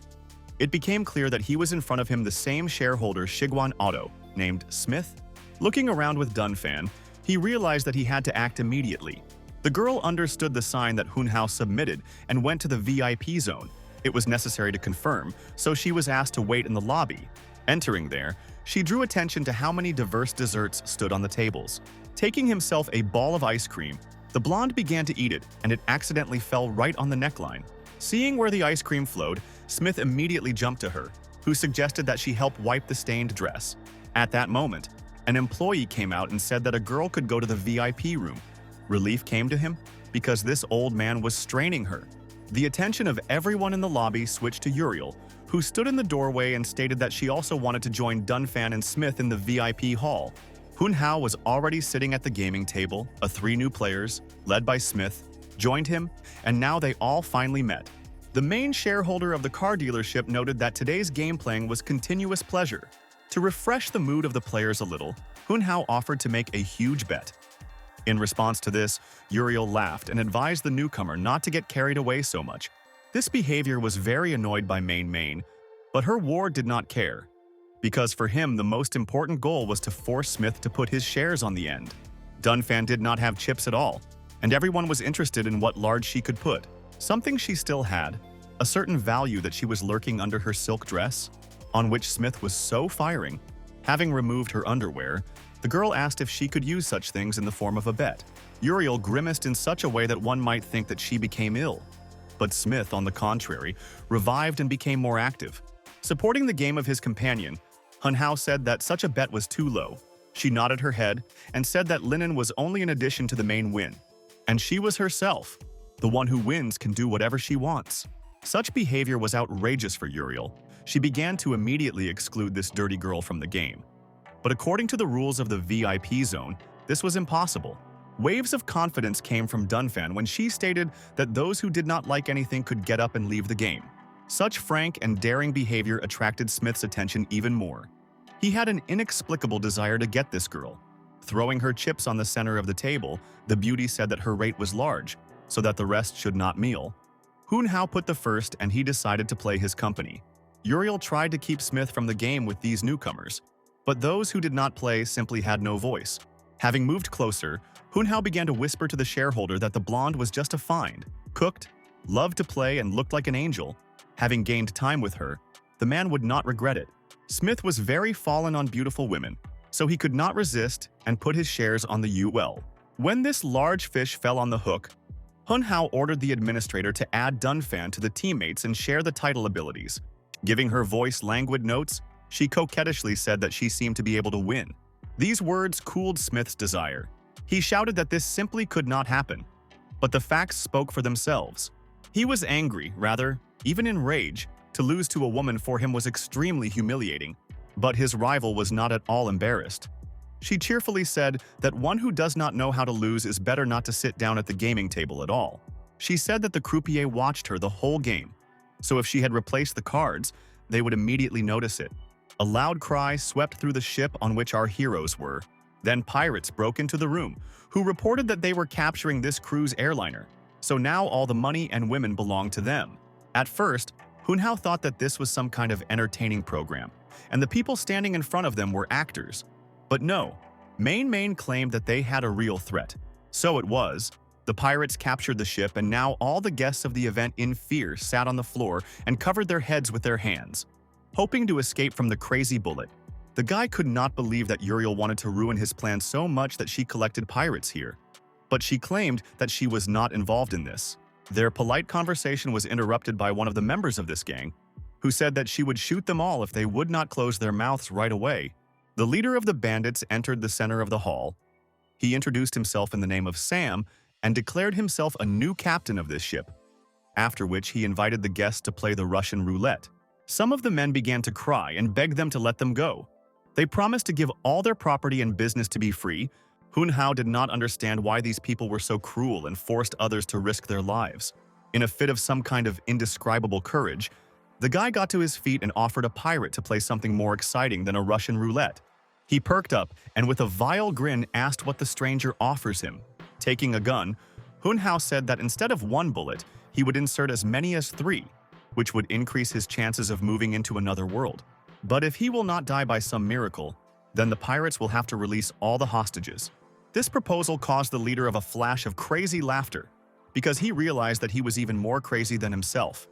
It became clear that he was in front of him the same shareholder Shiguan Auto, named Smith. Looking around with Dunfan, he realized that he had to act immediately. The girl understood the sign that Hoonhow submitted and went to the VIP zone. It was necessary to confirm, so she was asked to wait in the lobby. Entering there, she drew attention to how many diverse desserts stood on the tables. Taking himself a ball of ice cream, the blonde began to eat it, and it accidentally fell right on the neckline. Seeing where the ice cream flowed, Smith immediately jumped to her, who suggested that she help wipe the stained dress. At that moment, an employee came out and said that a girl could go to the VIP room. Relief came to him because this old man was straining her. The attention of everyone in the lobby switched to Uriel, who stood in the doorway and stated that she also wanted to join Dunfan and Smith in the VIP hall. Hunhao was already sitting at the gaming table. Three new players, led by Smith, joined him, and now they all finally met. The main shareholder of the car dealership noted that today's game playing was continuous pleasure. To refresh the mood of the players a little, Hunhao offered to make a huge bet. In response to this, Uriel laughed and advised the newcomer not to get carried away so much. This behavior was very annoyed by Main, but her ward did not care, because for him the most important goal was to force Smith to put his shares on the end. Dunfan did not have chips at all, and everyone was interested in what large she could put. Something she still had, a certain value that she was lurking under her silk dress, on which Smith was so firing. Having removed her underwear, the girl asked if she could use such things in the form of a bet. Uriel grimaced in such a way that one might think that she became ill. But Smith, on the contrary, revived and became more active. Supporting the game of his companion, Hunhao said that such a bet was too low. She nodded her head and said that linen was only an addition to the main win. And she was herself. The one who wins can do whatever she wants. Such behavior was outrageous for Uriel. She began to immediately exclude this dirty girl from the game. But according to the rules of the VIP zone, this was impossible. Waves of confidence came from Dunfan when she stated that those who did not like anything could get up and leave the game. Such frank and daring behavior attracted Smith's attention even more. He had an inexplicable desire to get this girl. Throwing her chips on the center of the table, the beauty said that her rate was large, so that the rest should not meal. Hunhao put the first, and he decided to play his company. Uriel tried to keep Smith from the game with these newcomers, but those who did not play simply had no voice. Having moved closer, Hunhao began to whisper to the shareholder that the blonde was just a find, cooked, loved to play, and looked like an angel. Having gained time with her, the man would not regret it. Smith was very fallen on beautiful women, so he could not resist and put his shares on the UL. When this large fish fell on the hook, Hunhao ordered the administrator to add Dunfan to the teammates and share the title abilities. Giving her voice languid notes, she coquettishly said that she seemed to be able to win. These words cooled Smith's desire. He shouted that this simply could not happen, but the facts spoke for themselves. He was angry, rather, even in rage. To lose to a woman for him was extremely humiliating, but his rival was not at all embarrassed. She cheerfully said that one who does not know how to lose is better not to sit down at the gaming table at all. She said that the croupier watched her the whole game, so if she had replaced the cards, they would immediately notice it. A loud cry swept through the ship on which our heroes were. Then pirates broke into the room, who reported that they were capturing this cruise airliner, so now all the money and women belonged to them. At first, Hunhao thought that this was some kind of entertaining program, and the people standing in front of them were actors. But no, Main claimed that they had a real threat. So it was. The pirates captured the ship, and now all the guests of the event in fear sat on the floor and covered their heads with their hands, hoping to escape from the crazy bullet. The guy could not believe that Uriel wanted to ruin his plan so much that she collected pirates here. But she claimed that she was not involved in this. Their polite conversation was interrupted by one of the members of this gang, who said that she would shoot them all if they would not close their mouths right away. The leader of the bandits entered the center of the hall. He introduced himself in the name of Sam and declared himself a new captain of this ship, after which he invited the guests to play the Russian roulette. Some of the men began to cry and begged them to let them go. They promised to give all their property and business to be free. Hunhao did not understand why these people were so cruel and forced others to risk their lives. In a fit of some kind of indescribable courage, the guy got to his feet and offered a pirate to play something more exciting than a Russian roulette. He perked up and with a vile grin asked what the stranger offers him. Taking a gun, Hunhao said that instead of one bullet, he would insert as many as 3, which would increase his chances of moving into another world. But if he will not die by some miracle, then the pirates will have to release all the hostages. This proposal caused the leader of a flash of crazy laughter, because he realized that he was even more crazy than himself,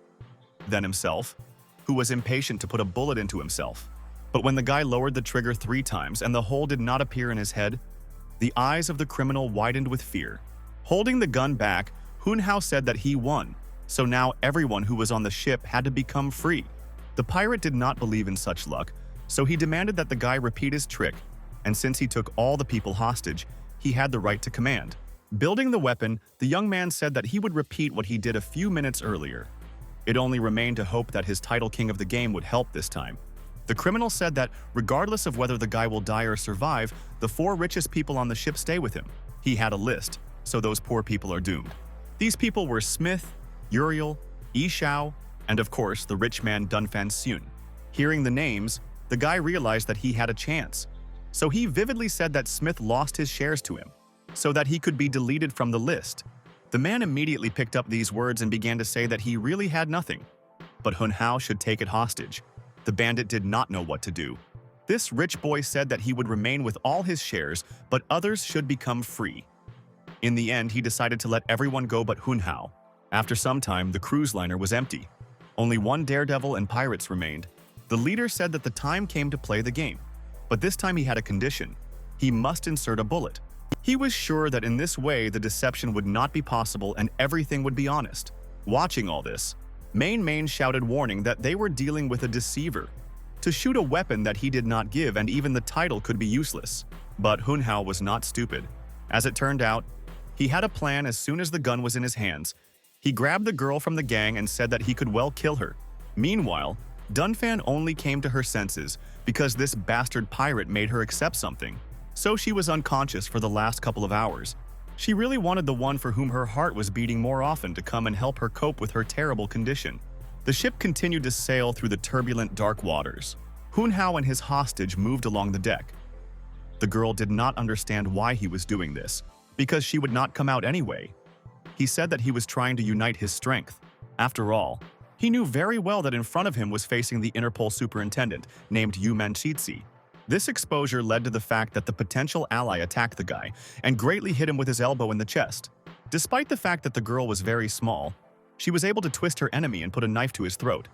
who was impatient to put a bullet into himself. But when the guy lowered the trigger 3 times and the hole did not appear in his head, the eyes of the criminal widened with fear. Holding the gun back, Hun Hao said that he won, so now everyone who was on the ship had to become free. The pirate did not believe in such luck, so he demanded that the guy repeat his trick, and since he took all the people hostage, he had the right to command. Building the weapon, the young man said that he would repeat what he did a few minutes earlier. It only remained to hope that his title king of the game would help this time. The criminal said that regardless of whether the guy will die or survive, the 4 richest people on the ship stay with him. He had a list, so those poor people are doomed. These people were Smith, Uriel, Yi Xiao, and of course the rich man Dunfan Xun. Hearing the names, the guy realized that he had a chance. So he vividly said that Smith lost his shares to him, so that he could be deleted from the list. The man immediately picked up these words and began to say that he really had nothing. But Hun Hao should take it hostage. The bandit did not know what to do. This rich boy said that he would remain with all his shares, but others should become free. In the end, he decided to let everyone go but Hun Hao. After some time, the cruise liner was empty. Only 1 daredevil and pirates remained. The leader said that the time came to play the game. But this time he had a condition. He must insert a bullet. He was sure that in this way the deception would not be possible and everything would be honest. Watching all this, Main shouted warning that they were dealing with a deceiver. To shoot a weapon that he did not give and even the title could be useless. But Hun Hao was not stupid. As it turned out, he had a plan as soon as the gun was in his hands. He grabbed the girl from the gang and said that he could well kill her. Meanwhile, Dunfan only came to her senses because this bastard pirate made her accept something. So she was unconscious for the last couple of hours. She really wanted the one for whom her heart was beating more often to come and help her cope with her terrible condition. The ship continued to sail through the turbulent dark waters. Hun Hao and his hostage moved along the deck. The girl did not understand why he was doing this, because she would not come out anyway. He said that he was trying to unite his strength. After all, he knew very well that in front of him was facing the Interpol superintendent, named Yu Manchitsi. This exposure led to the fact that the potential ally attacked the guy and greatly hit him with his elbow in the chest. Despite the fact that the girl was very small, she was able to twist her enemy and put a knife to his throat.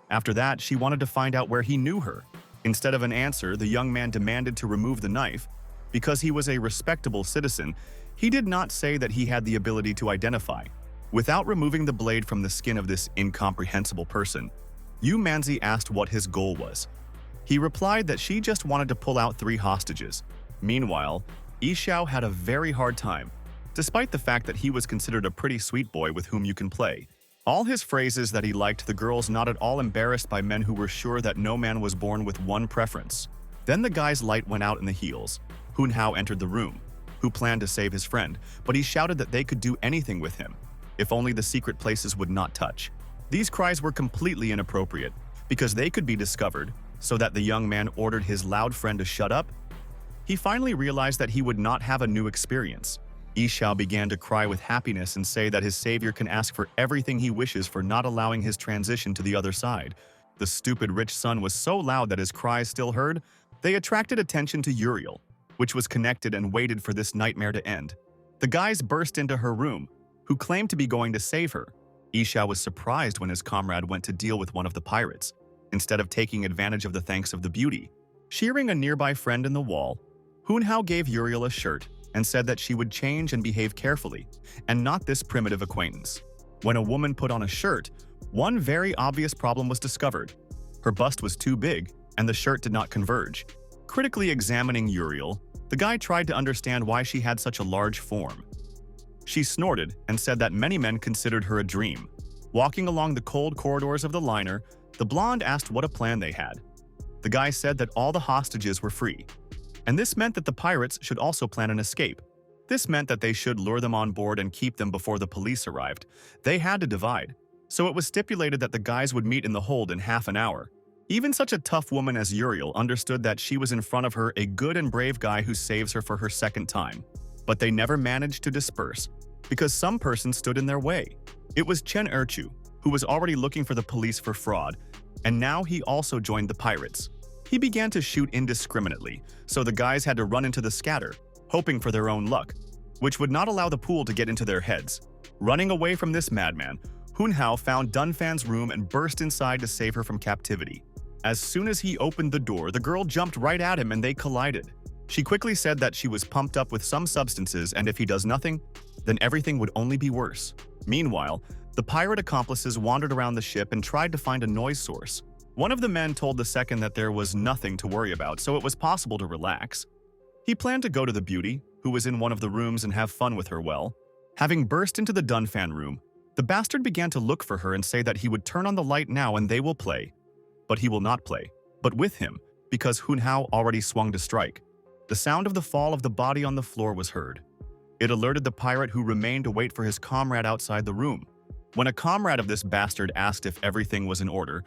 After that, she wanted to find out where he knew her. Instead of an answer, the young man demanded to remove the knife. Because he was a respectable citizen, he did not say that he had the ability to identify. Without removing the blade from the skin of this incomprehensible person, Yu Manzi asked what his goal was. He replied that she just wanted to pull out 3 hostages. Meanwhile, Yi Xiao had a very hard time, despite the fact that he was considered a pretty sweet boy with whom you can play. All his phrases that he liked, the girls not at all embarrassed by men who were sure that no man was born with one preference. Then the guy's light went out in the heels. Hun Hao entered the room, who planned to save his friend, but he shouted that they could do anything with him, if only the secret places would not touch. These cries were completely inappropriate, because they could be discovered, so that the young man ordered his loud friend to shut up. He finally realized that he would not have a new experience. Yi Xiao began to cry with happiness and say that his savior can ask for everything he wishes for not allowing his transition to the other side. The stupid rich son was so loud that his cries still heard. They attracted attention to Uriel, which was connected and waited for this nightmare to end. The guys burst into her room, who claimed to be going to save her. Yi Xiao was surprised when his comrade went to deal with one of the pirates, instead of taking advantage of the thanks of the beauty. Cheering a nearby friend in the wall, Hun Hao gave Uriel a shirt and said that she would change and behave carefully, and not this primitive acquaintance. When a woman put on a shirt, one very obvious problem was discovered. Her bust was too big, and the shirt did not converge. Critically examining Uriel, the guy tried to understand why she had such a large form. She snorted and said that many men considered her a dream. Walking along the cold corridors of the liner, the blonde asked what a plan they had. The guy said that all the hostages were free, and this meant that the pirates should also plan an escape. This meant that they should lure them on board and keep them before the police arrived. They had to divide, so it was stipulated that the guys would meet in the hold in half an hour. Even such a tough woman as Uriel understood that she was in front of her a good and brave guy who saves her for her second time. But they never managed to disperse, because some person stood in their way. It was Chen Erchu, who was already looking for the police for fraud, and now he also joined the pirates. He began to shoot indiscriminately, so the guys had to run into the scatter, hoping for their own luck, which would not allow the pool to get into their heads. Running away from this madman, Hun Hao found Dunfan's room and burst inside to save her from captivity. As soon as he opened the door, the girl jumped right at him and they collided. She quickly said that she was pumped up with some substances and if he does nothing, then everything would only be worse. Meanwhile, the pirate accomplices wandered around the ship and tried to find a noise source. One of the men told the second that there was nothing to worry about, so it was possible to relax. He planned to go to the beauty, who was in one of the rooms, and have fun with her well. Having burst into the Dunfan room, the bastard began to look for her and say that he would turn on the light now and they will play. But he will not play, but with him, because Hunhao already swung to strike. The sound of the fall of the body on the floor was heard. It alerted the pirate, who remained to wait for his comrade outside the room. When a comrade of this bastard asked if everything was in order,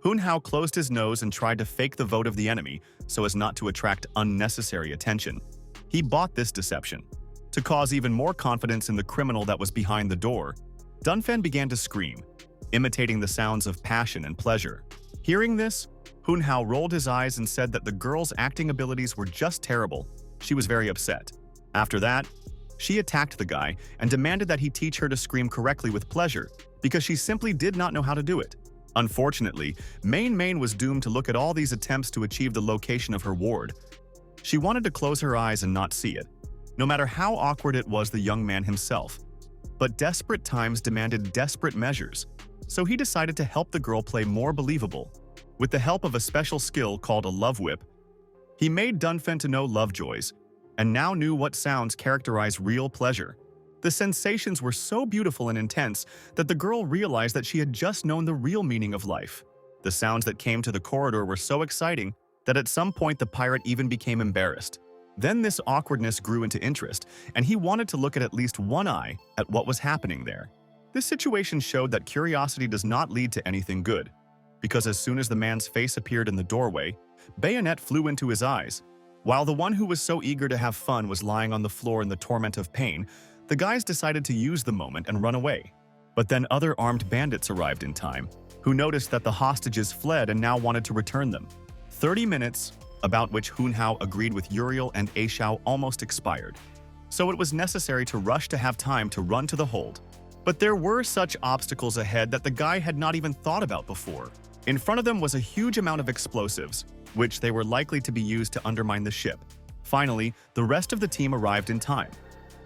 Hunhao closed his nose and tried to fake the vote of the enemy so as not to attract unnecessary attention. He bought this deception. To cause even more confidence in the criminal that was behind the door, Dunfan began to scream, imitating the sounds of passion and pleasure. Hearing this, Hunhao rolled his eyes and said that the girl's acting abilities were just terrible. She was very upset. After that, she attacked the guy and demanded that he teach her to scream correctly with pleasure because she simply did not know how to do it. Unfortunately, Main was doomed to look at all these attempts to achieve the location of her ward. She wanted to close her eyes and not see it, no matter how awkward it was the young man himself. But desperate times demanded desperate measures, so he decided to help the girl play more believable. With the help of a special skill called a love whip, he made Dunfan to know Lovejoys, and now knew what sounds characterize real pleasure. The sensations were so beautiful and intense that the girl realized that she had just known the real meaning of life. The sounds that came to the corridor were so exciting that at some point the pirate even became embarrassed. Then this awkwardness grew into interest, and he wanted to look at least one eye at what was happening there. This situation showed that curiosity does not lead to anything good, because as soon as the man's face appeared in the doorway, bayonet flew into his eyes. While the one who was so eager to have fun was lying on the floor in the torment of pain, the guys decided to use the moment and run away. But then other armed bandits arrived in time, who noticed that the hostages fled and now wanted to return them. 30 minutes, about which Hunhao agreed with Uriel and Aishao, almost expired. So it was necessary to rush to have time to run to the hold. But there were such obstacles ahead that the guy had not even thought about before. In front of them was a huge amount of explosives, which they were likely to be used to undermine the ship. Finally, the rest of the team arrived in time.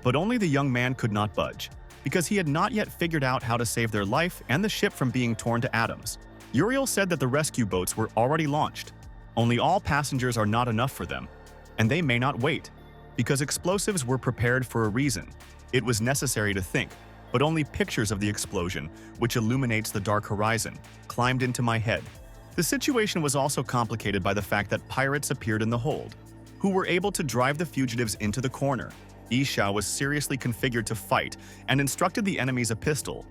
But only the young man could not budge, because he had not yet figured out how to save their life and the ship from being torn to atoms. Uriel said that the rescue boats were already launched. Only all passengers are not enough for them, and they may not wait, because explosives were prepared for a reason. It was necessary to think, but only pictures of the explosion, which illuminates the dark horizon, climbed into my head. The situation was also complicated by the fact that pirates appeared in the hold, who were able to drive the fugitives into the corner. Aishao was seriously configured to fight and instructed the enemies a pistol,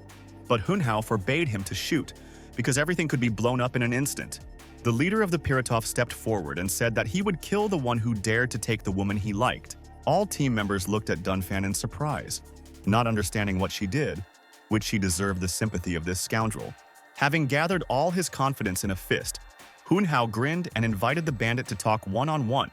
but Hunhao forbade him to shoot, because everything could be blown up in an instant. The leader of the Piratov stepped forward and said that he would kill the one who dared to take the woman he liked. All team members looked at Dunfan in surprise, not understanding what she did, which she deserved the sympathy of this scoundrel. Having gathered all his confidence in a fist, Hunhao grinned and invited the bandit to talk one-on-one,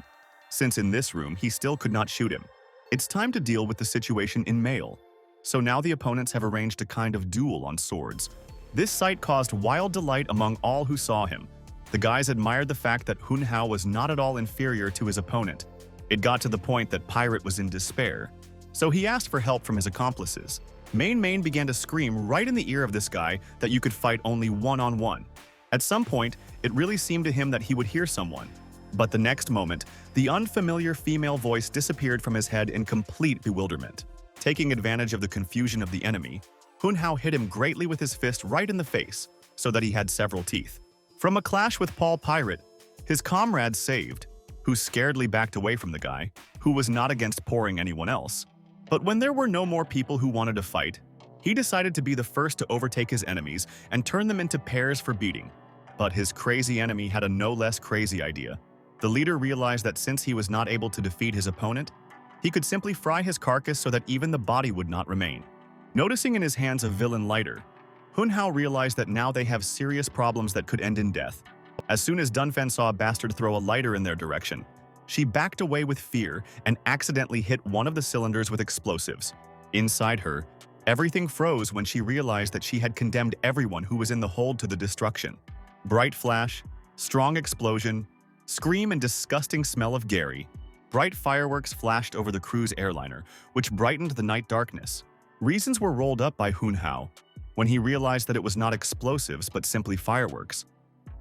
since in this room he still could not shoot him. It's time to deal with the situation in Mail. So now the opponents have arranged a kind of duel on swords. This sight caused wild delight among all who saw him. The guys admired the fact that Hunhao was not at all inferior to his opponent. It got to the point that Pirate was in despair, so he asked for help from his accomplices. Main began to scream right in the ear of this guy that you could fight only one-on-one. At some point, it really seemed to him that he would hear someone. But the next moment, the unfamiliar female voice disappeared from his head in complete bewilderment. Taking advantage of the confusion of the enemy, Hunhao hit him greatly with his fist right in the face, so that he had several teeth. From a clash with Paul Pirate, his comrades saved, who scaredly backed away from the guy, who was not against pouring anyone else. But when there were no more people who wanted to fight, he decided to be the first to overtake his enemies and turn them into pairs for beating. But his crazy enemy had a no less crazy idea. The leader realized that since he was not able to defeat his opponent, he could simply fry his carcass so that even the body would not remain. Noticing in his hands a villain lighter, Hunhao realized that now they have serious problems that could end in death. As soon as Dunfan saw a bastard throw a lighter in their direction, she backed away with fear and accidentally hit one of the cylinders with explosives. Inside her, everything froze when she realized that she had condemned everyone who was in the hold to the destruction. Bright flash, Strong explosion, scream and disgusting smell of Gary. Bright fireworks flashed over the cruise airliner, which brightened the night darkness. Reasons were rolled up by Hunhao when he realized that it was not explosives but simply fireworks.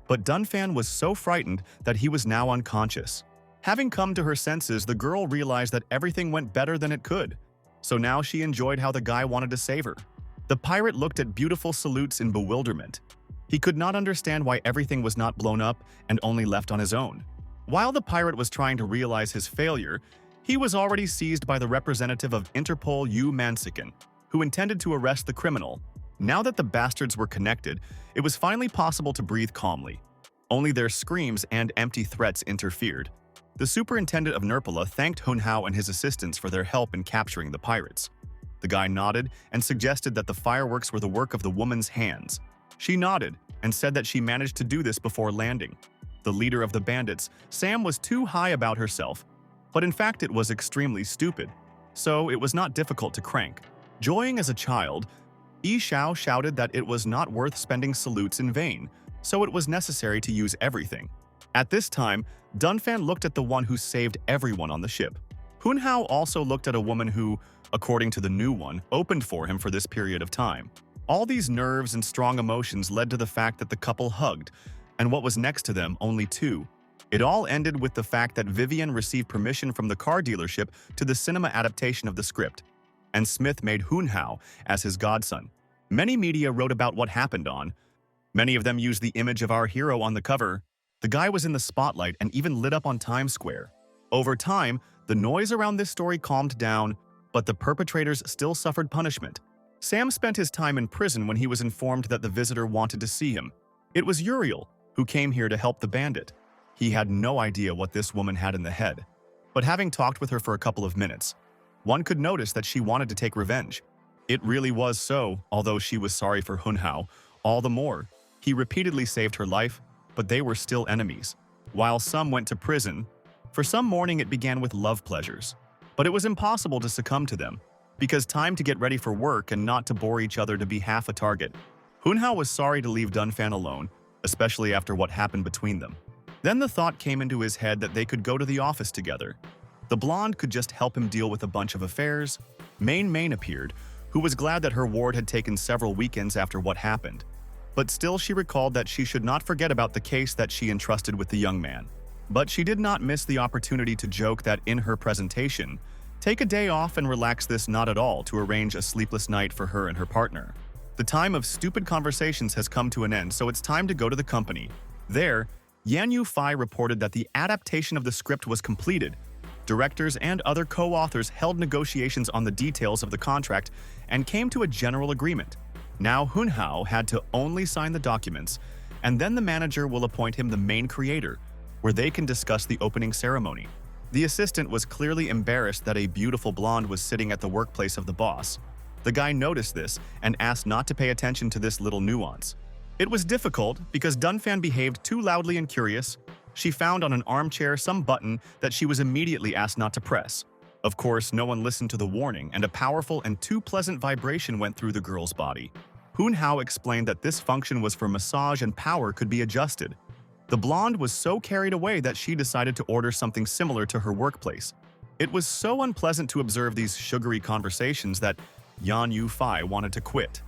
But Dunfan was so frightened that he was now unconscious. Having come to her senses, the girl realized that everything went better than it could. So now she enjoyed how the guy wanted to save her. The pirate looked at beautiful salutes in bewilderment. He could not understand why everything was not blown up and only left on his own. While the pirate was trying to realize his failure, he was already seized by the representative of Interpol Yu Mansikan, who intended to arrest the criminal. Now that the bastards were connected, it was finally possible to breathe calmly. Only their screams and empty threats interfered. The superintendent of Nirpala thanked Hunhao and his assistants for their help in capturing the pirates. The guy nodded and suggested that the fireworks were the work of the woman's hands. She nodded and said that she managed to do this before landing. The leader of the bandits, Sam, was too high about herself, but in fact it was extremely stupid, so it was not difficult to crank. Joying as a child, Yi Xiao shouted that it was not worth spending salutes in vain, so it was necessary to use everything. At this time, Dunfan looked at the one who saved everyone on the ship. Hunhao also looked at a woman who, according to the new one, opened for him for this period of time. All these nerves and strong emotions led to the fact that the couple hugged, and what was next to them, only two. It all ended with the fact that Vivian received permission from the car dealership to the cinema adaptation of the script, and Smith made Hunhao as his godson. Many media wrote about what happened on. Many of them used the image of our hero on the cover. The guy was in the spotlight and even lit up on Times Square. Over time, the noise around this story calmed down, but the perpetrators still suffered punishment. Sam spent his time in prison when he was informed that the visitor wanted to see him. It was Uriel, who came here to help the bandit. He had no idea what this woman had in the head. But having talked with her for a couple of minutes, one could notice that she wanted to take revenge. It really was so, although she was sorry for Hunhao, all the more. He repeatedly saved her life, but they were still enemies. While some went to prison, for some mourning it began with love pleasures. But it was impossible to succumb to them, because time to get ready for work and not to bore each other to be half a target. Hunhao was sorry to leave Dunfan alone, especially after what happened between them. Then the thought came into his head that they could go to the office together. The blonde could just help him deal with a bunch of affairs. Main appeared, who was glad that her ward had taken several weekends after what happened. But still she recalled that she should not forget about the case that she entrusted with the young man. But she did not miss the opportunity to joke that in her presentation, take a day off and relax this not at all to arrange a sleepless night for her and her partner. The time of stupid conversations has come to an end, so it's time to go to the company. There, Yan Yufei reported that the adaptation of the script was completed. Directors and other co-authors held negotiations on the details of the contract and came to a general agreement. Now Hunhao had to only sign the documents, and then the manager will appoint him the main creator, where they can discuss the opening ceremony. The assistant was clearly embarrassed that a beautiful blonde was sitting at the workplace of the boss. The guy noticed this and asked not to pay attention to this little nuance. It was difficult because Dunfan behaved too loudly and curious. She found on an armchair some button that she was immediately asked not to press. Of course, no one listened to the warning, and a powerful and too pleasant vibration went through the girl's body. Hunhao explained that this function was for massage and power could be adjusted. The blonde was so carried away that she decided to order something similar to her workplace. It was so unpleasant to observe these sugary conversations that Yan Yufei wanted to quit.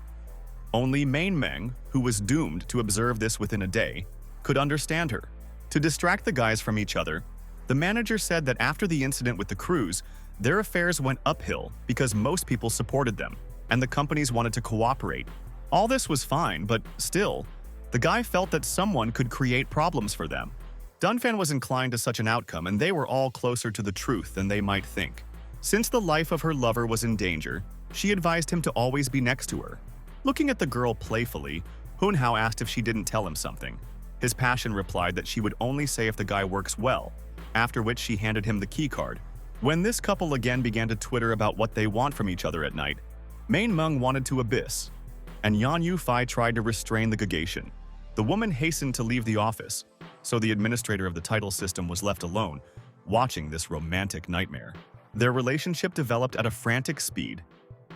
Only Main Meng, who was doomed to observe this within a day, could understand her. To distract the guys from each other, the manager said that after the incident with the cruise, their affairs went uphill because most people supported them, and the companies wanted to cooperate. All this was fine, but still, the guy felt that someone could create problems for them. Dunfan was inclined to such an outcome, and they were all closer to the truth than they might think. Since the life of her lover was in danger, she advised him to always be next to her. Looking at the girl playfully, Hunhao asked if she didn't tell him something. His passion replied that she would only say if the guy works well, after which she handed him the keycard. When this couple again began to twitter about what they want from each other at night, Main Meng wanted to abyss, and Yan Yufei tried to restrain the gagation. The woman hastened to leave the office, so the administrator of the title system was left alone, watching this romantic nightmare. Their relationship developed at a frantic speed.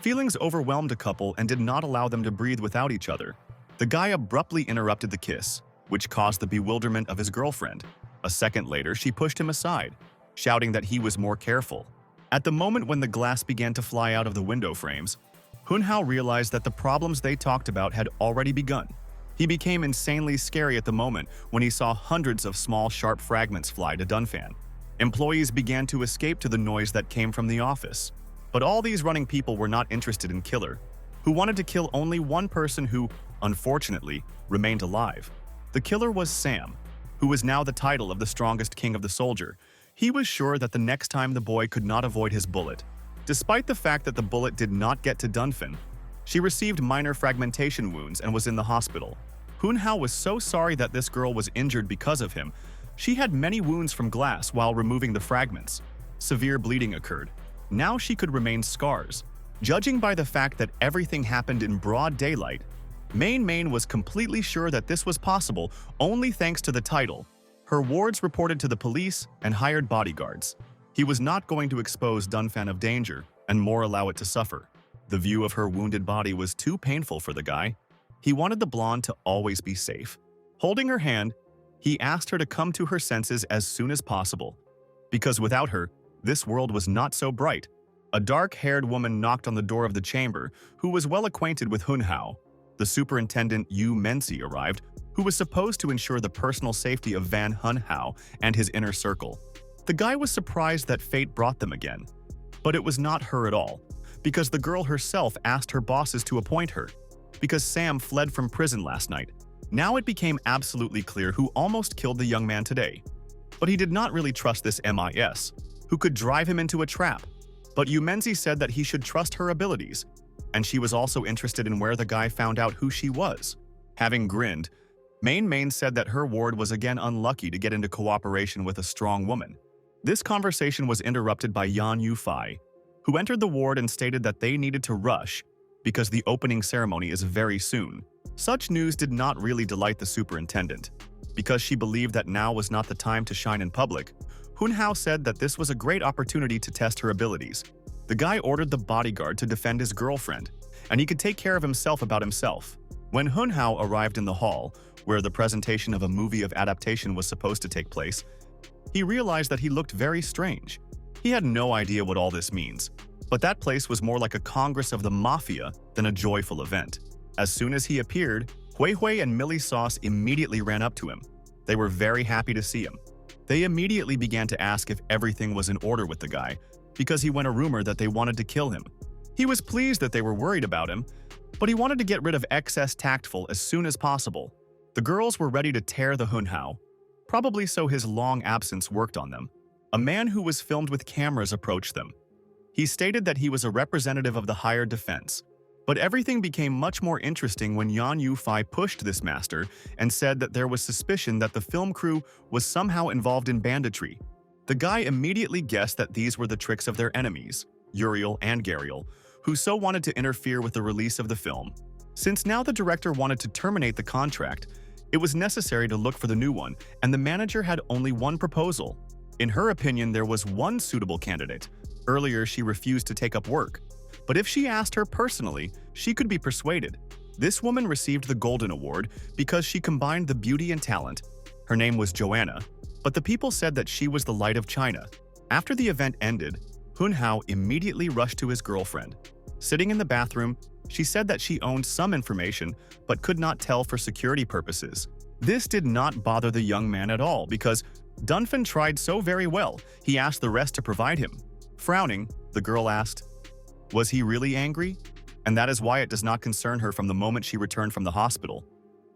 Feelings overwhelmed a couple and did not allow them to breathe without each other. The guy abruptly interrupted the kiss. which caused the bewilderment of his girlfriend. A second later, she pushed him aside, shouting that he was more careful. At the moment when the glass began to fly out of the window frames, Hunhao realized that the problems they talked about had already begun. He became insanely scary at the moment when he saw hundreds of small, sharp fragments fly to Dunfan. Employees began to escape to the noise that came from the office. But all these running people were not interested in Killer, who wanted to kill only one person who, unfortunately, remained alive. The killer was Sam, who was now the title of the strongest king of the soldier. He was sure that the next time the boy could not avoid his bullet. Despite the fact that the bullet did not get to Dunfan, she received minor fragmentation wounds and was in the hospital. Hunhao was so sorry that this girl was injured because of him. She had many wounds from glass while removing the fragments. Severe bleeding occurred. Now she could remain scars. Judging by the fact that everything happened in broad daylight, Main was completely sure that this was possible only thanks to the title. Her wards reported to the police and hired bodyguards. He was not going to expose Dunfan of danger and more allow it to suffer. The view of her wounded body was too painful for the guy. He wanted the blonde to always be safe. Holding her hand, he asked her to come to her senses as soon as possible. Because without her, this world was not so bright. A dark-haired woman knocked on the door of the chamber, who was well acquainted with Hunhao. The superintendent Yu Menzi arrived, who was supposed to ensure the personal safety of Van Hunhao and his inner circle. The guy was surprised that fate brought them again. But it was not her at all, because the girl herself asked her bosses to appoint her. Because Sam fled from prison last night, now it became absolutely clear who almost killed the young man today. But he did not really trust this MIS, who could drive him into a trap. But Yu Menzi said that he should trust her abilities, and she was also interested in where the guy found out who she was. Having grinned, Main said that her ward was again unlucky to get into cooperation with a strong woman. This conversation was interrupted by Yan Yufei, who entered the ward and stated that they needed to rush because the opening ceremony is very soon. Such news did not really delight the superintendent. Because she believed that now was not the time to shine in public, Hunhao said that this was a great opportunity to test her abilities. The guy ordered the bodyguard to defend his girlfriend, and he could take care of himself about himself. When Hunhao arrived in the hall, where the presentation of a movie of adaptation was supposed to take place, he realized that he looked very strange. He had no idea what all this means, but that place was more like a congress of the mafia than a joyful event. As soon as he appeared, Hui and Millie Sauce immediately ran up to him. They were very happy to see him. They immediately began to ask if everything was in order with the guy, because he went a rumor that they wanted to kill him. He was pleased that they were worried about him, but he wanted to get rid of excess tactful as soon as possible. The girls were ready to tear the Hunhao, probably so his long absence worked on them. A man who was filmed with cameras approached them. He stated that he was a representative of the higher defense. But everything became much more interesting when Yan Yufei pushed this master and said that there was suspicion that the film crew was somehow involved in banditry. The guy immediately guessed that these were the tricks of their enemies, Uriel and Gariel, who so wanted to interfere with the release of the film. Since now the director wanted to terminate the contract, it was necessary to look for the new one, and the manager had only one proposal. In her opinion, there was one suitable candidate. Earlier, she refused to take up work. But if she asked her personally, she could be persuaded. This woman received the Golden Award because she combined the beauty and talent. Her name was Joanna, but the people said that she was the light of China. After the event ended, Hunhao immediately rushed to his girlfriend. Sitting in the bathroom, she said that she owned some information but could not tell for security purposes. This did not bother the young man at all because Dunfan tried so very well, he asked the rest to provide him. Frowning, the girl asked, was he really angry? And that is why it does not concern her from the moment she returned from the hospital.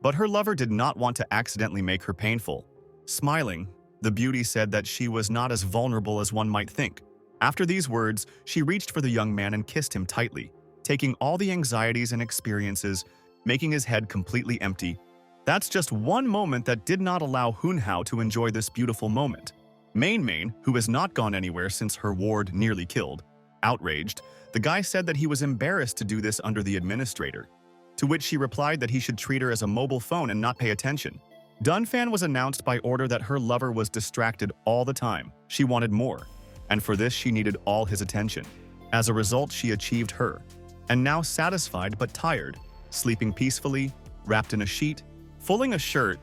But her lover did not want to accidentally make her painful. Smiling, the beauty said that she was not as vulnerable as one might think. After these words, she reached for the young man and kissed him tightly, taking all the anxieties and experiences, making his head completely empty. That's just one moment that did not allow Hunhao to enjoy this beautiful moment. Main, who has not gone anywhere since her ward nearly killed, outraged, the guy said that he was embarrassed to do this under the administrator, to which she replied that he should treat her as a mobile phone and not pay attention. Dunfan was announced by order that her lover was distracted all the time. She wanted more, and for this she needed all his attention. As a result, she achieved her, and now satisfied but tired, sleeping peacefully, wrapped in a sheet, pulling a shirt,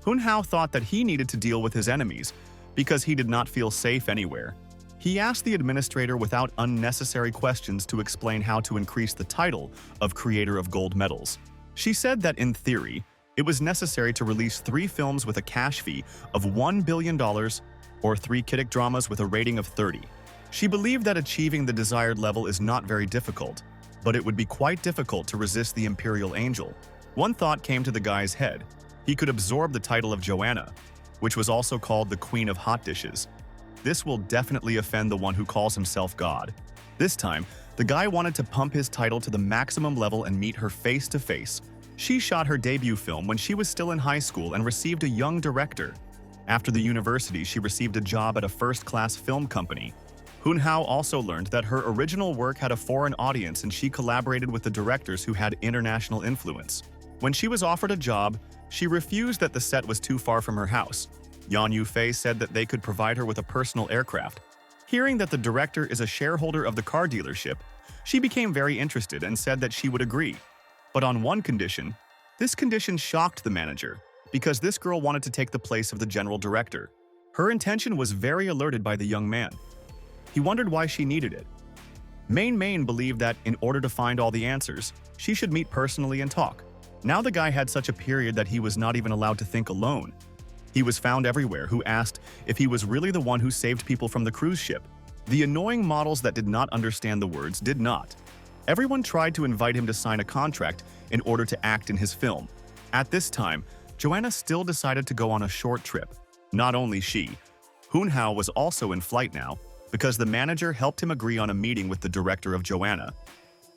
Hun-hao thought that he needed to deal with his enemies because he did not feel safe anywhere. He asked the administrator without unnecessary questions to explain how to increase the title of Creator of Gold Medals. She said that in theory, it was necessary to release 3 films with a cash fee of $1 billion or 3 kiddie dramas with a rating of 30. She believed that achieving the desired level is not very difficult, but it would be quite difficult to resist the Imperial Angel. One thought came to the guy's head. He could absorb the title of Joanna, which was also called the Queen of Hot Dishes. This will definitely offend the one who calls himself God. This time, the guy wanted to pump his title to the maximum level and meet her face to face. She shot her debut film when she was still in high school and received a young director. After the university, she received a job at a first-class film company. Hun-hao also learned that her original work had a foreign audience and she collaborated with the directors who had international influence. When she was offered a job, she refused that the set was too far from her house. Yan Yufei said that they could provide her with a personal aircraft. Hearing that the director is a shareholder of the car dealership, she became very interested and said that she would agree. But on one condition. This condition shocked the manager, because this girl wanted to take the place of the general director. Her intention was very alerted by the young man. He wondered why she needed it. Main believed that in order to find all the answers, she should meet personally and talk. Now the guy had such a period that he was not even allowed to think alone. He was found everywhere who asked if he was really the one who saved people from the cruise ship. The annoying models that did not understand the words did not. Everyone tried to invite him to sign a contract in order to act in his film. At this time, Joanna still decided to go on a short trip. Not only she, Hun-hao was also in flight now because the manager helped him agree on a meeting with the director of Joanna.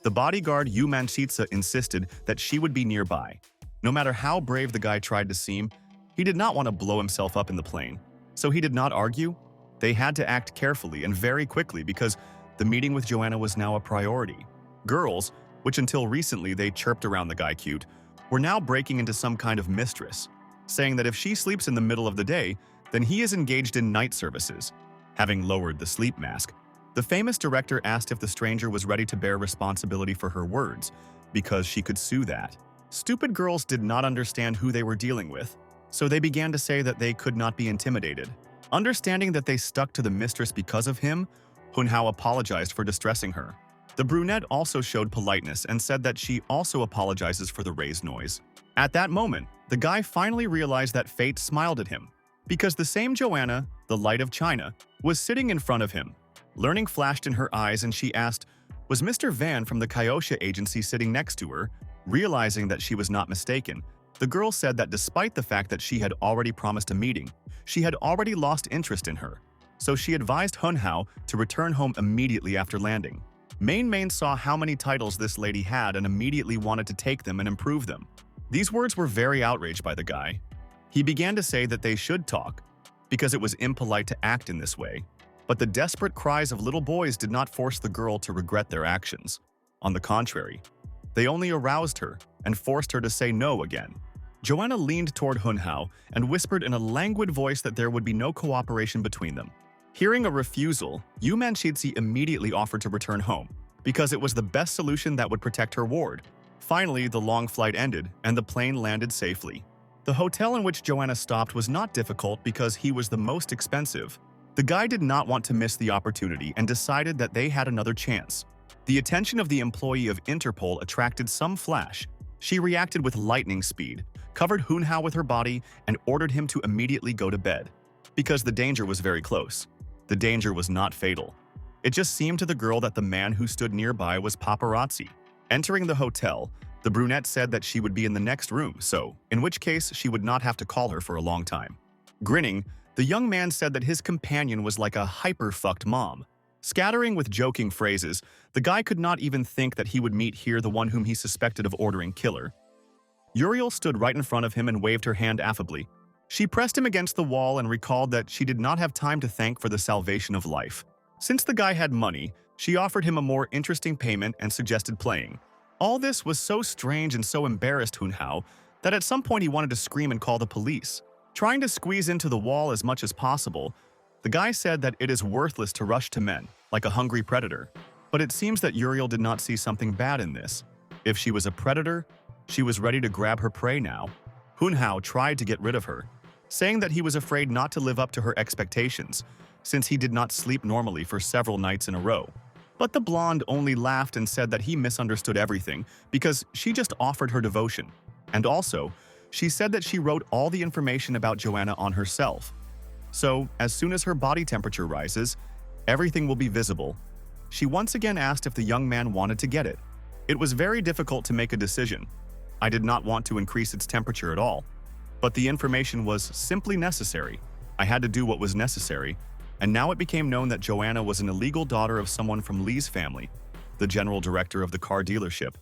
The bodyguard Yu Manchitsa insisted that she would be nearby. No matter how brave the guy tried to seem, he did not want to blow himself up in the plane, so he did not argue. They had to act carefully and very quickly because the meeting with Joanna was now a priority. Girls, which until recently they chirped around the guy cute, were now breaking into some kind of mistress, saying that if she sleeps in the middle of the day, then he is engaged in night services. Having lowered the sleep mask, the famous director asked if the stranger was ready to bear responsibility for her words, because she could sue that. Stupid girls did not understand who they were dealing with, so they began to say that they could not be intimidated. Understanding that they stuck to the mistress because of him, Hun-hao apologized for distressing her. The brunette also showed politeness and said that she also apologizes for the raised noise. At that moment, the guy finally realized that fate smiled at him, because the same Joanna, the light of China, was sitting in front of him. Learning flashed in her eyes and she asked, was Mr. Van from the Kyosha agency sitting next to her? Realizing that she was not mistaken, the girl said that despite the fact that she had already promised a meeting, she had already lost interest in her. So she advised Hun-hao to return home immediately after landing. Main saw how many titles this lady had and immediately wanted to take them and improve them. These words were very outraged by the guy. He began to say that they should talk, because it was impolite to act in this way. But the desperate cries of little boys did not force the girl to regret their actions. On the contrary, they only aroused her and forced her to say no again. Joanna leaned toward Hun-hao and whispered in a languid voice that there would be no cooperation between them. Hearing a refusal, Yu Manchitsi immediately offered to return home, because it was the best solution that would protect her ward. Finally, the long flight ended and the plane landed safely. The hotel in which Joanna stopped was not difficult because he was the most expensive. The guy did not want to miss the opportunity and decided that they had another chance. The attention of the employee of Interpol attracted some flash. She reacted with lightning speed, covered Hun-hao with her body, and ordered him to immediately go to bed. Because the danger was very close. The danger was not fatal. It just seemed to the girl that the man who stood nearby was paparazzi. Entering the hotel, the brunette said that she would be in the next room, so, in which case she would not have to call her for a long time. Grinning, the young man said that his companion was like a hyper-fucked mom. Scattering with joking phrases, the guy could not even think that he would meet here the one whom he suspected of ordering killer. Uriel stood right in front of him and waved her hand affably. She pressed him against the wall and recalled that she did not have time to thank for the salvation of life. Since the guy had money, she offered him a more interesting payment and suggested playing. All this was so strange and so embarrassed Hun-hao that at some point he wanted to scream and call the police. Trying to squeeze into the wall as much as possible, the guy said that it is worthless to rush to men, like a hungry predator. But it seems that Uriel did not see something bad in this. If she was a predator, she was ready to grab her prey now. Hun-hao tried to get rid of her, saying that he was afraid not to live up to her expectations, since he did not sleep normally for several nights in a row. But the blonde only laughed and said that he misunderstood everything because she just offered her devotion. And also, she said that she wrote all the information about Joanna on herself. So, as soon as her body temperature rises, everything will be visible. She once again asked if the young man wanted to get it. It was very difficult to make a decision. I did not want to increase its temperature at all. But the information was simply necessary. I had to do what was necessary, and now it became known that Joanna was an illegal daughter of someone from Lee's family, the general director of the car dealership.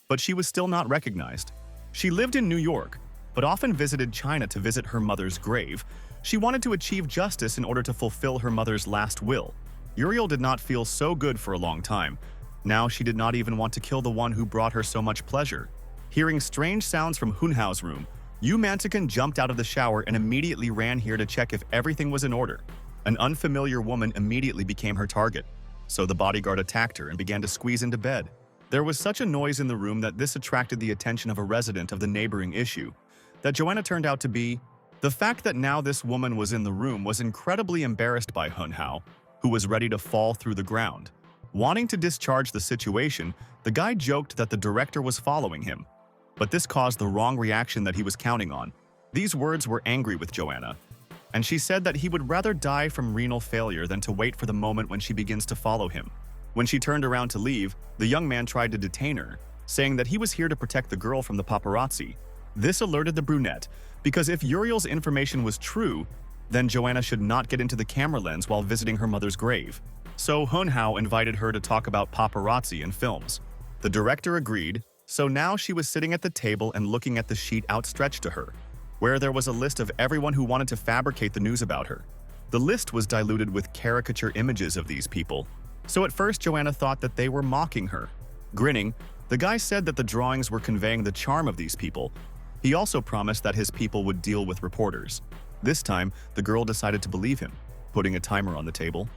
But she was still not recognized. She lived in New York, but often visited China to visit her mother's grave. She wanted to achieve justice in order to fulfill her mother's last will. Uriel did not feel so good for a long time. Now she did not even want to kill the one who brought her so much pleasure. Hearing strange sounds from Hunhao's room, Yu Mantikan jumped out of the shower and immediately ran here to check if everything was in order. An unfamiliar woman immediately became her target, so the bodyguard attacked her and began to squeeze into bed. There was such a noise in the room that this attracted the attention of a resident of the neighboring issue, that Joanna turned out to be. The fact that now this woman was in the room was incredibly embarrassed by Hunhao, who was ready to fall through the ground. Wanting to discharge the situation, the guy joked that the director was following him, but this caused the wrong reaction that he was counting on. These words were angry with Joanna, and she said that he would rather die from renal failure than to wait for the moment when she begins to follow him. When she turned around to leave, the young man tried to detain her, saying that he was here to protect the girl from the paparazzi. This alerted the brunette, because if Uriel's information was true, then Joanna should not get into the camera lens while visiting her mother's grave. So Hunhao invited her to talk about paparazzi and films. The director agreed, so now she was sitting at the table and looking at the sheet outstretched to her, where there was a list of everyone who wanted to fabricate the news about her. The list was diluted with caricature images of these people, so at first Joanna thought that they were mocking her. Grinning, the guy said that the drawings were conveying the charm of these people. He also promised that his people would deal with reporters. This time, the girl decided to believe him, putting a timer on the table.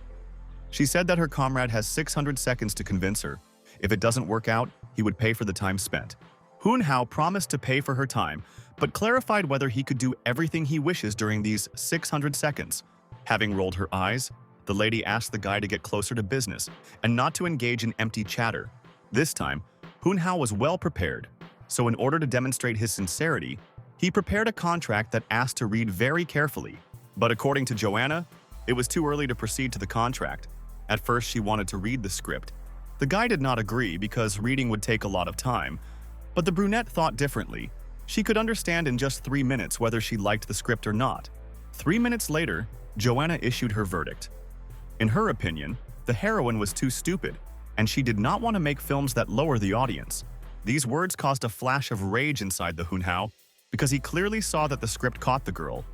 She said that her comrade has 600 seconds to convince her. If it doesn't work out, he would pay for the time spent. Hunhao promised to pay for her time, but clarified whether he could do everything he wishes during these 600 seconds. Having rolled her eyes, the lady asked the guy to get closer to business and not to engage in empty chatter. This time, Hunhao was well prepared, so in order to demonstrate his sincerity, he prepared a contract that asked to read very carefully. But according to Joanna, it was too early to proceed to the contract. At first, she wanted to read the script. The guy did not agree because reading would take a lot of time, but the brunette thought differently. She could understand in just 3 minutes whether she liked the script or not. 3 minutes later, Joanna issued her verdict. In her opinion, the heroine was too stupid, and she did not want to make films that lower the audience. These words caused a flash of rage inside the Hunhao, because he clearly saw that the script caught the girl.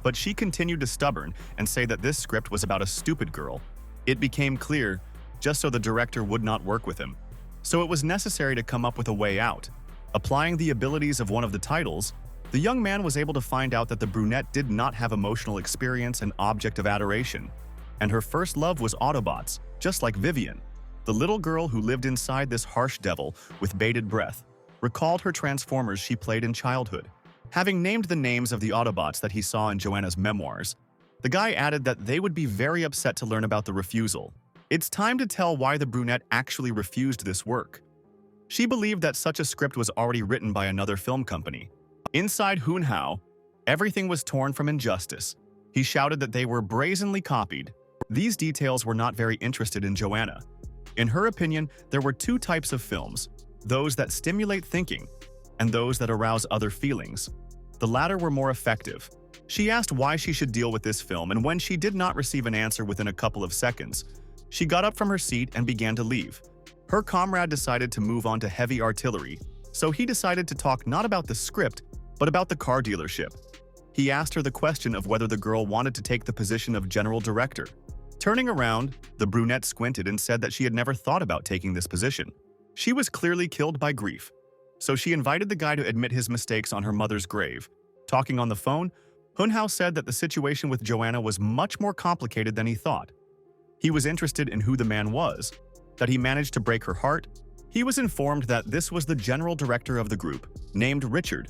But she continued to stubborn and say that this script was about a stupid girl. It became clear, just so the director would not work with him. So it was necessary to come up with a way out. Applying the abilities of one of the titles, the young man was able to find out that the brunette did not have emotional experience and object of adoration, and her first love was Autobots, just like Vivian. The little girl who lived inside this harsh devil with bated breath recalled her Transformers she played in childhood. Having named the names of the Autobots that he saw in Joanna's memoirs, the guy added that they would be very upset to learn about the refusal. It's time to tell why the brunette actually refused this work. She believed that such a script was already written by another film company. Inside Hunhao, everything was torn from injustice. He shouted that they were brazenly copied. These details were not very interested in Joanna. In her opinion, there were two types of films, those that stimulate thinking and those that arouse other feelings. The latter were more effective. She asked why she should deal with this film, and when she did not receive an answer within a couple of seconds, she got up from her seat and began to leave. Her comrade decided to move on to heavy artillery, so he decided to talk not about the script, but about the car dealership. He asked her the question of whether the girl wanted to take the position of general director. Turning around, the brunette squinted and said that she had never thought about taking this position. She was clearly killed by grief, so she invited the guy to admit his mistakes on her mother's grave. Talking on the phone, Hunhao said that the situation with Joanna was much more complicated than he thought. He was interested in who the man was, that he managed to break her heart. He was informed that this was the general director of the group, named Richard,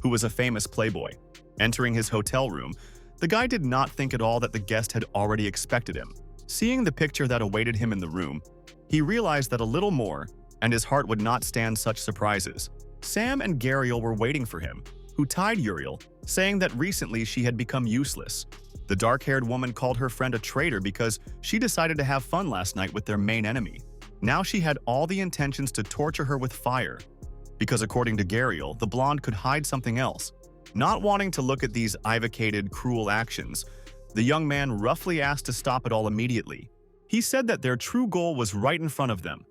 who was a famous playboy. Entering his hotel room, the guy did not think at all that the guest had already expected him. Seeing the picture that awaited him in the room, he realized that a little more, and his heart would not stand such surprises. Sam and Gariel were waiting for him, who tied Uriel, saying that recently she had become useless. The dark-haired woman called her friend a traitor because she decided to have fun last night with their main enemy. Now she had all the intentions to torture her with fire, because according to Gariel, the blonde could hide something else. Not wanting to look at these evocated, cruel actions, the young man roughly asked to stop it all immediately. He said that their true goal was right in front of them.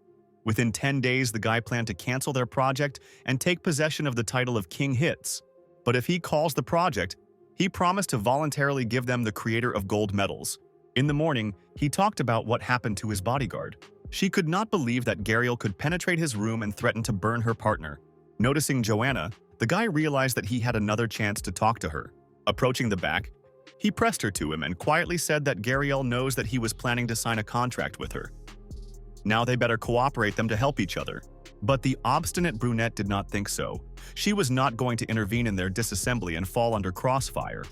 Within 10 days, the guy planned to cancel their project and take possession of the title of King Hits. But if he calls the project, he promised to voluntarily give them the creator of gold medals. In the morning, he talked about what happened to his bodyguard. She could not believe that Gariel could penetrate his room and threaten to burn her partner. Noticing Joanna, the guy realized that he had another chance to talk to her. Approaching the back, he pressed her to him and quietly said that Gariel knows that he was planning to sign a contract with her. Now they better cooperate them to help each other. But the obstinate brunette did not think so. She was not going to intervene in their disassembly and fall under crossfire.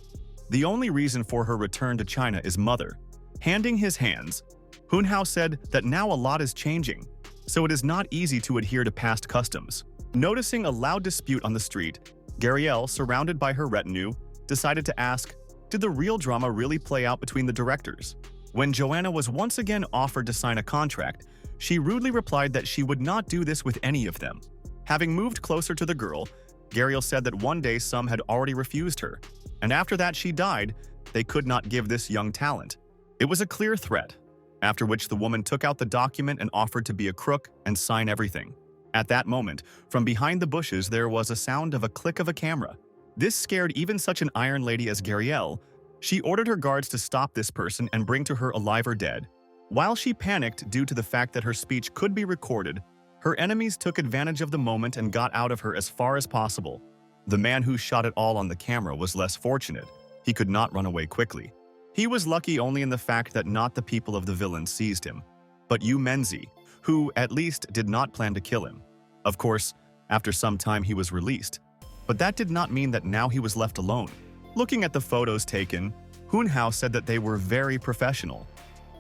The only reason for her return to China is mother. Handing his hands, Hunhao said that now a lot is changing, so it is not easy to adhere to past customs. Noticing a loud dispute on the street, Gariel, surrounded by her retinue, decided to ask, did the real drama really play out between the directors? When Joanna was once again offered to sign a contract, she rudely replied that she would not do this with any of them. Having moved closer to the girl, Gariel said that one day some had already refused her, and after that she died, they could not give this young talent. It was a clear threat, after which the woman took out the document and offered to be a crook and sign everything. At that moment, from behind the bushes there was a sound of a click of a camera. This scared even such an iron lady as Gariel. She ordered her guards to stop this person and bring to her alive or dead. While she panicked due to the fact that her speech could be recorded, her enemies took advantage of the moment and got out of her as far as possible. The man who shot it all on the camera was less fortunate. He could not run away quickly. He was lucky only in the fact that not the people of the villain seized him, but Yu Menzi, who, at least, did not plan to kill him. Of course, after some time he was released, but that did not mean that now he was left alone. Looking at the photos taken, Hunhao said that they were very professional.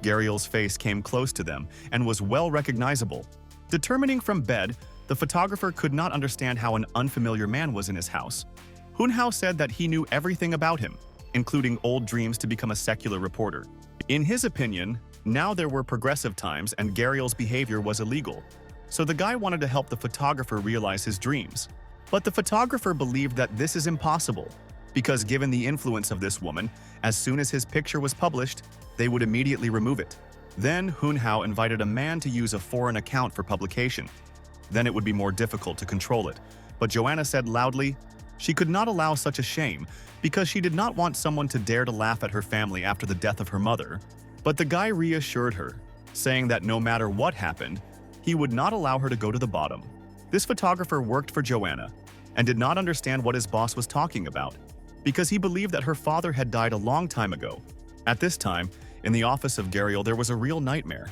Gariel's face came close to them and was well recognizable. Determining from bed, the photographer could not understand how an unfamiliar man was in his house. Hunhao said that he knew everything about him, including old dreams to become a secular reporter. In his opinion, now there were progressive times and Gariel's behavior was illegal, so the guy wanted to help the photographer realize his dreams. But the photographer believed that this is impossible, because given the influence of this woman, as soon as his picture was published, they would immediately remove it. Then Hunhao invited a man to use a foreign account for publication. Then it would be more difficult to control it. But Joanna said loudly, she could not allow such a shame because she did not want someone to dare to laugh at her family after the death of her mother. But the guy reassured her, saying that no matter what happened, he would not allow her to go to the bottom. This photographer worked for Joanna and did not understand what his boss was talking about, because he believed that her father had died a long time ago. At this time, in the office of Gariel, there was a real nightmare.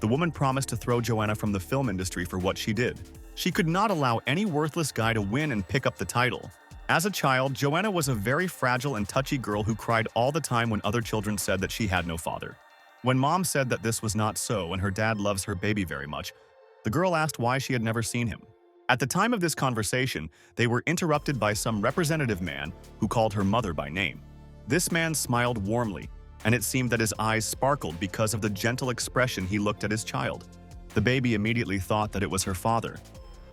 The woman promised to throw Joanna from the film industry for what she did. She could not allow any worthless guy to win and pick up the title. As a child, Joanna was a very fragile and touchy girl who cried all the time when other children said that she had no father. When mom said that this was not so and her dad loves her baby very much, the girl asked why she had never seen him. At the time of this conversation, they were interrupted by some representative man who called her mother by name. This man smiled warmly, and it seemed that his eyes sparkled because of the gentle expression he looked at his child. The baby immediately thought that it was her father.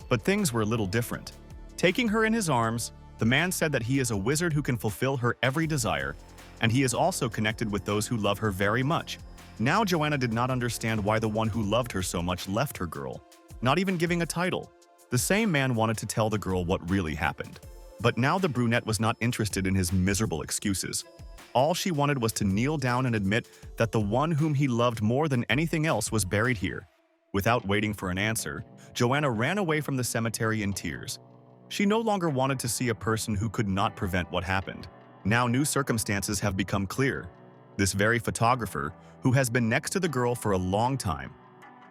But things were a little different. Taking her in his arms, the man said that he is a wizard who can fulfill her every desire, and he is also connected with those who love her very much. Now Joanna did not understand why the one who loved her so much left her girl, not even giving a title. The same man wanted to tell the girl what really happened. But now the brunette was not interested in his miserable excuses. All she wanted was to kneel down and admit that the one whom he loved more than anything else was buried here. Without waiting for an answer, Joanna ran away from the cemetery in tears. She no longer wanted to see a person who could not prevent what happened. Now new circumstances have become clear. This very photographer, who has been next to the girl for a long time.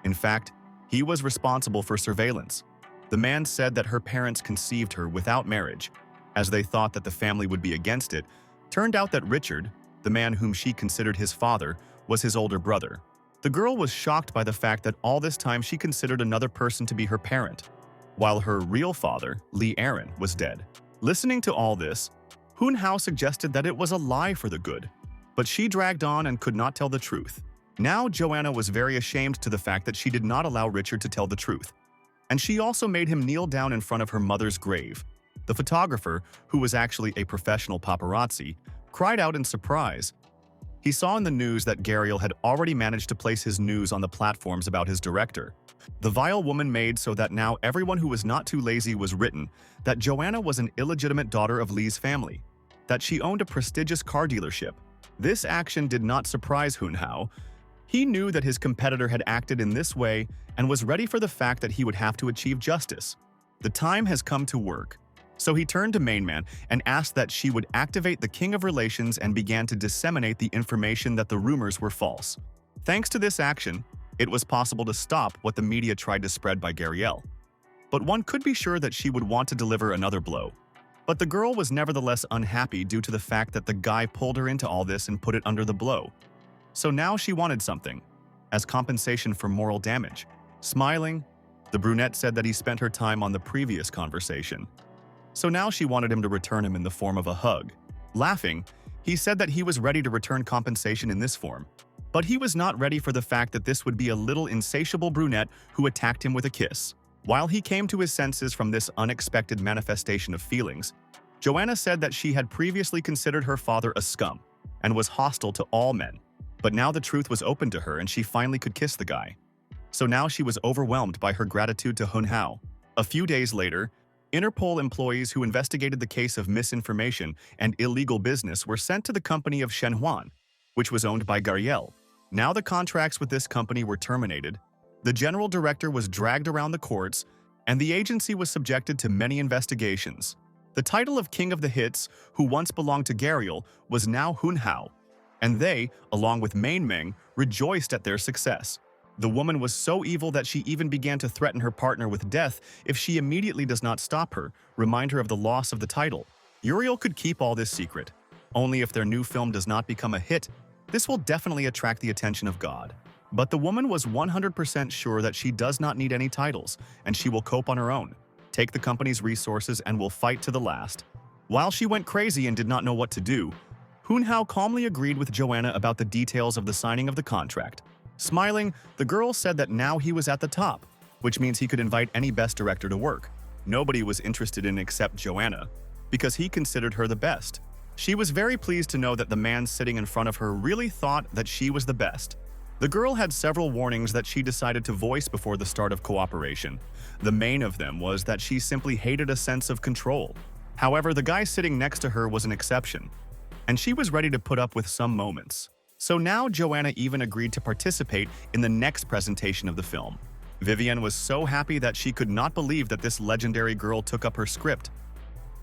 In fact, he was responsible for surveillance. The man said that her parents conceived her without marriage, as they thought that the family would be against it. Turned out that Richard, the man whom she considered his father, was his older brother. The girl was shocked by the fact that all this time she considered another person to be her parent, while her real father, Lee Aaron, was dead. Listening to all this, Hun Hao suggested that it was a lie for the good, but she dragged on and could not tell the truth. Now Joanna was very ashamed to the fact that she did not allow Richard to tell the truth, and she also made him kneel down in front of her mother's grave. The photographer, who was actually a professional paparazzi, cried out in surprise. He saw in the news that Gariel had already managed to place his news on the platforms about his director. The vile woman made so that now everyone who was not too lazy was written that Joanna was an illegitimate daughter of Lee's family, that she owned a prestigious car dealership. This action did not surprise Hun Hao. He knew that his competitor had acted in this way and was ready for the fact that he would have to achieve justice. The time has come to work. So he turned to Mainman and asked that she would activate the King of Relations and began to disseminate the information that the rumors were false. Thanks to this action, it was possible to stop what the media tried to spread by Gariel. But one could be sure that she would want to deliver another blow. But the girl was nevertheless unhappy due to the fact that the guy pulled her into all this and put it under the blow. So now she wanted something, as compensation for moral damage. Smiling, the brunette said that he spent her time on the previous conversation. So now she wanted him to return him in the form of a hug. Laughing, he said that he was ready to return compensation in this form. But he was not ready for the fact that this would be a little insatiable brunette who attacked him with a kiss. While he came to his senses from this unexpected manifestation of feelings, Joanna said that she had previously considered her father a scum and was hostile to all men. But now the truth was open to her and she finally could kiss the guy. So now she was overwhelmed by her gratitude to Hun Hao. A few days later, Interpol employees who investigated the case of misinformation and illegal business were sent to the company of Shenhuan, which was owned by Gariel. Now the contracts with this company were terminated, the general director was dragged around the courts, and the agency was subjected to many investigations. The title of King of the Hits, who once belonged to Gariel, was now Hun Hao, and they, along with Main Meng, rejoiced at their success. The woman was so evil that she even began to threaten her partner with death if she immediately does not stop her, remind her of the loss of the title. Uriel could keep all this secret. Only if their new film does not become a hit, this will definitely attract the attention of God. But the woman was 100% sure that she does not need any titles, and she will cope on her own, take the company's resources, and will fight to the last. While she went crazy and did not know what to do, Hun Hao calmly agreed with Joanna about the details of the signing of the contract. Smiling, the girl said that now he was at the top, which means he could invite any best director to work. Nobody was interested in except Joanna, because he considered her the best. She was very pleased to know that the man sitting in front of her really thought that she was the best. The girl had several warnings that she decided to voice before the start of cooperation. The main of them was that she simply hated a sense of control. However, the guy sitting next to her was an exception, and she was ready to put up with some moments. So now Joanna even agreed to participate in the next presentation of the film. Vivienne was so happy that she could not believe that this legendary girl took up her script.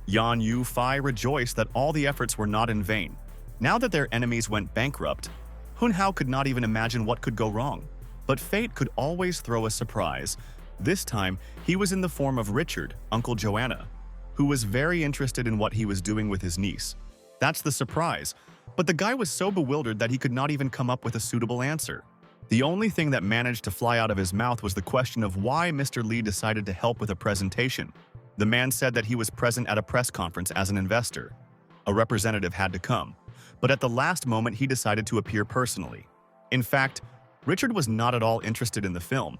Yan Yu Fai rejoiced that all the efforts were not in vain. Now that their enemies went bankrupt, Hun Hao could not even imagine what could go wrong. But fate could always throw a surprise. This time, he was in the form of Richard, Uncle Joanna, who was very interested in what he was doing with his niece. That's the surprise. But the guy was so bewildered that he could not even come up with a suitable answer. The only thing that managed to fly out of his mouth was the question of why Mr. Lee decided to help with a presentation. The man said that he was present at a press conference as an investor. A representative had to come, but at the last moment he decided to appear personally. In fact, Richard was not at all interested in the film.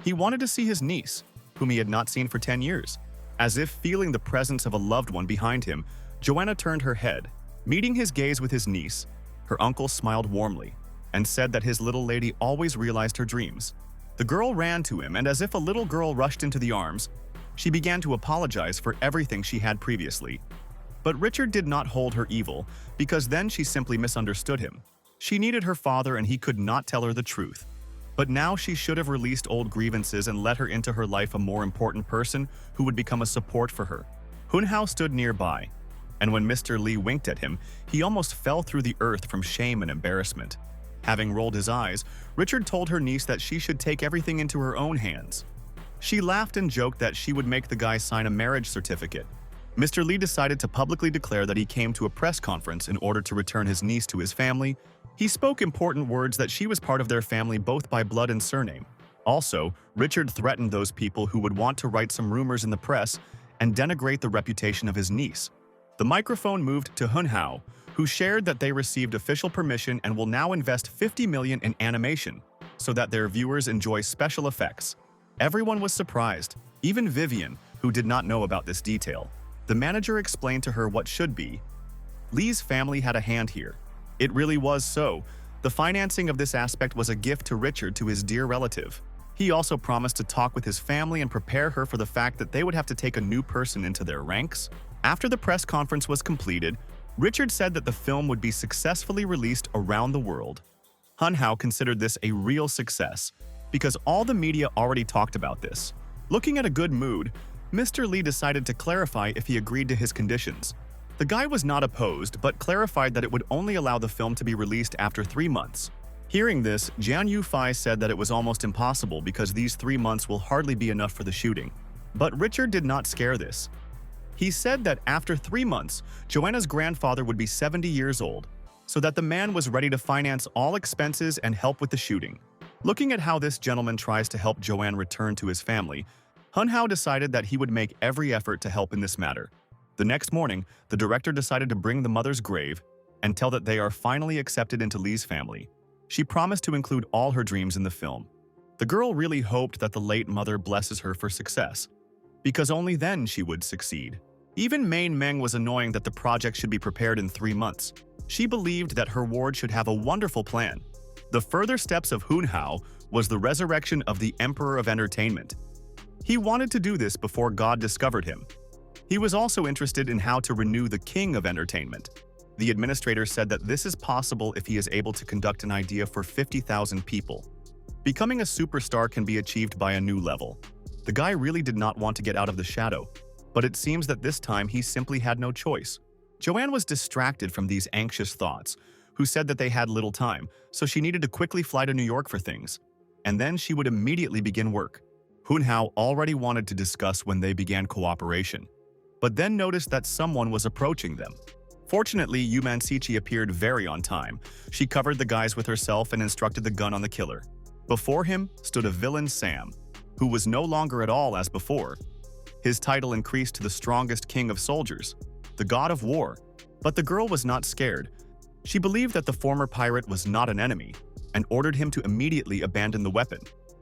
He wanted to see his niece, whom he had not seen for 10 years. As if feeling the presence of a loved one behind him, Joanna turned her head. Meeting his gaze with his niece, her uncle smiled warmly and said that his little lady always realized her dreams. The girl ran to him, and as if a little girl rushed into the arms, she began to apologize for everything she had previously. But Richard did not hold her evil, because then she simply misunderstood him. She needed her father and he could not tell her the truth. But now she should have released old grievances and let her into her life a more important person who would become a support for her. Hun Hao stood nearby, and when Mr. Lee winked at him, he almost fell through the earth from shame and embarrassment. Having rolled his eyes, Richard told her niece that she should take everything into her own hands. She laughed and joked that she would make the guy sign a marriage certificate. Mr. Lee decided to publicly declare that he came to a press conference in order to return his niece to his family. He spoke important words that she was part of their family both by blood and surname. Also, Richard threatened those people who would want to write some rumors in the press and denigrate the reputation of his niece. The microphone moved to Hun Hao, who shared that they received official permission and will now invest $50 million in animation so that their viewers enjoy special effects. Everyone was surprised, even Vivian, who did not know about this detail. The manager explained to her what should be. Lee's family had a hand here. It really was so. The financing of this aspect was a gift to Richard to his dear relative. He also promised to talk with his family and prepare her for the fact that they would have to take a new person into their ranks. After the press conference was completed, Richard said that the film would be successfully released around the world. Hun Hao considered this a real success, because all the media already talked about this. Looking at a good mood, Mr. Lee decided to clarify if he agreed to his conditions. The guy was not opposed, but clarified that it would only allow the film to be released after 3 months. Hearing this, Jian Yufei said that it was almost impossible because these 3 months will hardly be enough for the shooting. But Richard did not scare this. He said that after 3 months, Joanna's grandfather would be 70 years old, so that the man was ready to finance all expenses and help with the shooting. Looking at how this gentleman tries to help Joanne return to his family, Hun Hao decided that he would make every effort to help in this matter. The next morning, the director decided to bring the mother's grave and tell that they are finally accepted into Lee's family. She promised to include all her dreams in the film. The girl really hoped that the late mother blesses her for success, because only then she would succeed. Even Main Meng was annoying that the project should be prepared in 3 months. She believed that her ward should have a wonderful plan. The further steps of Hun Hao was the resurrection of the Emperor of Entertainment. He wanted to do this before God discovered him. He was also interested in how to renew the King of Entertainment. The administrator said that this is possible if he is able to conduct an idea for 50,000 people. Becoming a superstar can be achieved by a new level. The guy really did not want to get out of the shadow, but it seems that this time he simply had no choice. Joanne was distracted from these anxious thoughts, who said that they had little time, so she needed to quickly fly to New York for things. And then she would immediately begin work. Hun Hao already wanted to discuss when they began cooperation, but then noticed that someone was approaching them. Fortunately, Yu Mansichi appeared very on time. She covered the guys with herself and instructed the gun on the killer. Before him stood a villain Sam, who was no longer at all as before. His title increased to the strongest king of soldiers, the god of war. But the girl was not scared. She believed that the former pirate was not an enemy, and ordered him to immediately abandon the weapon.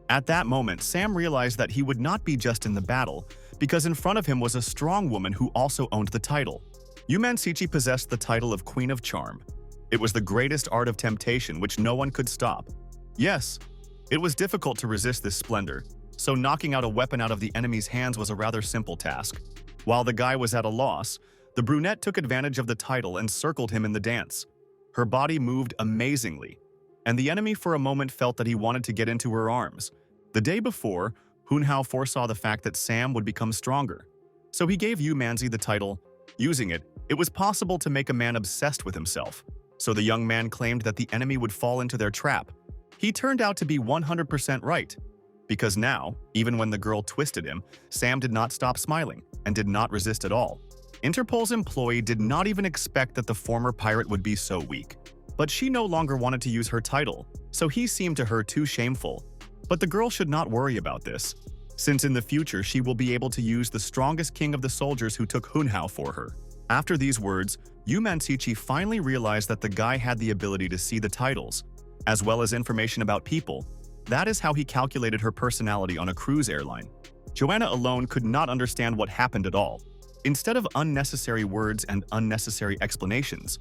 At that moment, Sam realized that he would not be just in the battle, because in front of him was a strong woman who also owned the title. Yu Mansichi possessed the title of Queen of Charm. It was the greatest art of temptation which no one could stop. Yes, it was difficult to resist this splendor, so knocking out a weapon out of the enemy's hands was a rather simple task. While the guy was at a loss, the brunette took advantage of the title and circled him in the dance. Her body moved amazingly, and the enemy for a moment felt that he wanted to get into her arms. The day before, Hun Hao foresaw the fact that Sam would become stronger, so he gave Yu Manzi the title. Using it, it was possible to make a man obsessed with himself, so the young man claimed that the enemy would fall into their trap. He turned out to be 100% right, because now, even when the girl twisted him, Sam did not stop smiling and did not resist at all. Interpol's employee did not even expect that the former pirate would be so weak, but she no longer wanted to use her title, so he seemed to her too shameful. But the girl should not worry about this, since in the future she will be able to use the strongest king of the soldiers who took Hun Hao for her. After these words, Yu Mansichi finally realized that the guy had the ability to see the titles, as well as information about people. That is how he calculated her personality on a cruise airline. Joanna alone could not understand what happened at all. Instead of unnecessary words and unnecessary explanations,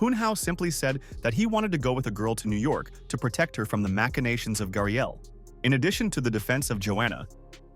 Hun Hao simply said that he wanted to go with a girl to New York to protect her from the machinations of Gariel. In addition to the defense of Joanna,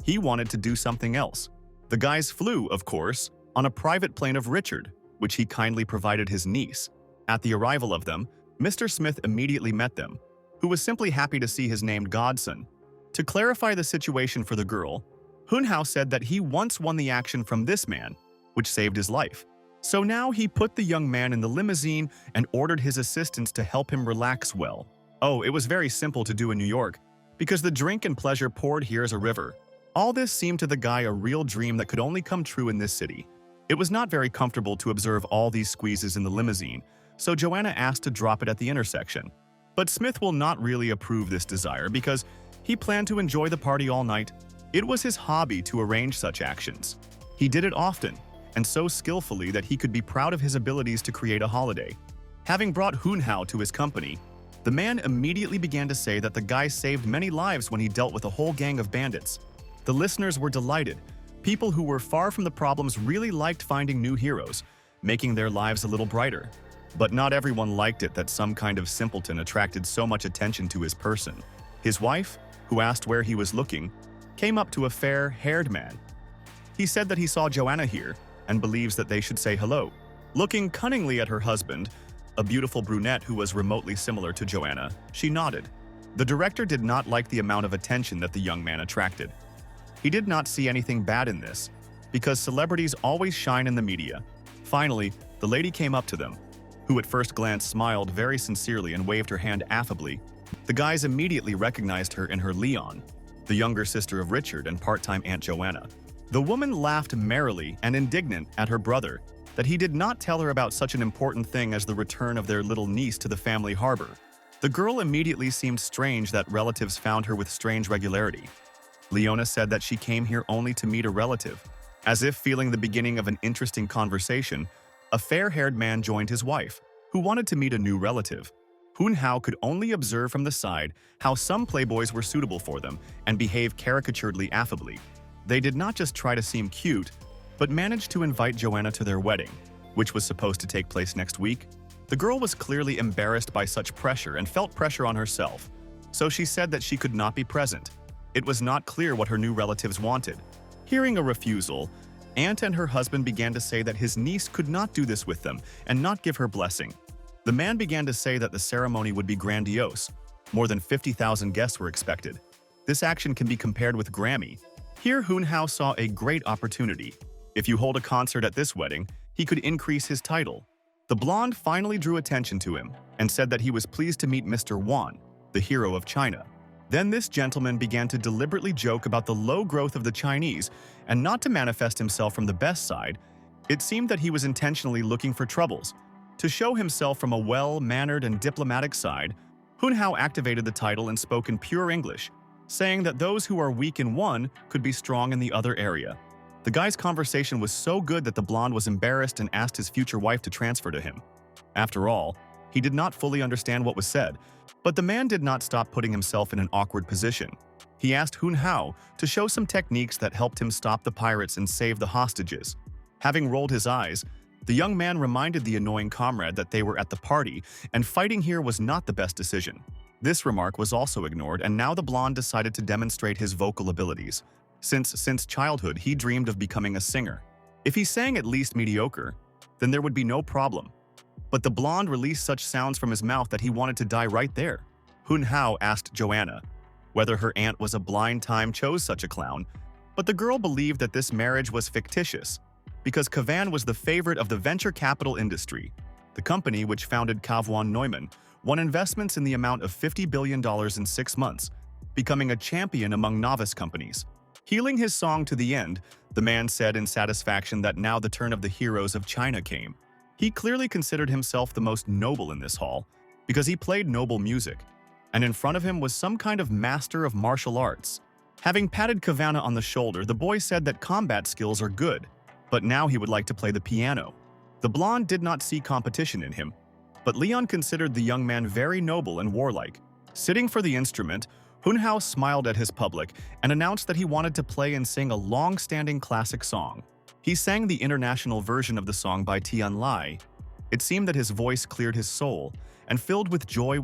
he wanted to do something else. The guys flew, of course, on a private plane of Richard, which he kindly provided his niece. At the arrival of them, Mr. Smith immediately met them, who was simply happy to see his named godson. To clarify the situation for the girl, Hun Hao said that he once won the action from this man, which saved his life. So now he put the young man in the limousine and ordered his assistants to help him relax well. Oh, it was very simple to do in New York, because the drink and pleasure poured here as a river. All this seemed to the guy a real dream that could only come true in this city. It was not very comfortable to observe all these squeezes in the limousine, so Joanna asked to drop it at the intersection. But Smith will not really approve this desire because he planned to enjoy the party all night. It was his hobby to arrange such actions. He did it often, and so skillfully that he could be proud of his abilities to create a holiday. Having brought Hunhao to his company, the man immediately began to say that the guy saved many lives when he dealt with a whole gang of bandits. The listeners were delighted. People who were far from the problems really liked finding new heroes, making their lives a little brighter. But not everyone liked it that some kind of simpleton attracted so much attention to his person. His wife, who asked where he was looking, came up to a fair-haired man. He said that he saw Joanna here and believes that they should say hello. Looking cunningly at her husband, a beautiful brunette who was remotely similar to Joanna, she nodded. The director did not like the amount of attention that the young man attracted. He did not see anything bad in this, because celebrities always shine in the media. Finally, the lady came up to them, who at first glance smiled very sincerely and waved her hand affably. The guys immediately recognized her in her Leon, the younger sister of Richard and part-time Aunt Joanna. The woman laughed merrily and indignant at her brother that he did not tell her about such an important thing as the return of their little niece to the family harbor. The girl immediately seemed strange that relatives found her with strange regularity. Leona said that she came here only to meet a relative. As if feeling the beginning of an interesting conversation, a fair-haired man joined his wife, who wanted to meet a new relative. Hunhao could only observe from the side how some playboys were suitable for them and behave caricaturedly affably. They did not just try to seem cute, but managed to invite Joanna to their wedding, which was supposed to take place next week. The girl was clearly embarrassed by such pressure and felt pressure on herself, so she said that she could not be present. It was not clear what her new relatives wanted. Hearing a refusal, Aunt and her husband began to say that his niece could not do this with them and not give her blessing. The man began to say that the ceremony would be grandiose. More than 50,000 guests were expected. This action can be compared with Grammy. Here Hunhao saw a great opportunity. If you hold a concert at this wedding, he could increase his title. The blonde finally drew attention to him and said that he was pleased to meet Mr. Wan, the hero of China. Then this gentleman began to deliberately joke about the low growth of the Chinese and not to manifest himself from the best side. It seemed that he was intentionally looking for troubles. To show himself from a well-mannered and diplomatic side, Hunhao activated the title and spoke in pure English, saying that those who are weak in one could be strong in the other area. The guy's conversation was so good that the blonde was embarrassed and asked his future wife to transfer to him. After all, he did not fully understand what was said, but the man did not stop putting himself in an awkward position. He asked Hunhao to show some techniques that helped him stop the pirates and save the hostages. Having rolled his eyes, the young man reminded the annoying comrade that they were at the party and fighting here was not the best decision. This remark was also ignored, and now the blonde decided to demonstrate his vocal abilities. Since childhood, he dreamed of becoming a singer. If he sang at least mediocre, then there would be no problem. But the blonde released such sounds from his mouth that he wanted to die right there. Hunhao asked Joanna whether her aunt was a blind time chose such a clown, but the girl believed that this marriage was fictitious because Kavan was the favorite of the venture capital industry. The company, which founded Kavwan Neumann, won investments in the amount of $50 billion in 6 months, becoming a champion among novice companies. Healing his song to the end, the man said in satisfaction that now the turn of the heroes of China came. He clearly considered himself the most noble in this hall because he played noble music, and in front of him was some kind of master of martial arts. Having patted Kavanna on the shoulder, the boy said that combat skills are good, but now he would like to play the piano. The blonde did not see competition in him, but Leon considered the young man very noble and warlike. Sitting for the instrument, Hunhao smiled at his public and announced that he wanted to play and sing a long-standing classic song. He sang the international version of the song by Tian Lai. It seemed that his voice cleared his soul and filled with joy.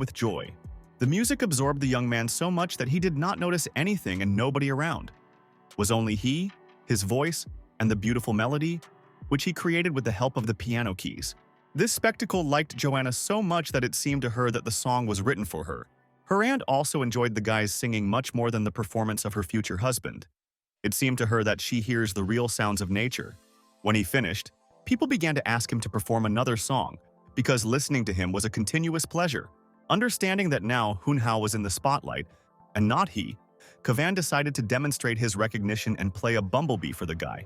The music absorbed the young man so much that he did not notice anything and nobody around. Was only he, his voice, and the beautiful melody, which he created with the help of the piano keys. This spectacle liked Joanna so much that it seemed to her that the song was written for her. Her aunt also enjoyed the guy's singing much more than the performance of her future husband. It seemed to her that she hears the real sounds of nature. When he finished, people began to ask him to perform another song, because listening to him was a continuous pleasure. Understanding that now Hunhao was in the spotlight, and not he, Kavan decided to demonstrate his recognition and play a bumblebee for the guy.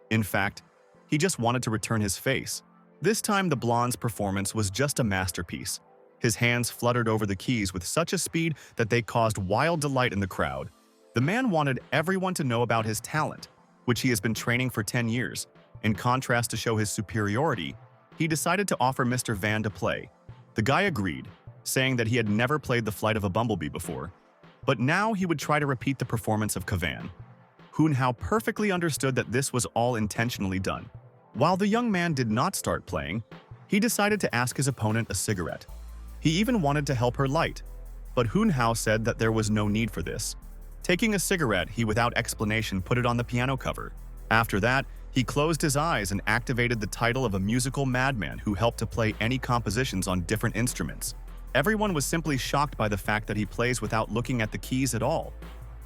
In fact, He just wanted to return his face. This time, the blonde's performance was just a masterpiece. His hands fluttered over the keys with such a speed that they caused wild delight in the crowd. The man wanted everyone to know about his talent, which he has been training for 10 years. In contrast, to show his superiority, he decided to offer Mr. Van to play. The guy agreed, saying that he had never played the flight of a bumblebee before, but now he would try to repeat the performance of Kavan. Hun Hao perfectly understood that this was all intentionally done. While the young man did not start playing, he decided to ask his opponent a cigarette. He even wanted to help her light, but Hun Hao said that there was no need for this. Taking a cigarette, he without explanation put it on the piano cover. After that, he closed his eyes and activated the title of a musical madman who helped to play any compositions on different instruments. Everyone was simply shocked by the fact that he plays without looking at the keys at all.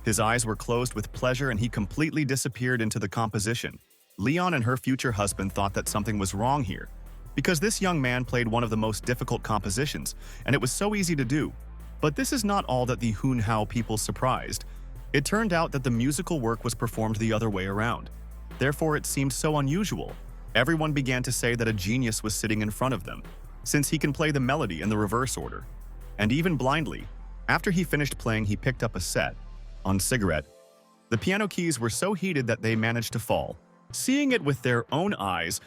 His eyes were closed with pleasure and he completely disappeared into the composition. Leon and her future husband thought that something was wrong here, because this young man played one of the most difficult compositions, and it was so easy to do. But this is not all that the Hun Hao people surprised. It turned out that the musical work was performed the other way around. Therefore, it seemed so unusual. Everyone began to say that a genius was sitting in front of them, since he can play the melody in the reverse order. And even blindly, after he finished playing, he picked up a set on cigarette. The piano keys were so heated that they managed to fall. Seeing it with their own eyes,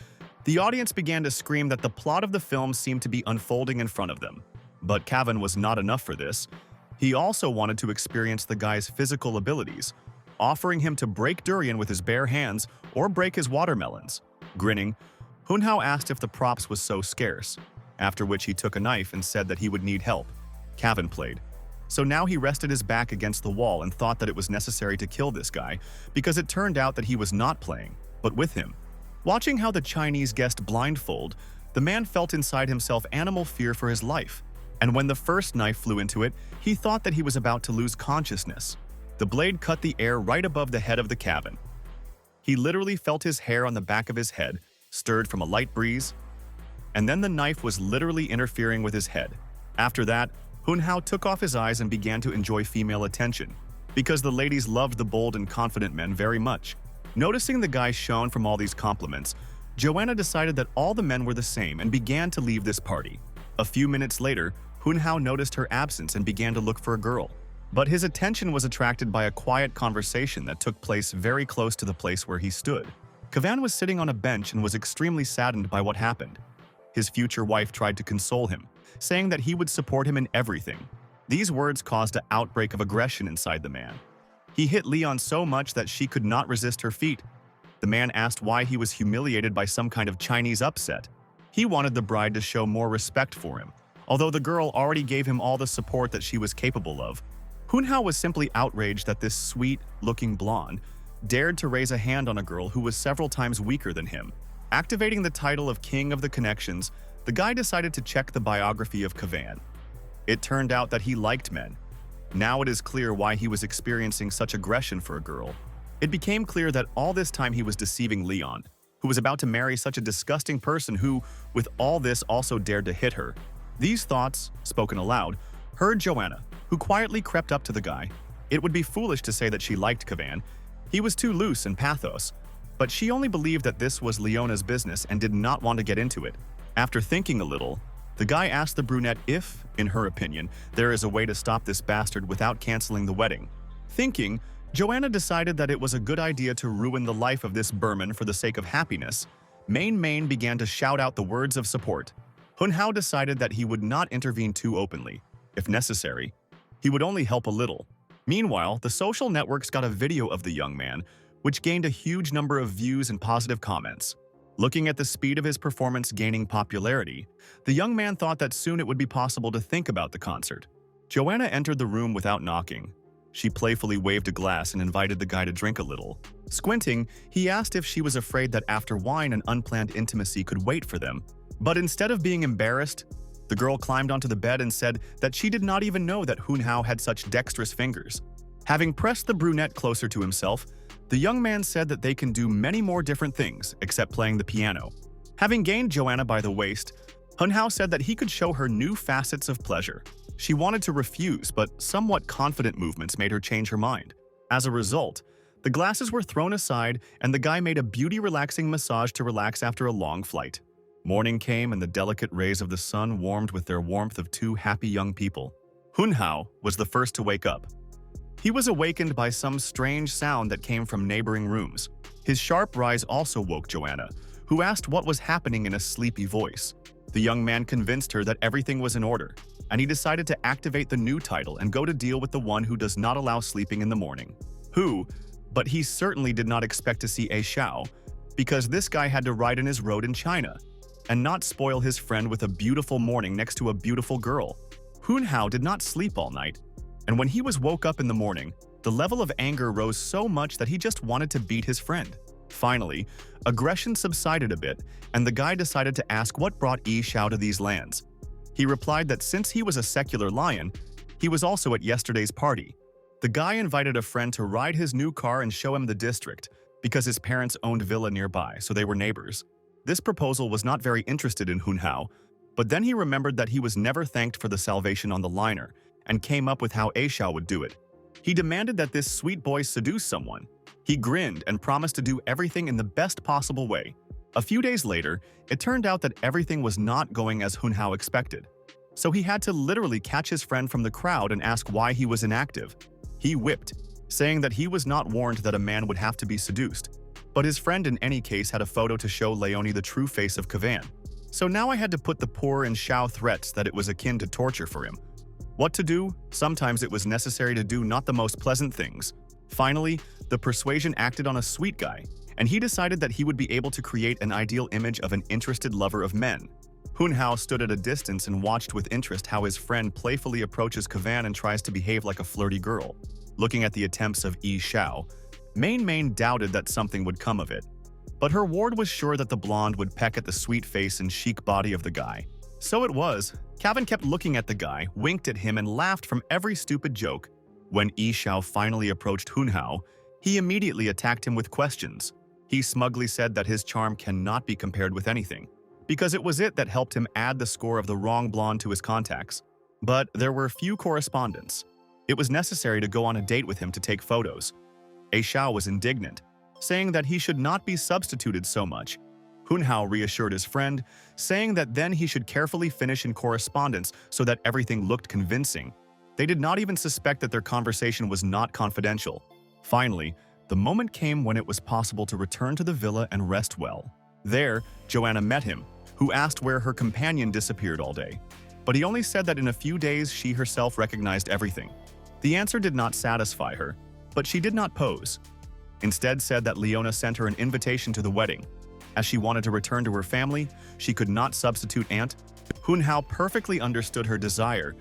the audience began to scream that the plot of the film seemed to be unfolding in front of them. But Kavan was not enough for this. He also wanted to experience the guy's physical abilities, offering him to break durian with his bare hands or break his watermelons. Grinning, Hun Hao asked if the props was so scarce, after which he took a knife and said that he would need help. Kavan played. So now he rested his back against the wall and thought that it was necessary to kill this guy, because it turned out that he was not playing, but with him. Watching how the Chinese guest blindfold, the man felt inside himself animal fear for his life. And when the first knife flew into it, he thought that he was about to lose consciousness. The blade cut the air right above the head of the Kavan. He literally felt his hair on the back of his head, stirred from a light breeze, and then the knife was literally interfering with his head. After that, Hun Hao took off his eyes and began to enjoy female attention, because the ladies loved the bold and confident men very much. Noticing the guy shone from all these compliments, Joanna decided that all the men were the same and began to leave this party. A few minutes later, Hun Hao noticed her absence and began to look for a girl. But his attention was attracted by a quiet conversation that took place very close to the place where he stood. Kavan was sitting on a bench and was extremely saddened by what happened. His future wife tried to console him, saying that he would support him in everything. These words caused an outbreak of aggression inside the man. He hit Leon so much that she could not resist her feet. The man asked why he was humiliated by some kind of Chinese upset. He wanted the bride to show more respect for him, although the girl already gave him all the support that she was capable of. Hun Hao was simply outraged that this sweet-looking blonde dared to raise a hand on a girl who was several times weaker than him. Activating the title of King of the Connections, the guy decided to check the biography of Kavan. It turned out that he liked men. Now it is clear why he was experiencing such aggression for a girl. It became clear that all this time he was deceiving Leon, who was about to marry such a disgusting person who, with all this, also dared to hit her. These thoughts, spoken aloud, heard Joanna, who quietly crept up to the guy. It would be foolish to say that she liked Kavan. He was too loose and pathos, but she only believed that this was Leona's business and did not want to get into it. After thinking a little, the guy asked the brunette if, in her opinion, there is a way to stop this bastard without canceling the wedding. Thinking, Joanna decided that it was a good idea to ruin the life of this Burman for the sake of happiness. Main began to shout out the words of support. Hun Hao decided that he would not intervene too openly. If necessary, he would only help a little. Meanwhile, the social networks got a video of the young man, which gained a huge number of views and positive comments. Looking at the speed of his performance gaining popularity, the young man thought that soon it would be possible to think about the concert. Joanna entered the room without knocking. She playfully waved a glass and invited the guy to drink a little. Squinting, he asked if she was afraid that after wine an unplanned intimacy could wait for them. But instead of being embarrassed, the girl climbed onto the bed and said that she did not even know that Hun Hao had such dexterous fingers. Having pressed the brunette closer to himself, the young man said that they can do many more different things except playing the piano. Having gained Joanna by the waist, Hun Hao said that he could show her new facets of pleasure. She wanted to refuse, but somewhat confident movements made her change her mind. As a result, The glasses were thrown aside, and the guy made a beauty-relaxing massage to relax after a long flight. Morning came, and the delicate rays of the sun warmed with their warmth of two happy young people. Hunhao was the first to wake up. He was awakened by some strange sound that came from neighboring rooms. His sharp rise also woke Joanna, who asked what was happening in a sleepy voice. The young man convinced her that everything was in order, and he decided to activate the new title and go to deal with the one who does not allow sleeping in the morning. But he certainly did not expect to see A Xiao, because this guy had to ride in his road in China and not spoil his friend with a beautiful morning next to a beautiful girl. Hunhao did not sleep all night, and when he was woke up in the morning, the level of anger rose so much that he just wanted to beat his friend. Finally, aggression subsided a bit, and the guy decided to ask what brought Yi Xiao to these lands. He replied that since he was a secular lion, he was also at yesterday's party. The guy invited a friend to ride his new car and show him the district, because his parents owned a villa nearby, so they were neighbors. This proposal was not very interested in Hunhao, but then he remembered that he was never thanked for the salvation on the liner, and came up with how A Xiao would do it. He demanded that this sweet boy seduce someone. He grinned and promised to do everything in the best possible way. A few days later, it turned out that everything was not going as Hunhao expected. So he had to literally catch his friend from the crowd and ask why he was inactive. He whipped, saying that he was not warned that a man would have to be seduced. But his friend in any case had a photo to show Leonie the true face of Kavan. So now I had to put the poor in Xiao threats that it was akin to torture for him. What to do? Sometimes it was necessary to do not the most pleasant things. Finally, the persuasion acted on a sweet guy, and he decided that he would be able to create an ideal image of an interested lover of men. Hunhao stood at a distance and watched with interest how his friend playfully approaches Kavan and tries to behave like a flirty girl. Looking at the attempts of Yi Xiao, Main doubted that something would come of it. But her ward was sure that the blonde would peck at the sweet face and chic body of the guy. So it was. Kavan kept looking at the guy, winked at him, and laughed from every stupid joke. When Yi Xiao finally approached Hunhao, he immediately attacked him with questions. He smugly said that his charm cannot be compared with anything, because it was it that helped him add the score of the wrong blonde to his contacts. But there were few correspondents. It was necessary to go on a date with him to take photos. A Xiao was indignant, saying that he should not be substituted so much. Hunhao reassured his friend, saying that then he should carefully finish in correspondence so that everything looked convincing. They did not even suspect that their conversation was not confidential. Finally, the moment came when it was possible to return to the villa and rest well. There, Joanna met him, who asked where her companion disappeared all day. But he only said that in a few days she herself recognized everything. The answer did not satisfy her, but she did not pose. Instead said that Leona sent her an invitation to the wedding. As she wanted to return to her family, she could not substitute aunt. Hunhao perfectly understood her desire,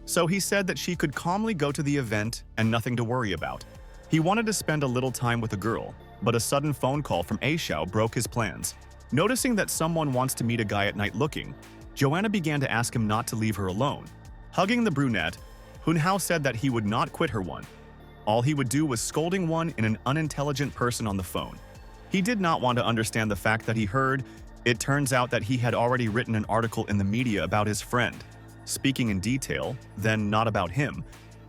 so he said that she could calmly go to the event and nothing to worry about. He wanted to spend a little time with the girl, but a sudden phone call from A Xiao broke his plans. Noticing that someone wants to meet a guy at night looking, Joanna began to ask him not to leave her alone. Hugging the brunette, Hunhao said that he would not quit her one. All he would do was scolding one in an unintelligent person on the phone. He did not want to understand the fact that he heard. It turns out that he had already written an article in the media about his friend, speaking in detail, then not about him,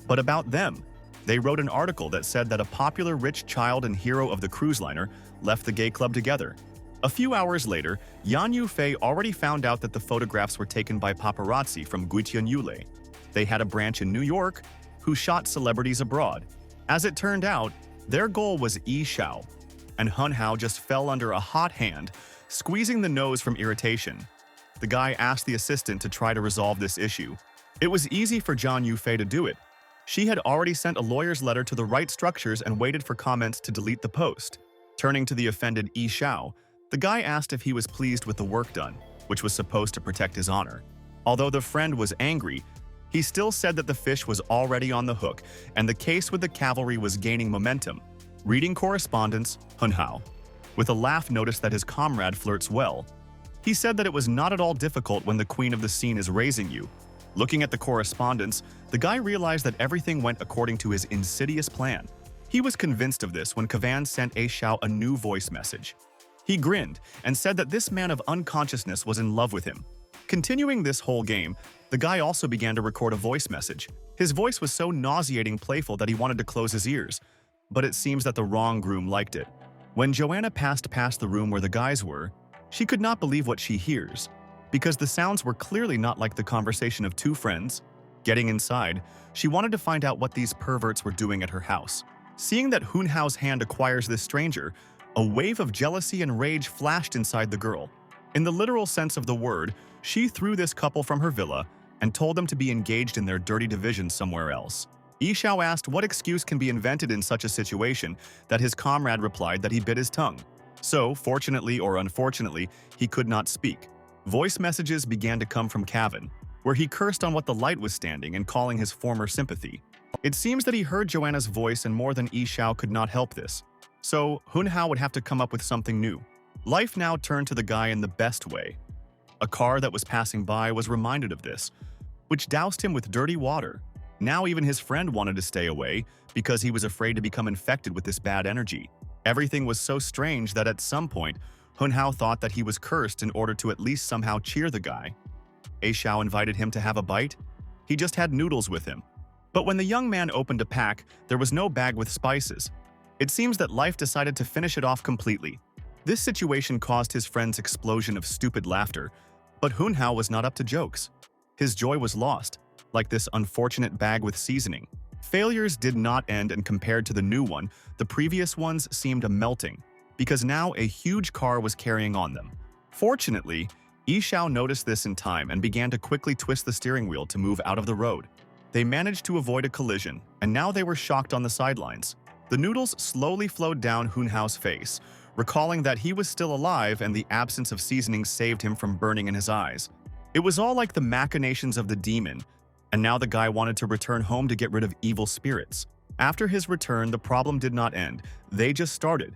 but about them. They wrote an article that said that a popular rich child and hero of the cruise liner left the gay club together. A few hours later, Yan Yufei already found out that the photographs were taken by paparazzi from Guitian Yule. They had a branch in New York who shot celebrities abroad. As it turned out, their goal was Yi Xiao, and Hunhao just fell under a hot hand, squeezing the nose from irritation. The guy asked the assistant to try to resolve this issue. It was easy for Zhang Yufei to do it. She had already sent a lawyer's letter to the right structures and waited for comments to delete the post. Turning to the offended Yi Xiao, the guy asked if he was pleased with the work done, which was supposed to protect his honor. Although the friend was angry, he still said that the fish was already on the hook and the case with the cavalry was gaining momentum. Reading correspondence, Hunhao, with a laugh, noticed that his comrade flirts well. He said that it was not at all difficult when the queen of the scene is raising you. Looking at the correspondence, the guy realized that everything went according to his insidious plan. He was convinced of this when Kavan sent A Xiao a new voice message. He grinned and said that this man of unconsciousness was in love with him. Continuing this whole game, the guy also began to record a voice message. His voice was so nauseating playful that he wanted to close his ears. but it seems that the wrong groom liked it. When Joanna passed past the room where the guys were, she could not believe what she hears, because the sounds were clearly not like the conversation of two friends. Getting inside, she wanted to find out what these perverts were doing at her house. Seeing that Hunhao's hand acquires this stranger, a wave of jealousy and rage flashed inside the girl. In the literal sense of the word, she threw this couple from her villa and told them to be engaged in their dirty division somewhere else. Yishao asked what excuse can be invented in such a situation, that his comrade replied that he bit his tongue. So, fortunately or unfortunately, he could not speak. Voice messages began to come from Kevin, where he cursed on what the light was standing and calling his former sympathy. It seems that he heard Joanna's voice and more than Yishao could not help this. So, Hunhao would have to come up with something new. Life now turned to the guy in the best way. A car that was passing by was reminded of this, which doused him with dirty water. Now even his friend wanted to stay away because he was afraid to become infected with this bad energy. Everything was so strange that at some point, Hunhao thought that he was cursed in order to at least somehow cheer the guy. Aishao invited him to have a bite. He just had noodles with him. But when the young man opened a pack, there was no bag with spices. It seems that life decided to finish it off completely. This situation caused his friend's explosion of stupid laughter, but Hunhao was not up to jokes. His joy was lost, like this unfortunate bag with seasoning. Failures did not end, and compared to the new one, the previous ones seemed a melting, because now a huge car was carrying on them. Fortunately, Yishao noticed this in time and began to quickly twist the steering wheel to move out of the road. They managed to avoid a collision, and now they were shocked on the sidelines. The noodles slowly flowed down Hunhao's face, recalling that he was still alive and the absence of seasoning saved him from burning in his eyes. It was all like the machinations of the demon, and now the guy wanted to return home to get rid of evil spirits. After his return, the problem did not end, they just started.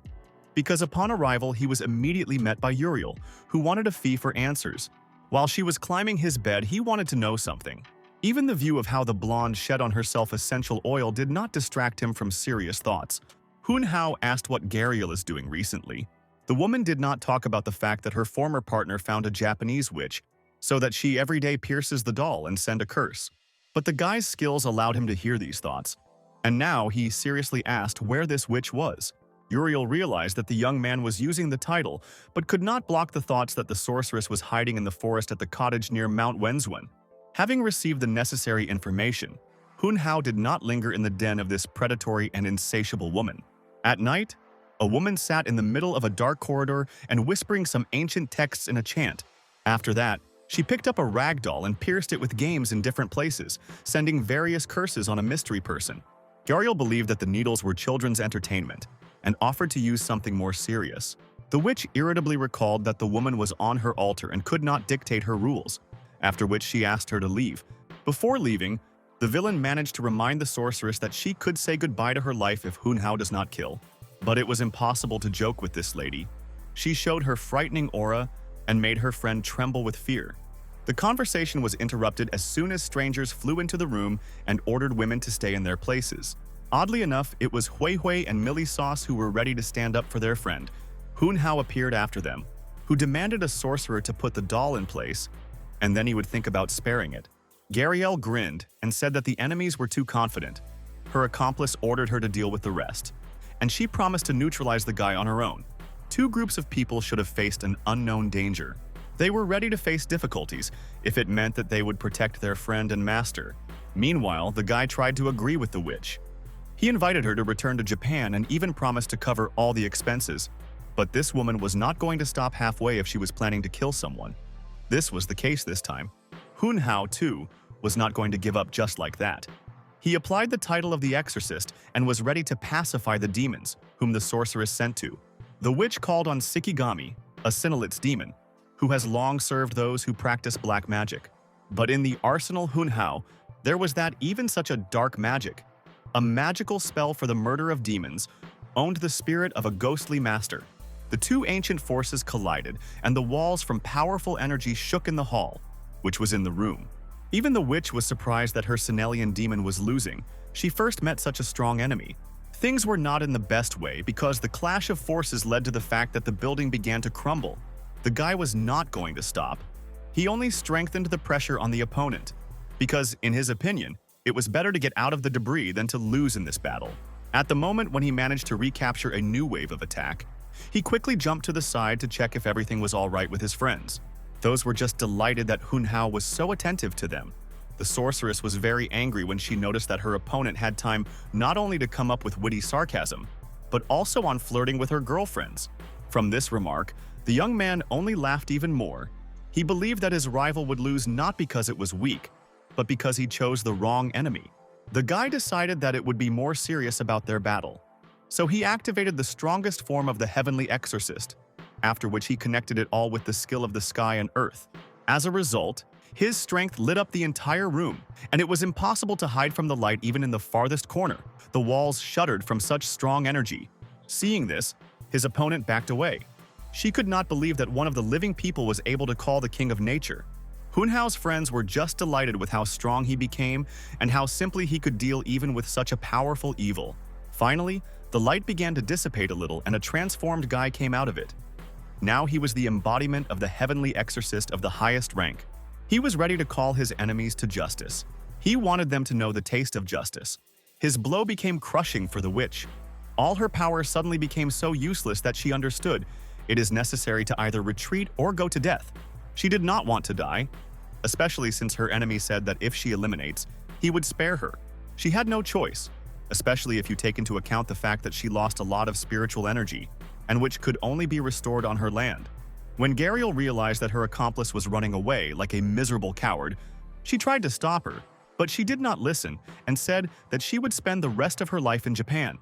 Because upon arrival, he was immediately met by Uriel, who wanted a fee for answers. While she was climbing his bed, he wanted to know something. Even the view of how the blonde shed on herself essential oil did not distract him from serious thoughts. Hunhao asked what Gariel is doing recently. The woman did not talk about the fact that her former partner found a Japanese witch, so that she every day pierces the doll and send a curse. But the guy's skills allowed him to hear these thoughts. And now he seriously asked where this witch was. Uriel realized that the young man was using the title, but could not block the thoughts that the sorceress was hiding in the forest at the cottage near Mount Wenzwen. Having received the necessary information, Hunhao did not linger in the den of this predatory and insatiable woman. At night, a woman sat in the middle of a dark corridor and whispering some ancient texts in a chant. After that, she picked up a rag doll and pierced it with games in different places, sending various curses on a mystery person. Gariel believed that the needles were children's entertainment and offered to use something more serious. The witch irritably recalled that the woman was on her altar and could not dictate her rules, after which she asked her to leave. Before leaving, the villain managed to remind the sorceress that she could say goodbye to her life if Hunhao does not kill. But it was impossible to joke with this lady. She showed her frightening aura and made her friend tremble with fear. The conversation was interrupted as soon as strangers flew into the room and ordered women to stay in their places. Oddly enough, it was Hui Hui and Millie Sauce who were ready to stand up for their friend. Hunhao appeared after them, who demanded a sorcerer to put the doll in place, and then he would think about sparing it. Gariel grinned and said that the enemies were too confident. Her accomplice ordered her to deal with the rest, and she promised to neutralize the guy on her own. Two groups of people should have faced an unknown danger. They were ready to face difficulties if it meant that they would protect their friend and master. Meanwhile, the guy tried to agree with the witch. He invited her to return to Japan and even promised to cover all the expenses. But this woman was not going to stop halfway if she was planning to kill someone. This was the case this time. Hunhao, too, was not going to give up just like that. He applied the title of the exorcist and was ready to pacify the demons, whom the sorceress sent to. The witch called on Sikigami, a Sinolitz demon, who has long served those who practice black magic. But in the arsenal Hunhao, there was that even such a dark magic. A magical spell for the murder of demons owned the spirit of a ghostly master. The two ancient forces collided, and the walls from powerful energy shook in the hall, which was in the room. Even the witch was surprised that her Senelian demon was losing. She first met such a strong enemy. Things were not in the best way because the clash of forces led to the fact that the building began to crumble. The guy was not going to stop. He only strengthened the pressure on the opponent, because, in his opinion, it was better to get out of the debris than to lose in this battle. At the moment when he managed to recapture a new wave of attack, he quickly jumped to the side to check if everything was all right with his friends. Those were just delighted that Hun Hao was so attentive to them. The sorceress was very angry when she noticed that her opponent had time not only to come up with witty sarcasm, but also on flirting with her girlfriends. From this remark, the young man only laughed even more. He believed that his rival would lose not because it was weak, but because he chose the wrong enemy. The guy decided that it would be more serious about their battle. So he activated the strongest form of the heavenly exorcist, after which he connected it all with the skill of the sky and earth. As a result, his strength lit up the entire room, and it was impossible to hide from the light even in the farthest corner. The walls shuddered from such strong energy. Seeing this, his opponent backed away. She could not believe that one of the living people was able to call the king of nature. Hun Hao's friends were just delighted with how strong he became and how simply he could deal even with such a powerful evil. Finally, the light began to dissipate a little and a transformed guy came out of it. Now he was the embodiment of the heavenly exorcist of the highest rank. He was ready to call his enemies to justice. He wanted them to know the taste of justice. His blow became crushing for the witch. All her power suddenly became so useless that she understood it is necessary to either retreat or go to death. She did not want to die, especially since her enemy said that if she eliminates, he would spare her. She had no choice, especially if you take into account the fact that she lost a lot of spiritual energy, and which could only be restored on her land. When Gariel realized that her accomplice was running away like a miserable coward, she tried to stop her, but she did not listen and said that she would spend the rest of her life in Japan.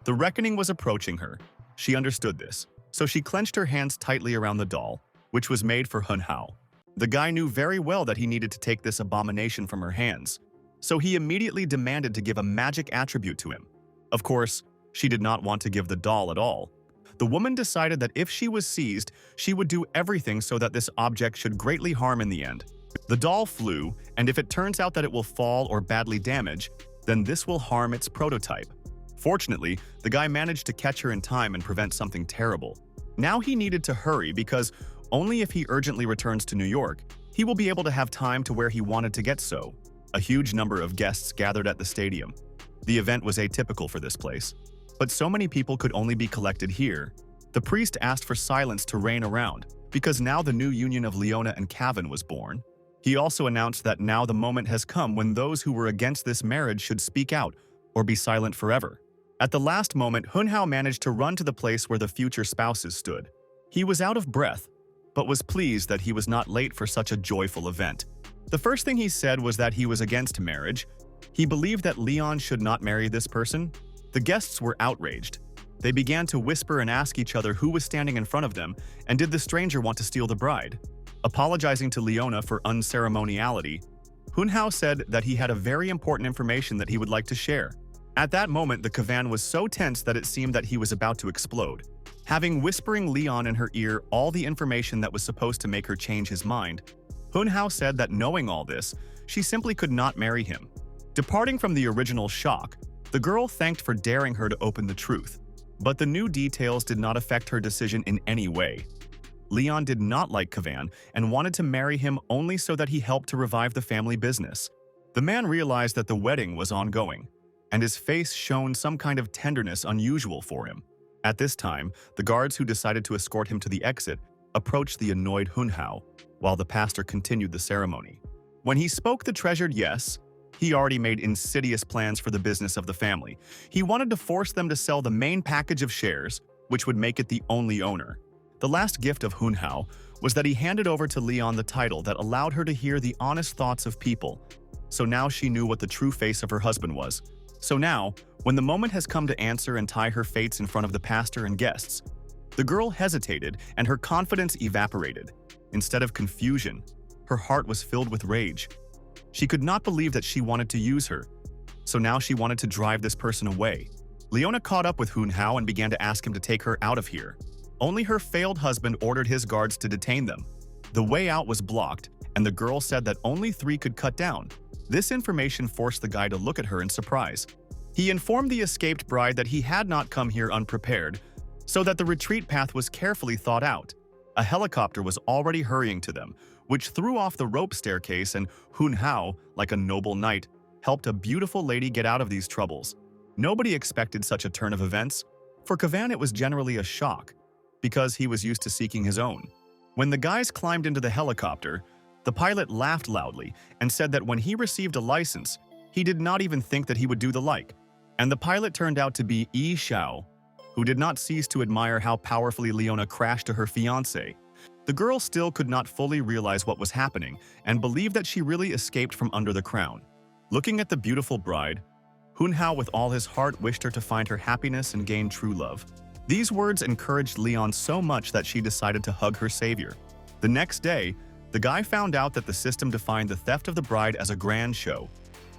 The reckoning was approaching her. She understood this, so she clenched her hands tightly around the doll, which was made for Hun Hao. The guy knew very well that he needed to take this abomination from her hands, so he immediately demanded to give a magic attribute to him. Of course, she did not want to give the doll at all. The woman decided that if she was seized, she would do everything so that this object should greatly harm in the end. The doll flew, and if it turns out that it will fall or badly damage, then this will harm its prototype. Fortunately, the guy managed to catch her in time and prevent something terrible. Now he needed to hurry because only if he urgently returns to New York, he will be able to have time to where he wanted to get so. A huge number of guests gathered at the stadium. The event was atypical for this place, but so many people could only be collected here. The priest asked for silence to reign around, because now the new union of Leona and Cavan was born. He also announced that now the moment has come when those who were against this marriage should speak out or be silent forever. At the last moment, Hun Hao managed to run to the place where the future spouses stood. He was out of breath, but was pleased that he was not late for such a joyful event. The first thing he said was that he was against marriage. He believed that Leon should not marry this person. The guests were outraged. They began to whisper and ask each other who was standing in front of them and did the stranger want to steal the bride. Apologizing to Leona for unceremoniality, Hun Hao said that he had a very important information that he would like to share. At that moment, the Cavan was so tense that it seemed that he was about to explode. Having whispering Leon in her ear all the information that was supposed to make her change his mind, Hun Hao said that knowing all this, she simply could not marry him. Departing from the original shock, the girl thanked for daring her to open the truth. But the new details did not affect her decision in any way. Leon did not like Cavan and wanted to marry him only so that he helped to revive the family business. The man realized that the wedding was ongoing, and his face shone some kind of tenderness unusual for him. At this time, the guards who decided to escort him to the exit approached the annoyed Hun Hao, while the pastor continued the ceremony. When he spoke the treasured yes, he already made insidious plans for the business of the family. He wanted to force them to sell the main package of shares, which would make it the only owner. The last gift of Hun Hao was that he handed over to Leon the title that allowed her to hear the honest thoughts of people. So now she knew what the true face of her husband was. So now, when the moment has come to answer and tie her fates in front of the pastor and guests, the girl hesitated and her confidence evaporated. Instead of confusion, her heart was filled with rage. She could not believe that she wanted to use her, so now she wanted to drive this person away. Leona caught up with Hun Hao and began to ask him to take her out of here. Only her failed husband ordered his guards to detain them. The way out was blocked, and the girl said that only 3 could cut down. This information forced the guy to look at her in surprise. He informed the escaped bride that he had not come here unprepared, so that the retreat path was carefully thought out. A helicopter was already hurrying to them, which threw off the rope staircase, and Hun Hao, like a noble knight, helped a beautiful lady get out of these troubles. Nobody expected such a turn of events. For Kavan, it was generally a shock, because he was used to seeking his own. When the guys climbed into the helicopter, the pilot laughed loudly and said that when he received a license, he did not even think that he would do the like. And the pilot turned out to be Yi Xiao, who did not cease to admire how powerfully Leona crashed to her fiancé. The girl still could not fully realize what was happening and believed that she really escaped from under the crown. Looking at the beautiful bride, Hunhao with all his heart wished her to find her happiness and gain true love. These words encouraged Leon so much that she decided to hug her savior. The next day, the guy found out that the system defined the theft of the bride as a grand show.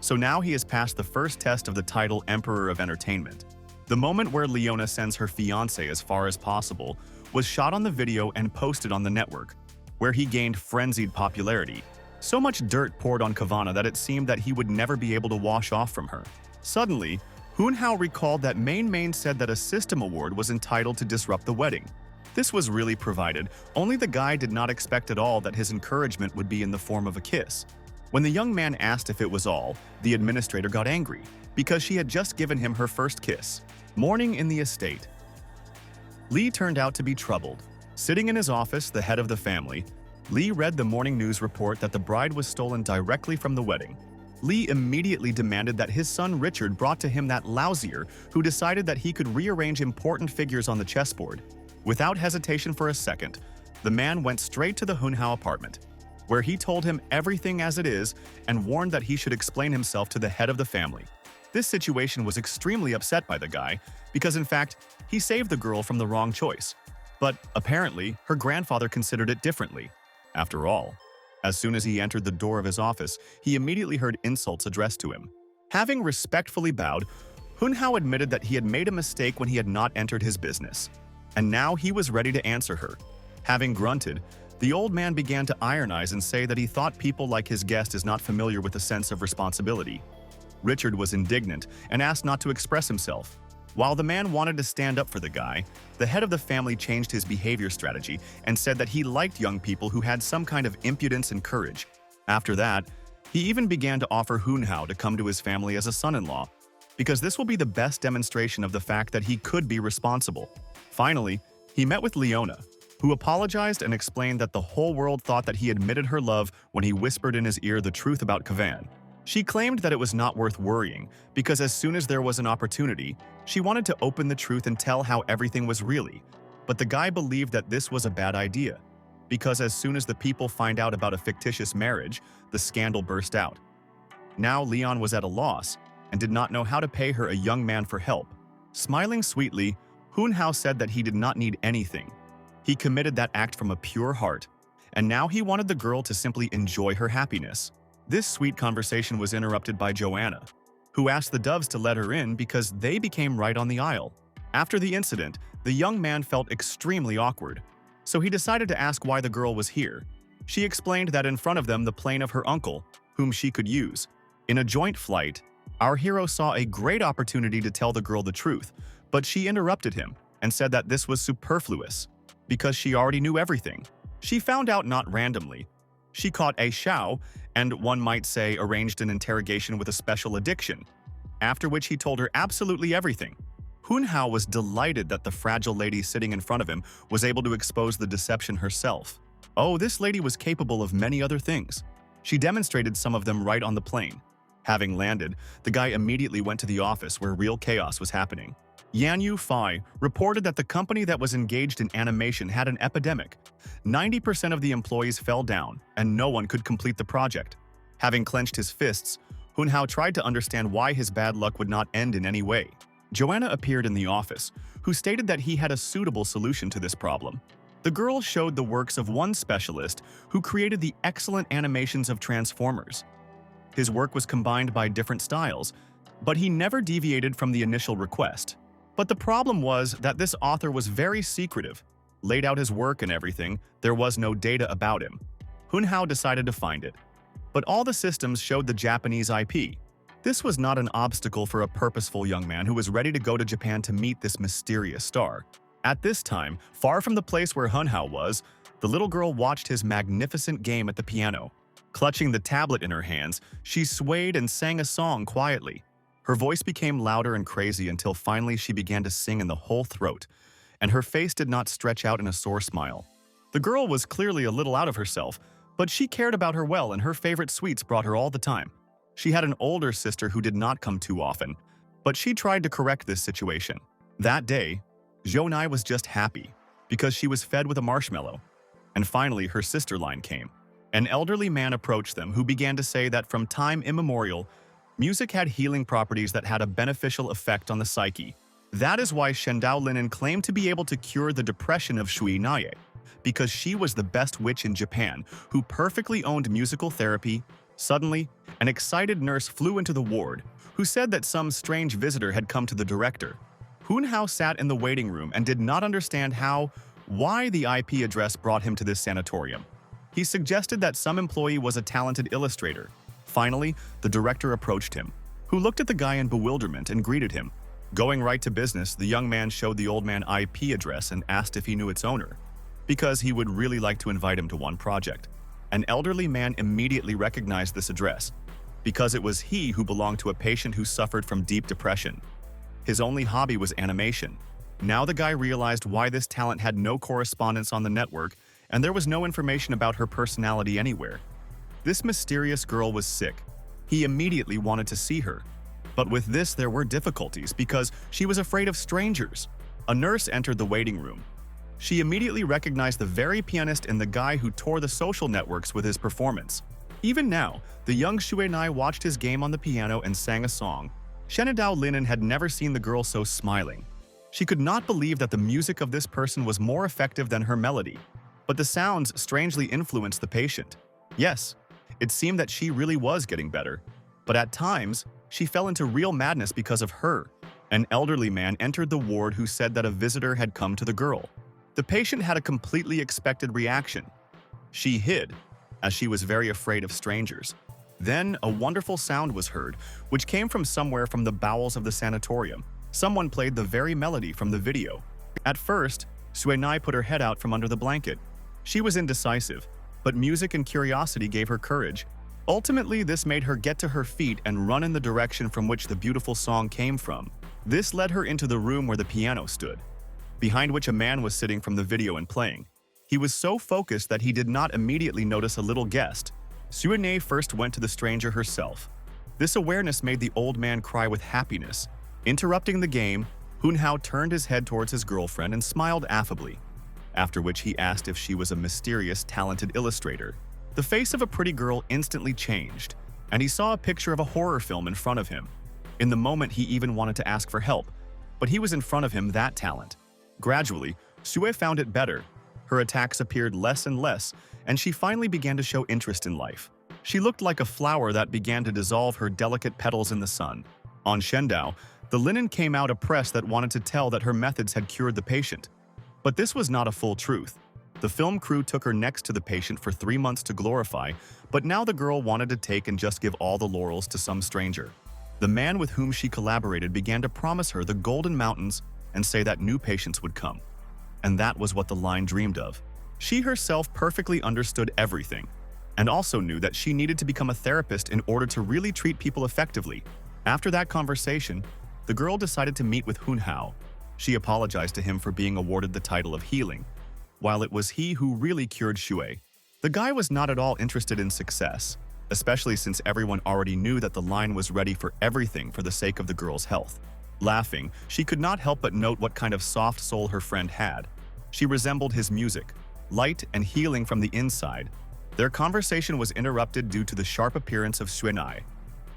So now he has passed the first test of the title Emperor of Entertainment. The moment where Leona sends her fiancé as far as possible was shot on the video and posted on the network, where he gained frenzied popularity. So much dirt poured on Kavana that it seemed that he would never be able to wash off from her. Suddenly, Hunhao recalled that Main said that a system award was entitled to disrupt the wedding. This was really provided, only the guy did not expect at all that his encouragement would be in the form of a kiss. When the young man asked if it was all, the administrator got angry, because she had just given him her first kiss. Morning in the estate. Lee turned out to be troubled. Sitting in his office, the head of the family, Lee read the morning news report that the bride was stolen directly from the wedding. Lee immediately demanded that his son Richard brought to him that lousier who decided that he could rearrange important figures on the chessboard. Without hesitation for a second, the man went straight to the Hunhao apartment, where he told him everything as it is and warned that he should explain himself to the head of the family. This situation was extremely upset by the guy because, in fact, he saved the girl from the wrong choice. But apparently, her grandfather considered it differently. After all, as soon as he entered the door of his office, he immediately heard insults addressed to him. Having respectfully bowed, Hunhao admitted that he had made a mistake when he had not entered his business, and now he was ready to answer her. Having grunted, the old man began to ironize and say that he thought people like his guest is not familiar with a sense of responsibility. Richard was indignant and asked not to express himself. While the man wanted to stand up for the guy, the head of the family changed his behavior strategy and said that he liked young people who had some kind of impudence and courage. After that, he even began to offer Hunhao to come to his family as a son-in-law, because this will be the best demonstration of the fact that he could be responsible. Finally, he met with Leona, who apologized and explained that the whole world thought that he admitted her love when he whispered in his ear the truth about Kavan. She claimed that it was not worth worrying, because as soon as there was an opportunity, she wanted to open the truth and tell how everything was really. But the guy believed that this was a bad idea, because as soon as the people find out about a fictitious marriage, the scandal burst out. Now Leon was at a loss and did not know how to pay her a young man for help. Smiling sweetly, Hunhao said that he did not need anything. He committed that act from a pure heart, and now he wanted the girl to simply enjoy her happiness. This sweet conversation was interrupted by Joanna, who asked the doves to let her in because they became right on the aisle. After the incident, the young man felt extremely awkward, so he decided to ask why the girl was here. She explained that in front of them the plane of her uncle, whom she could use. In a joint flight, our hero saw a great opportunity to tell the girl the truth, but she interrupted him and said that this was superfluous, because she already knew everything. She found out not randomly. She caught a Xiao, and one might say arranged an interrogation with a special addiction, after which he told her absolutely everything. Hunhao was delighted that the fragile lady sitting in front of him was able to expose the deception herself. Oh, this lady was capable of many other things. She demonstrated some of them right on the plane. Having landed, the guy immediately went to the office where real chaos was happening. Yan Yufei reported that the company that was engaged in animation had an epidemic. 90% of the employees fell down, and no one could complete the project. Having clenched his fists, Hunhao tried to understand why his bad luck would not end in any way. Joanna appeared in the office, who stated that he had a suitable solution to this problem. The girl showed the works of one specialist who created the excellent animations of Transformers. His work was combined by different styles, but he never deviated from the initial request. But the problem was that this author was very secretive, laid out his work and everything. There was no data about him. Hunhao decided to find it, but all the systems showed the Japanese IP. This was not an obstacle for a purposeful young man who was ready to go to Japan to meet this mysterious star. At this time, far from the place where Hunhao was, the little girl watched his magnificent game at the piano. Clutching the tablet in her hands, she swayed and sang a song quietly. Her voice became louder and crazy until finally she began to sing in the whole throat, and her face did not stretch out in a sore smile. The girl was clearly a little out of herself, but she cared about her well and her favorite sweets brought her all the time. She had an older sister who did not come too often, but she tried to correct this situation. That day, Zhonai was just happy because she was fed with a marshmallow. And finally, her sister line came. An elderly man approached them who began to say that from time immemorial, music had healing properties that had a beneficial effect on the psyche. That is why Shendao Linen claimed to be able to cure the depression of Shui Naye, because she was the best witch in Japan who perfectly owned musical therapy. Suddenly, an excited nurse flew into the ward who said that some strange visitor had come to the director. Hun Hao sat in the waiting room and did not understand why the IP address brought him to this sanatorium. He suggested that some employee was a talented illustrator. Finally, the director approached him, who looked at the guy in bewilderment and greeted him. Going right to business, the young man showed the old man IP address and asked if he knew its owner, because he would really like to invite him to one project. An elderly man immediately recognized this address, because it was he who belonged to a patient who suffered from deep depression. His only hobby was animation. Now the guy realized why this talent had no correspondence on the network, and there was no information about her personality anywhere. This mysterious girl was sick. He immediately wanted to see her. But with this there were difficulties because she was afraid of strangers. A nurse entered the waiting room. She immediately recognized the very pianist and the guy who tore the social networks with his performance. Even now, the young Shuenai watched his game on the piano and sang a song. Shenadao Linen had never seen the girl so smiling. She could not believe that the music of this person was more effective than her melody. But the sounds strangely influenced the patient. Yes, it seemed that she really was getting better. But at times, she fell into real madness because of her. An elderly man entered the ward who said that a visitor had come to the girl. The patient had a completely expected reaction. She hid, as she was very afraid of strangers. Then a wonderful sound was heard, which came from somewhere from the bowels of the sanatorium. Someone played the very melody from the video. At first, Suenai put her head out from under the blanket. She was indecisive, but music and curiosity gave her courage. Ultimately, this made her get to her feet and run in the direction from which the beautiful song came from. This led her into the room where the piano stood, behind which a man was sitting from the video and playing. He was so focused that he did not immediately notice a little guest. Suene first went to the stranger herself. This awareness made the old man cry with happiness. Interrupting the game, Hunhao turned his head towards his girlfriend and smiled affably, after which he asked if she was a mysterious, talented illustrator. The face of a pretty girl instantly changed, and he saw a picture of a horror film in front of him. In the moment, he even wanted to ask for help, but he was in front of him that talent. Gradually, Sue found it better. Her attacks appeared less and less, and she finally began to show interest in life. She looked like a flower that began to dissolve her delicate petals in the sun. On Shendao, the linen came out a press that wanted to tell that her methods had cured the patient. But this was not a full truth. The film crew took her next to the patient for 3 months to glorify, but now the girl wanted to take and just give all the laurels to some stranger. The man with whom she collaborated began to promise her the golden mountains and say that new patients would come. And that was what the line dreamed of. She herself perfectly understood everything, and also knew that she needed to become a therapist in order to really treat people effectively. After that conversation, the girl decided to meet with Hunhao. She apologized to him for being awarded the title of healing, while it was he who really cured Shui. The guy was not at all interested in success, especially since everyone already knew that the line was ready for everything for the sake of the girl's health. Laughing, she could not help but note what kind of soft soul her friend had. She resembled his music, light and healing from the inside. Their conversation was interrupted due to the sharp appearance of Suenai.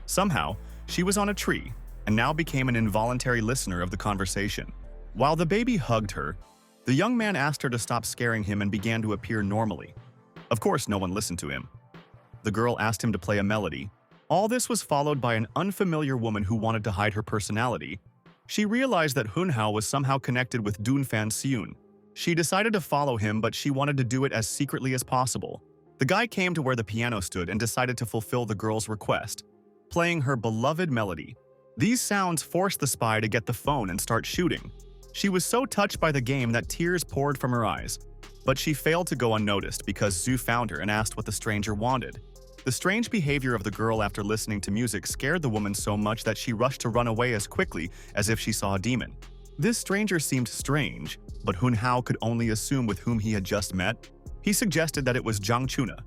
Somehow, she was on a tree and now became an involuntary listener of the conversation. While the baby hugged her, the young man asked her to stop scaring him and began to appear normally. Of course, no one listened to him. The girl asked him to play a melody. All this was followed by an unfamiliar woman who wanted to hide her personality. She realized that Hunhao was somehow connected with Dunfan Xiun. She decided to follow him, but she wanted to do it as secretly as possible. The guy came to where the piano stood and decided to fulfill the girl's request, playing her beloved melody. These sounds forced the spy to get the phone and start shooting. She was so touched by the game that tears poured from her eyes. But she failed to go unnoticed because Zhu found her and asked what the stranger wanted. The strange behavior of the girl after listening to music scared the woman so much that she rushed to run away as quickly as if she saw a demon. This stranger seemed strange, but Hun Hao could only assume with whom he had just met. He suggested that it was Zhang Chuna,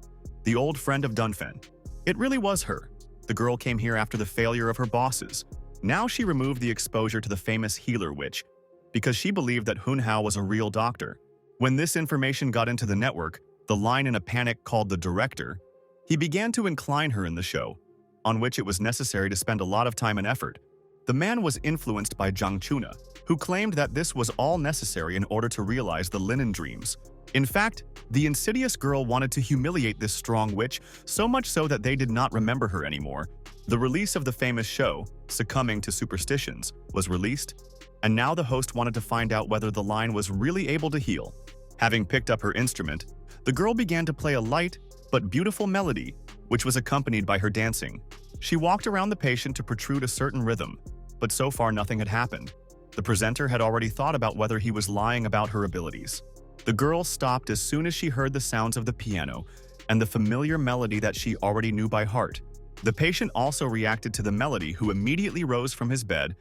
the old friend of Dunfen. It really was her. The girl came here after the failure of her bosses. Now she removed the exposure to the famous healer witch, because she believed that Hun Hao was a real doctor. When this information got into the network, the line in a panic called the director, he began to incline her in the show, on which it was necessary to spend a lot of time and effort. The man was influenced by Zhang Chuna, who claimed that this was all necessary in order to realize the linen dreams. In fact, the insidious girl wanted to humiliate this strong witch, so much so that they did not remember her anymore. The release of the famous show, Succumbing to Superstitions, was released, and now the host wanted to find out whether the line was really able to heal. Having picked up her instrument, the girl began to play a light but beautiful melody, which was accompanied by her dancing. She walked around the patient to protrude a certain rhythm, but so far nothing had happened. The presenter had already thought about whether he was lying about her abilities. The girl stopped as soon as she heard the sounds of the piano and the familiar melody that she already knew by heart. The patient also reacted to the melody, who immediately rose from his bed,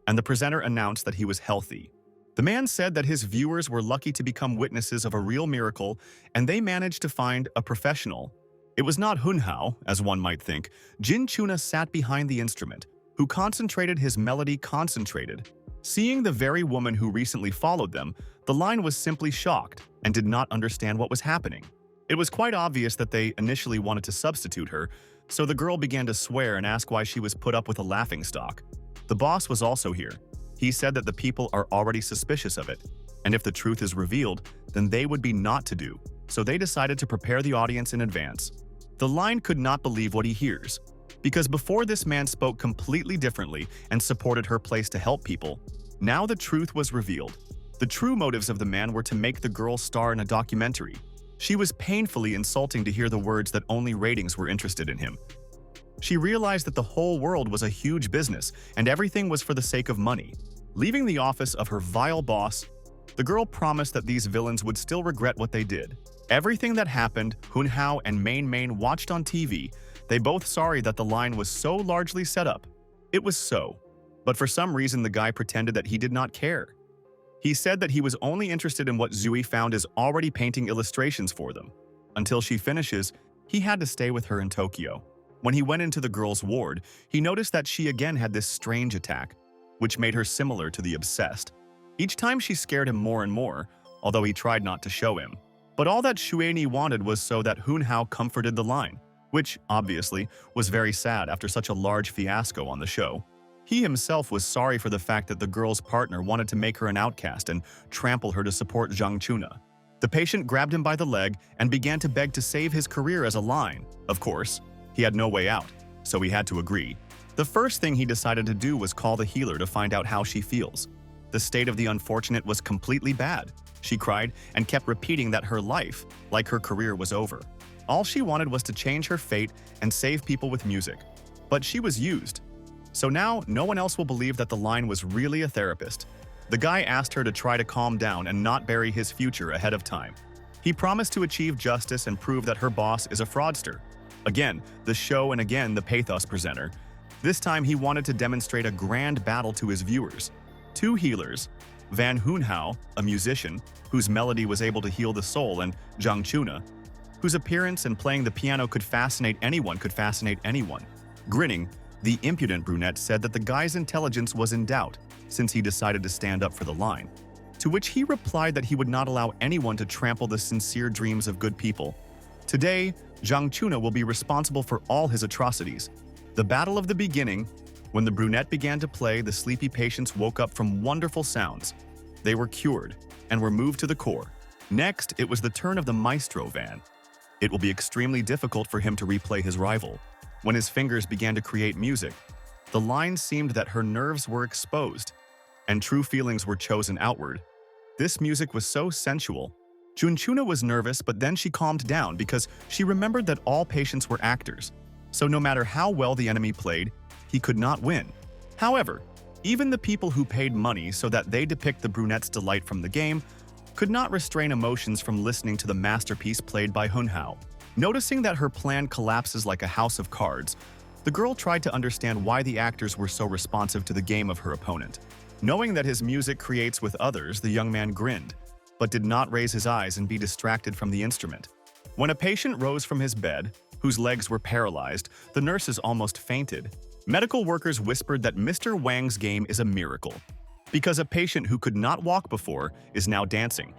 and the presenter announced that he was healthy. The man said that his viewers were lucky to become witnesses of a real miracle, and they managed to find a professional. It was not Hun Hao, as one might think. Jin Chuna sat behind the instrument, who concentrated his melody concentrated. Seeing the very woman who recently followed them, the line was simply shocked and did not understand what was happening. It was quite obvious that they initially wanted to substitute her, so the girl began to swear and ask why she was put up with a laughingstock. The boss was also here. He said that the people are already suspicious of it, and if the truth is revealed, then they would be not to do, so they decided to prepare the audience in advance. The line could not believe what he hears, because before this man spoke completely differently and supported her place to help people. Now the truth was revealed. The true motives of the man were to make the girl star in a documentary. She was painfully insulting to hear the words that only ratings were interested in him. She realized that the whole world was a huge business and everything was for the sake of money. Leaving the office of her vile boss, the girl promised that these villains would still regret what they did. Everything that happened, Hun Hao and Main watched on TV. They both sorry that the line was so largely set up. It was so. But for some reason the guy pretended that he did not care. He said that he was only interested in what Zui found is already painting illustrations for them. Until she finishes, he had to stay with her in Tokyo. When he went into the girl's ward, he noticed that she again had this strange attack, which made her similar to the obsessed. Each time she scared him more and more, although he tried not to show him. But all that Xueni wanted was so that Hun Hao comforted the line, which, obviously, was very sad after such a large fiasco on the show. He himself was sorry for the fact that the girl's partner wanted to make her an outcast and trample her to support Zhang Chuna. The patient grabbed him by the leg and began to beg to save his career as a line. Of course, he had no way out, so he had to agree. The first thing he decided to do was call the healer to find out how she feels. The state of the unfortunate was completely bad. She cried and kept repeating that her life, like her career, was over. All she wanted was to change her fate and save people with music. But she was used. So now, no one else will believe that the line was really a therapist. The guy asked her to try to calm down and not bury his future ahead of time. He promised to achieve justice and prove that her boss is a fraudster. Again, the show and again the pathos presenter. This time he wanted to demonstrate a grand battle to his viewers. Two healers, Van Hun Hao, a musician, whose melody was able to heal the soul, and Zhang Chuna, whose appearance and playing the piano could fascinate anyone. Grinning, the impudent brunette said that the guy's intelligence was in doubt since he decided to stand up for the line, to which he replied that he would not allow anyone to trample the sincere dreams of good people. Today, Zhang Chuna will be responsible for all his atrocities. The battle of the beginning. When the brunette began to play, the sleepy patients woke up from wonderful sounds. They were cured and were moved to the core. Next, it was the turn of the maestro Van. It will be extremely difficult for him to replay his rival. When his fingers began to create music, the line seemed that her nerves were exposed, and true feelings were chosen outward. This music was so sensual. Junchuna was nervous, but then she calmed down because she remembered that all patients were actors. So no matter how well the enemy played, he could not win. However, even the people who paid money so that they depict the brunette's delight from the game could not restrain emotions from listening to the masterpiece played by Hun Hao. Noticing that her plan collapses like a house of cards, the girl tried to understand why the actors were so responsive to the game of her opponent. Knowing that his music creates with others, the young man grinned, but did not raise his eyes and be distracted from the instrument. When a patient rose from his bed, whose legs were paralyzed, the nurses almost fainted. Medical workers whispered that Mr. Wang's game is a miracle, because a patient who could not walk before is now dancing.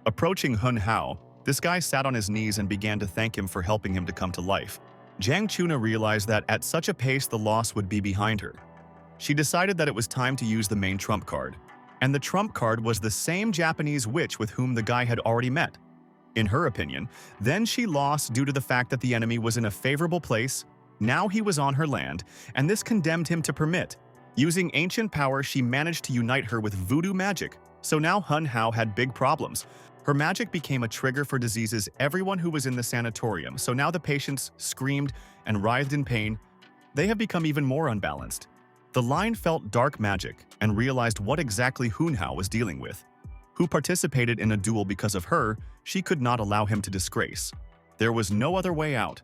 Approaching Hun Hao, this guy sat on his knees and began to thank him for helping him to come to life. Jiang Chuna realized that at such a pace the loss would be behind her. She decided that it was time to use the main trump card. And the trump card was the same Japanese witch with whom the guy had already met. In her opinion, then she lost due to the fact that the enemy was in a favorable place, now he was on her land, and this condemned him to permit. Using ancient power, she managed to unite her with voodoo magic, so now Hun Hao had big problems. Her magic became a trigger for diseases everyone who was in the sanatorium, so now the patients screamed and writhed in pain. They have become even more unbalanced. The line felt dark magic and realized what exactly Hun Hao was dealing with. Who participated in a duel because of her, she could not allow him to disgrace. There was no other way out.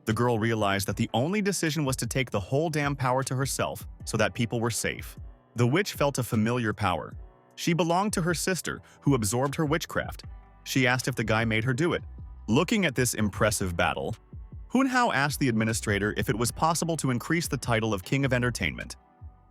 The girl realized that the only decision was to take the whole damn power to herself so that people were safe. The witch felt a familiar power. She belonged to her sister, who absorbed her witchcraft. She asked if the guy made her do it. Looking at this impressive battle, Hun Hao asked the administrator if it was possible to increase the title of King of Entertainment.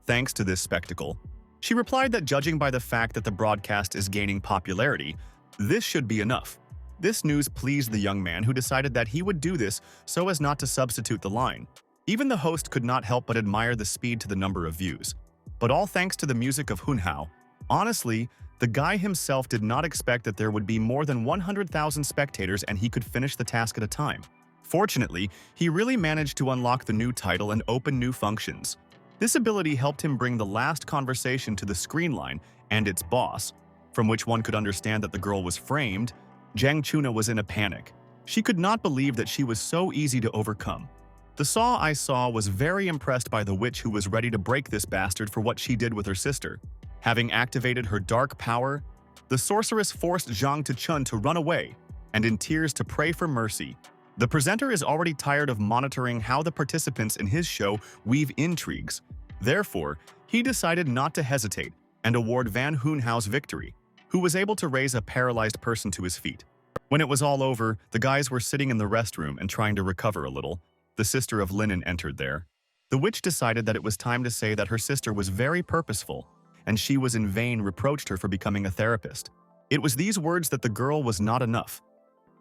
Thanks to this spectacle, she replied that judging by the fact that the broadcast is gaining popularity, this should be enough. This news pleased the young man, who decided that he would do this so as not to substitute the line. Even the host could not help but admire the speed to the number of views. But all thanks to the music of Hun Hao. Honestly, the guy himself did not expect that there would be more than 100,000 spectators and he could finish the task at a time. Fortunately, he really managed to unlock the new title and open new functions. This ability helped him bring the last conversation to the screen line and its boss, from which one could understand that the girl was framed. Jiang Chuna was in a panic. She could not believe that she was so easy to overcome. The Saw I Saw was very impressed by the witch, who was ready to break this bastard for what she did with her sister. Having activated her dark power, the sorceress forced Zhang Chun to run away and in tears to pray for mercy. The presenter is already tired of monitoring how the participants in his show weave intrigues. Therefore, he decided not to hesitate and award Van Hun Hao's victory, who was able to raise a paralyzed person to his feet. When it was all over, the guys were sitting in the restroom and trying to recover a little. The sister of Linen entered there. The witch decided that it was time to say that her sister was very purposeful, and she was in vain reproached her for becoming a therapist. It was these words that the girl was not enough.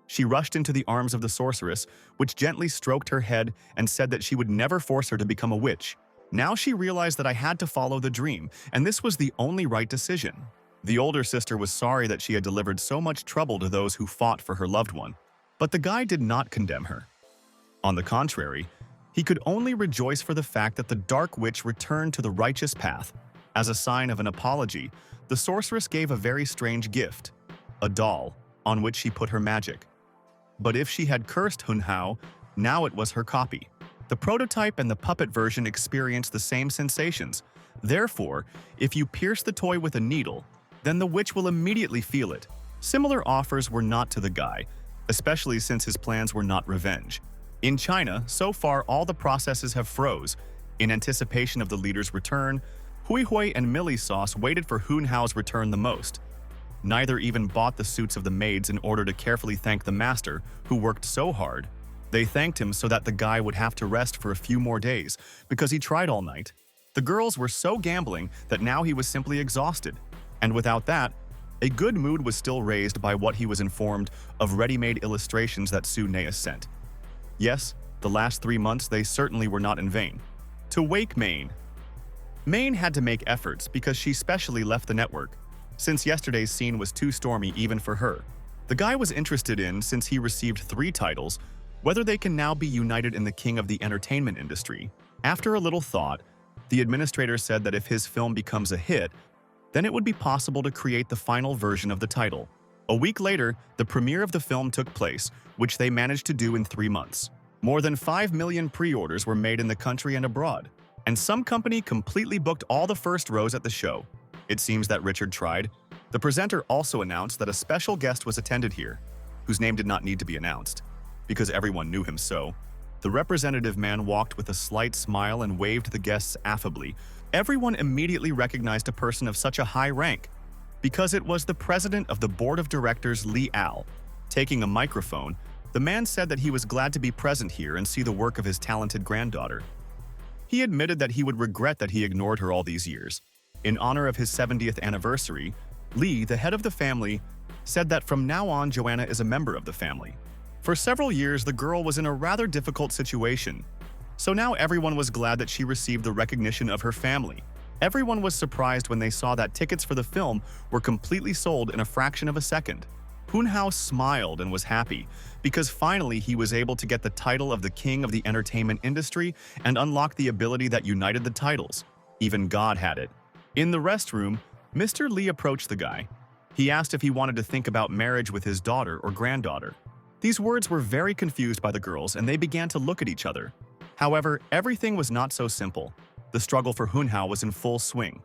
She rushed into the arms of the sorceress, which gently stroked her head and said that she would never force her to become a witch. Now she realized that I had to follow the dream, and this was the only right decision. The older sister was sorry that she had delivered so much trouble to those who fought for her loved one, but the guy did not condemn her. On the contrary, he could only rejoice for the fact that the dark witch returned to the righteous path. As a sign of an apology, the sorceress gave a very strange gift, a doll, on which she put her magic. But if she had cursed Hun Hao, now it was her copy. The prototype and the puppet version experienced the same sensations. Therefore, if you pierce the toy with a needle, then the witch will immediately feel it. Similar offers were not to the guy, especially since his plans were not revenge. In China, so far all the processes have froze. In anticipation of the leader's return, Hui Hui and Millie Sauce waited for Hun Hao's return the most. Neither even bought the suits of the maids in order to carefully thank the master, who worked so hard. They thanked him so that the guy would have to rest for a few more days, because he tried all night. The girls were so gambling that now he was simply exhausted. And without that, a good mood was still raised by what he was informed of ready-made illustrations that Su Neas sent. Yes, the last 3 months they certainly were not in vain. To wake Maine had to make efforts because she specially left the network, since yesterday's scene was too stormy even for her. The guy was interested in, since he received 3 titles, whether they can now be united in the king of the entertainment industry. After a little thought, the administrator said that if his film becomes a hit, then it would be possible to create the final version of the title. A week later, the premiere of the film took place, which they managed to do in 3 months. More than 5 million pre-orders were made in the country and abroad, and some company completely booked all the first rows at the show. It seems that Richard tried. The presenter also announced that a special guest was attended here, whose name did not need to be announced. because everyone knew him so. The representative man walked with a slight smile and waved the guests affably. Everyone immediately recognized a person of such a high rank, because it was the president of the board of directors, Lee Al. Taking a microphone, the man said that he was glad to be present here and see the work of his talented granddaughter. He admitted that he would regret that he ignored her all these years. In honor of his 70th anniversary, Lee, the head of the family, said that from now on Joanna is a member of the family. For several years, the girl was in a rather difficult situation, so now everyone was glad that she received the recognition of her family. Everyone was surprised when they saw that tickets for the film were completely sold in a fraction of a second. Hoon-hao smiled and was happy, because finally he was able to get the title of the king of the entertainment industry and unlock the ability that united the titles. Even God had it. In the restroom, Mr. Lee approached the guy. He asked if he wanted to think about marriage with his daughter or granddaughter. These words were very confused by the girls, and they began to look at each other. However, everything was not so simple. The struggle for Hoon-hao was in full swing,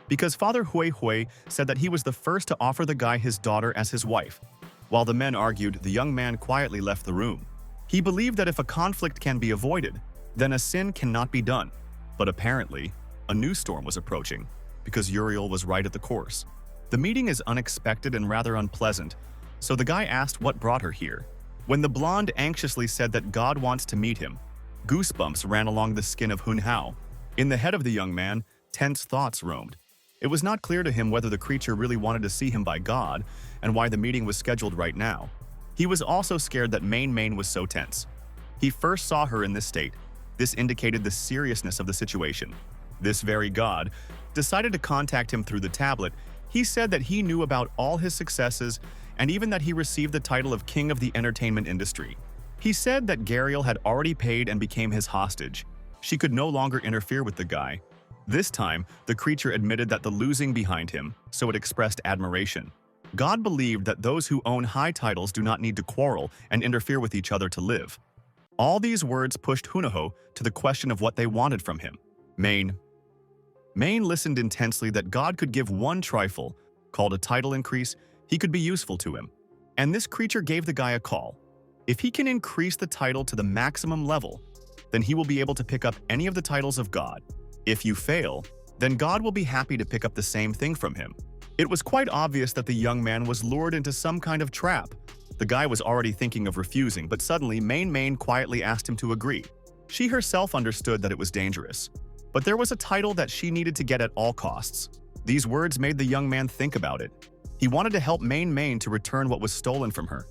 because Father Hui Hui said that he was the first to offer the guy his daughter as his wife. While the men argued, the young man quietly left the room. He believed that if a conflict can be avoided, then a sin cannot be done. But apparently, a new storm was approaching, because Uriel was right at the course. The meeting is unexpected and rather unpleasant, so the guy asked what brought her here. When the blonde anxiously said that God wants to meet him, goosebumps ran along the skin of Hoon-hao. In the head of the young man, tense thoughts roamed. It was not clear to him whether the creature really wanted to see him by God and why the meeting was scheduled right now. He was also scared that Main was so tense. He first saw her in this state. This indicated the seriousness of the situation. This very God decided to contact him through the tablet. He said that he knew about all his successes and even that he received the title of King of the Entertainment Industry. He said that Gariel had already paid and became his hostage. She could no longer interfere with the guy. This time, the creature admitted that the losing behind him, so it expressed admiration. God believed that those who own high titles do not need to quarrel and interfere with each other to live. All these words pushed Hoon-hao to the question of what they wanted from him. Main listened intensely that God could give one trifle, called a title increase. He could be useful to him. And this creature gave the guy a call. If he can increase the title to the maximum level, then he will be able to pick up any of the titles of God. If you fail, then God will be happy to pick up the same thing from him. It was quite obvious that the young man was lured into some kind of trap. The guy was already thinking of refusing, but suddenly Main quietly asked him to agree. She herself understood that it was dangerous, but there was a title that she needed to get at all costs. These words made the young man think about it. He wanted to help Main to return what was stolen from her,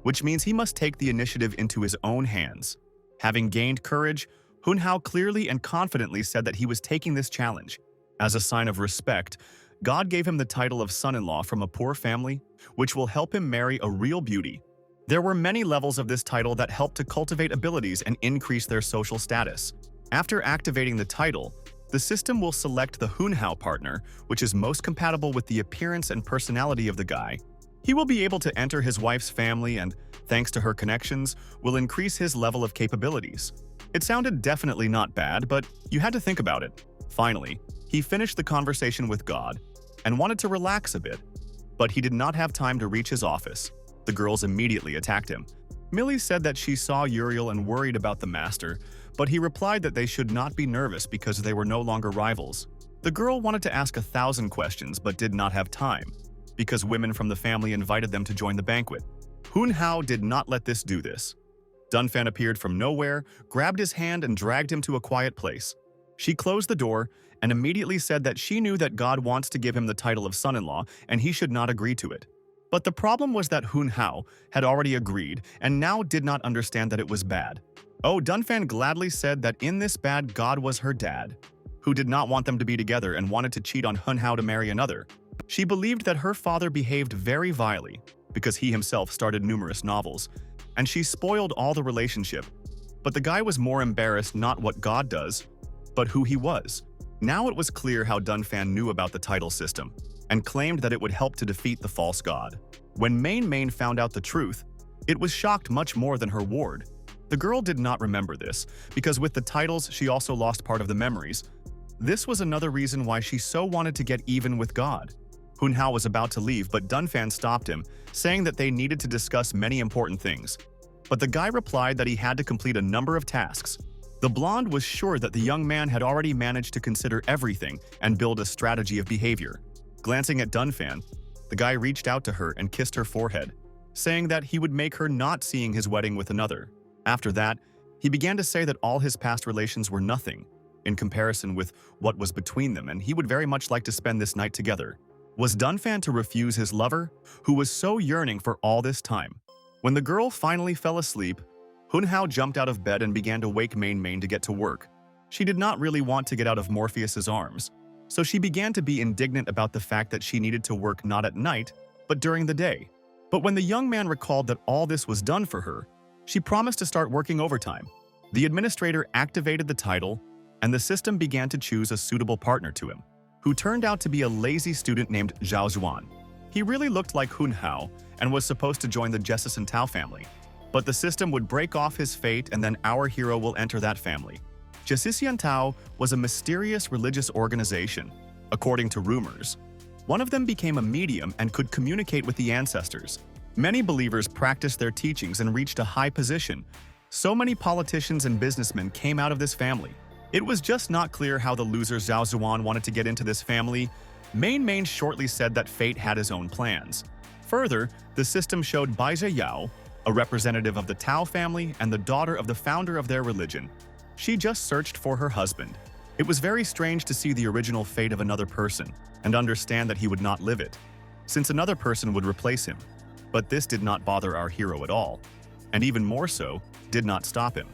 which means he must take the initiative into his own hands. Having gained courage, Hoon-hao clearly and confidently said that he was taking this challenge. As a sign of respect, God gave him the title of son-in-law from a poor family, which will help him marry a real beauty. There were many levels of this title that helped to cultivate abilities and increase their social status. After activating the title, the system will select the Hoon-hao partner, which is most compatible with the appearance and personality of the guy. He will be able to enter his wife's family and, thanks to her connections, will increase his level of capabilities. It sounded definitely not bad, but you had to think about it. Finally, he finished the conversation with God and wanted to relax a bit, but he did not have time to reach his office. The girls immediately attacked him. Millie said that she saw Uriel and worried about the master, but he replied that they should not be nervous because they were no longer rivals. The girl wanted to ask 1,000 questions but did not have time, because women from the family invited them to join the banquet. Hoon-hao did not let this do this. Dunfan appeared from nowhere, grabbed his hand and dragged him to a quiet place. She closed the door and immediately said that she knew that God wants to give him the title of son-in-law and he should not agree to it. But the problem was that Hoon-hao had already agreed and now did not understand that it was bad. Oh, Dunfan gladly said that in this bad God was her dad, who did not want them to be together and wanted to cheat on Hoon-hao to marry another. She believed that her father behaved very vilely because he himself started numerous novels, and she spoiled all the relationship. But the guy was more embarrassed not what God does, but who he was. Now it was clear how Dunfan knew about the title system, and claimed that it would help to defeat the false god. When Main found out the truth, it was shocked much more than her ward. The girl did not remember this, because with the titles she also lost part of the memories. This was another reason why she so wanted to get even with God. Hoon-hao was about to leave, but Dunfan stopped him, saying that they needed to discuss many important things. but the guy replied that he had to complete a number of tasks. The blonde was sure that the young man had already managed to consider everything and build a strategy of behavior. Glancing at Dunfan, the guy reached out to her and kissed her forehead, saying that he would make her not seeing his wedding with another. After that, he began to say that all his past relations were nothing in comparison with what was between them, and he would very much like to spend this night together. Was Dunfan to refuse his lover, who was so yearning for all this time? When the girl finally fell asleep, Hunhao jumped out of bed and began to wake Main to get to work. She did not really want to get out of Morpheus's arms, so she began to be indignant about the fact that she needed to work not at night, but during the day. But when the young man recalled that all this was done for her, she promised to start working overtime. The administrator activated the title, and the system began to choose a suitable partner to him, who turned out to be a lazy student named Zhao Zuan. He really looked like Hunhao and was supposed to join the Jessison Tao family. But the system would break off his fate, and then our hero will enter that family. Jessison Tao was a mysterious religious organization, according to rumors. One of them became a medium and could communicate with the ancestors. Many believers practiced their teachings and reached a high position. So many politicians and businessmen came out of this family. It was just not clear how the loser Zhao Zuan wanted to get into this family. Main shortly said that fate had his own plans. Further, the system showed Bai Yao, a representative of the Tao family and the daughter of the founder of their religion. She just searched for her husband. It was very strange to see the original fate of another person and understand that he would not live it, since another person would replace him. But this did not bother our hero at all, and even more so, did not stop him.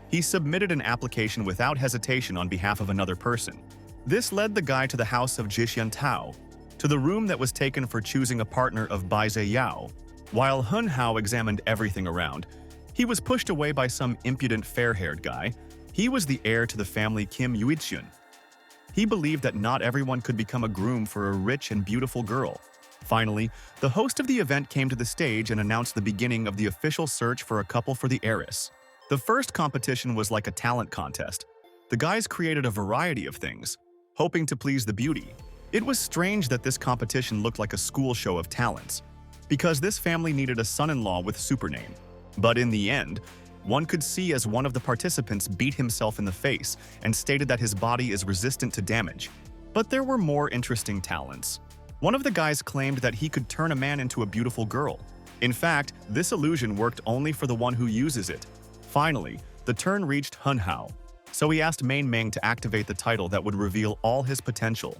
He submitted an application without hesitation on behalf of another person. This led the guy to the house of Jishan Tao, to the room that was taken for choosing a partner of Bai Yao. While Hunhao examined everything around, he was pushed away by some impudent fair-haired guy. He was the heir to the family Kim Yuichun. He believed that not everyone could become a groom for a rich and beautiful girl. Finally, the host of the event came to the stage and announced the beginning of the official search for a couple for the heiress. The first competition was like a talent contest. The guys created a variety of things, hoping to please the beauty. It was strange that this competition looked like a school show of talents, because this family needed a son-in-law with supername. But in the end, one could see as one of the participants beat himself in the face and stated that his body is resistant to damage. But there were more interesting talents. One of the guys claimed that he could turn a man into a beautiful girl. In fact, this illusion worked only for the one who uses it. Finally, the turn reached Hunhao, so he asked Main to activate the title that would reveal all his potential.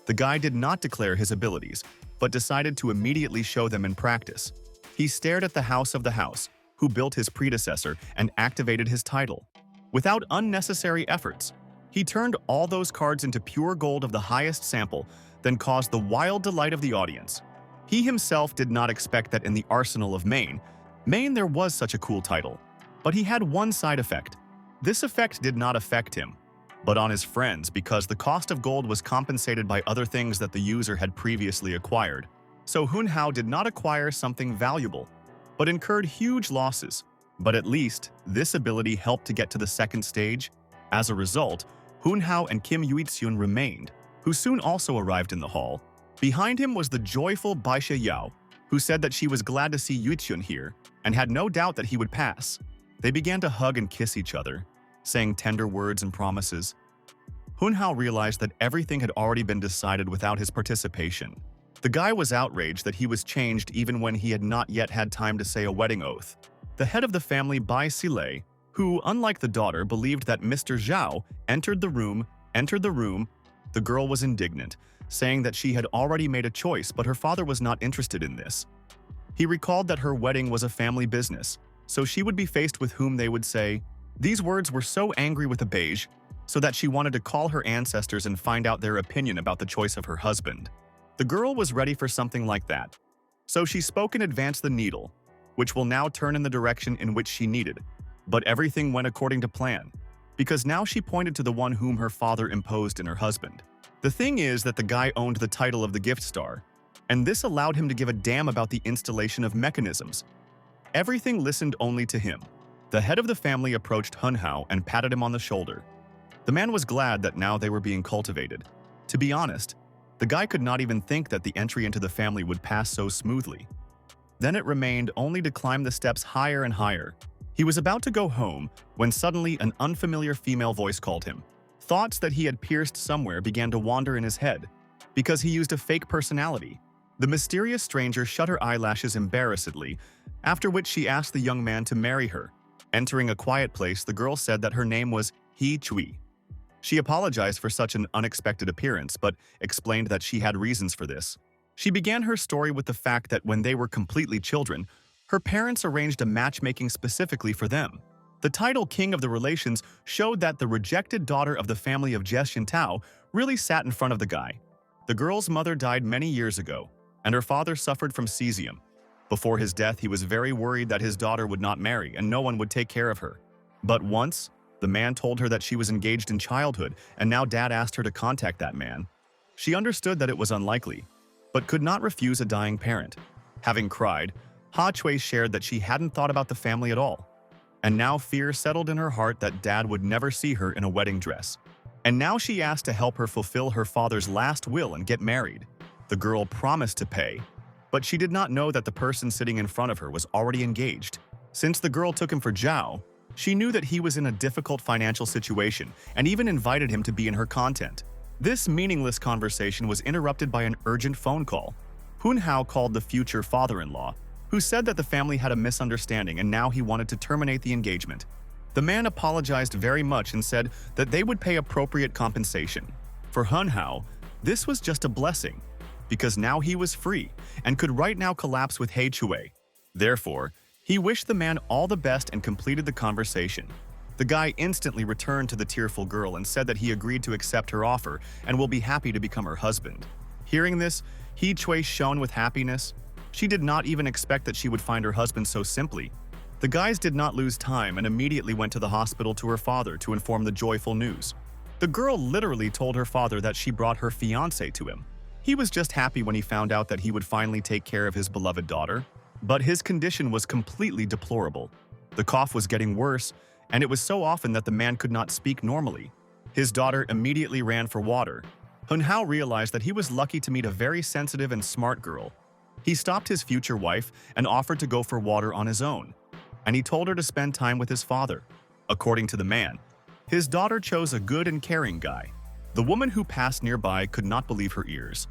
The guy did not declare his abilities, but decided to immediately show them in practice. He stared at the house of the house, who built his predecessor, and activated his title. Without unnecessary efforts, he turned all those cards into pure gold of the highest sample, then caused the wild delight of the audience. He himself did not expect that in the arsenal of Main there was such a cool title. But he had one side effect. This effect did not affect him, but on his friends, because the cost of gold was compensated by other things that the user had previously acquired. So Hunhao did not acquire something valuable, but incurred huge losses. But at least, this ability helped to get to the second stage. As a result, Hunhao and Kim Yuichun remained, who soon also arrived in the hall. Behind him was the joyful Bai Yao, who said that she was glad to see Yuichun here and had no doubt that he would pass. They began to hug and kiss each other, saying tender words and promises. Hunhao realized that everything had already been decided without his participation. The guy was outraged that he was changed even when he had not yet had time to say a wedding oath. The head of the family, Bai Sile, who, unlike the daughter, believed that Mr. Zhao entered the room, the girl was indignant, saying that she had already made a choice, but her father was not interested in this. He recalled that her wedding was a family business, so she would be faced with whom they would say. These words were so angry with a beige, so that she wanted to call her ancestors and find out their opinion about the choice of her husband. The girl was ready for something like that, so she spoke in advance the needle, which will now turn in the direction in which she needed. But everything went according to plan, because now she pointed to the one whom her father imposed in her husband. The thing is that the guy owned the title of the gift star, and this allowed him to give a damn about the installation of mechanisms. Everything listened only to him. The head of the family approached Hunhao and patted him on the shoulder. The man was glad that now they were being cultivated. To be honest, the guy could not even think that the entry into the family would pass so smoothly. Then it remained only to climb the steps higher and higher. He was about to go home when suddenly an unfamiliar female voice called him. Thoughts that he had pierced somewhere began to wander in his head because he used a fake personality. The mysterious stranger shut her eyelashes embarrassedly, after which she asked the young man to marry her. Entering a quiet place, the girl said that her name was He Chui. She apologized for such an unexpected appearance, but explained that she had reasons for this. She began her story with the fact that when they were completely children, her parents arranged a matchmaking specifically for them. The title King of the Relations showed that the rejected daughter of the family of Jie Xintao really sat in front of the guy. The girl's mother died many years ago, and her father suffered from cesium. Before his death, he was very worried that his daughter would not marry and no one would take care of her. But once, the man told her that she was engaged in childhood, and now dad asked her to contact that man. She understood that it was unlikely, but could not refuse a dying parent. Having cried, Ha Chui shared that she hadn't thought about the family at all. And now fear settled in her heart that dad would never see her in a wedding dress. And now she asked to help her fulfill her father's last will and get married. The girl promised to pay, but she did not know that the person sitting in front of her was already engaged. Since the girl took him for Zhao, she knew that he was in a difficult financial situation and even invited him to be in her content. This meaningless conversation was interrupted by an urgent phone call. Hun Hao called the future father-in-law, who said that the family had a misunderstanding and now he wanted to terminate the engagement. The man apologized very much and said that they would pay appropriate compensation. For Hun Hao, this was just a blessing, because now he was free and could right now collapse with He Chui. Therefore, he wished the man all the best and completed the conversation. The guy instantly returned to the tearful girl and said that he agreed to accept her offer and will be happy to become her husband. Hearing this, He Chui shone with happiness. She did not even expect that she would find her husband so simply. The guys did not lose time and immediately went to the hospital to her father to inform the joyful news. The girl literally told her father that she brought her fiancé to him. He was just happy when he found out that he would finally take care of his beloved daughter. But his condition was completely deplorable. The cough was getting worse, and it was so often that the man could not speak normally. His daughter immediately ran for water. Hun Hao realized that he was lucky to meet a very sensitive and smart girl. He stopped his future wife and offered to go for water on his own, and he told her to spend time with his father. According to the man, his daughter chose a good and caring guy. The woman who passed nearby could not believe her ears.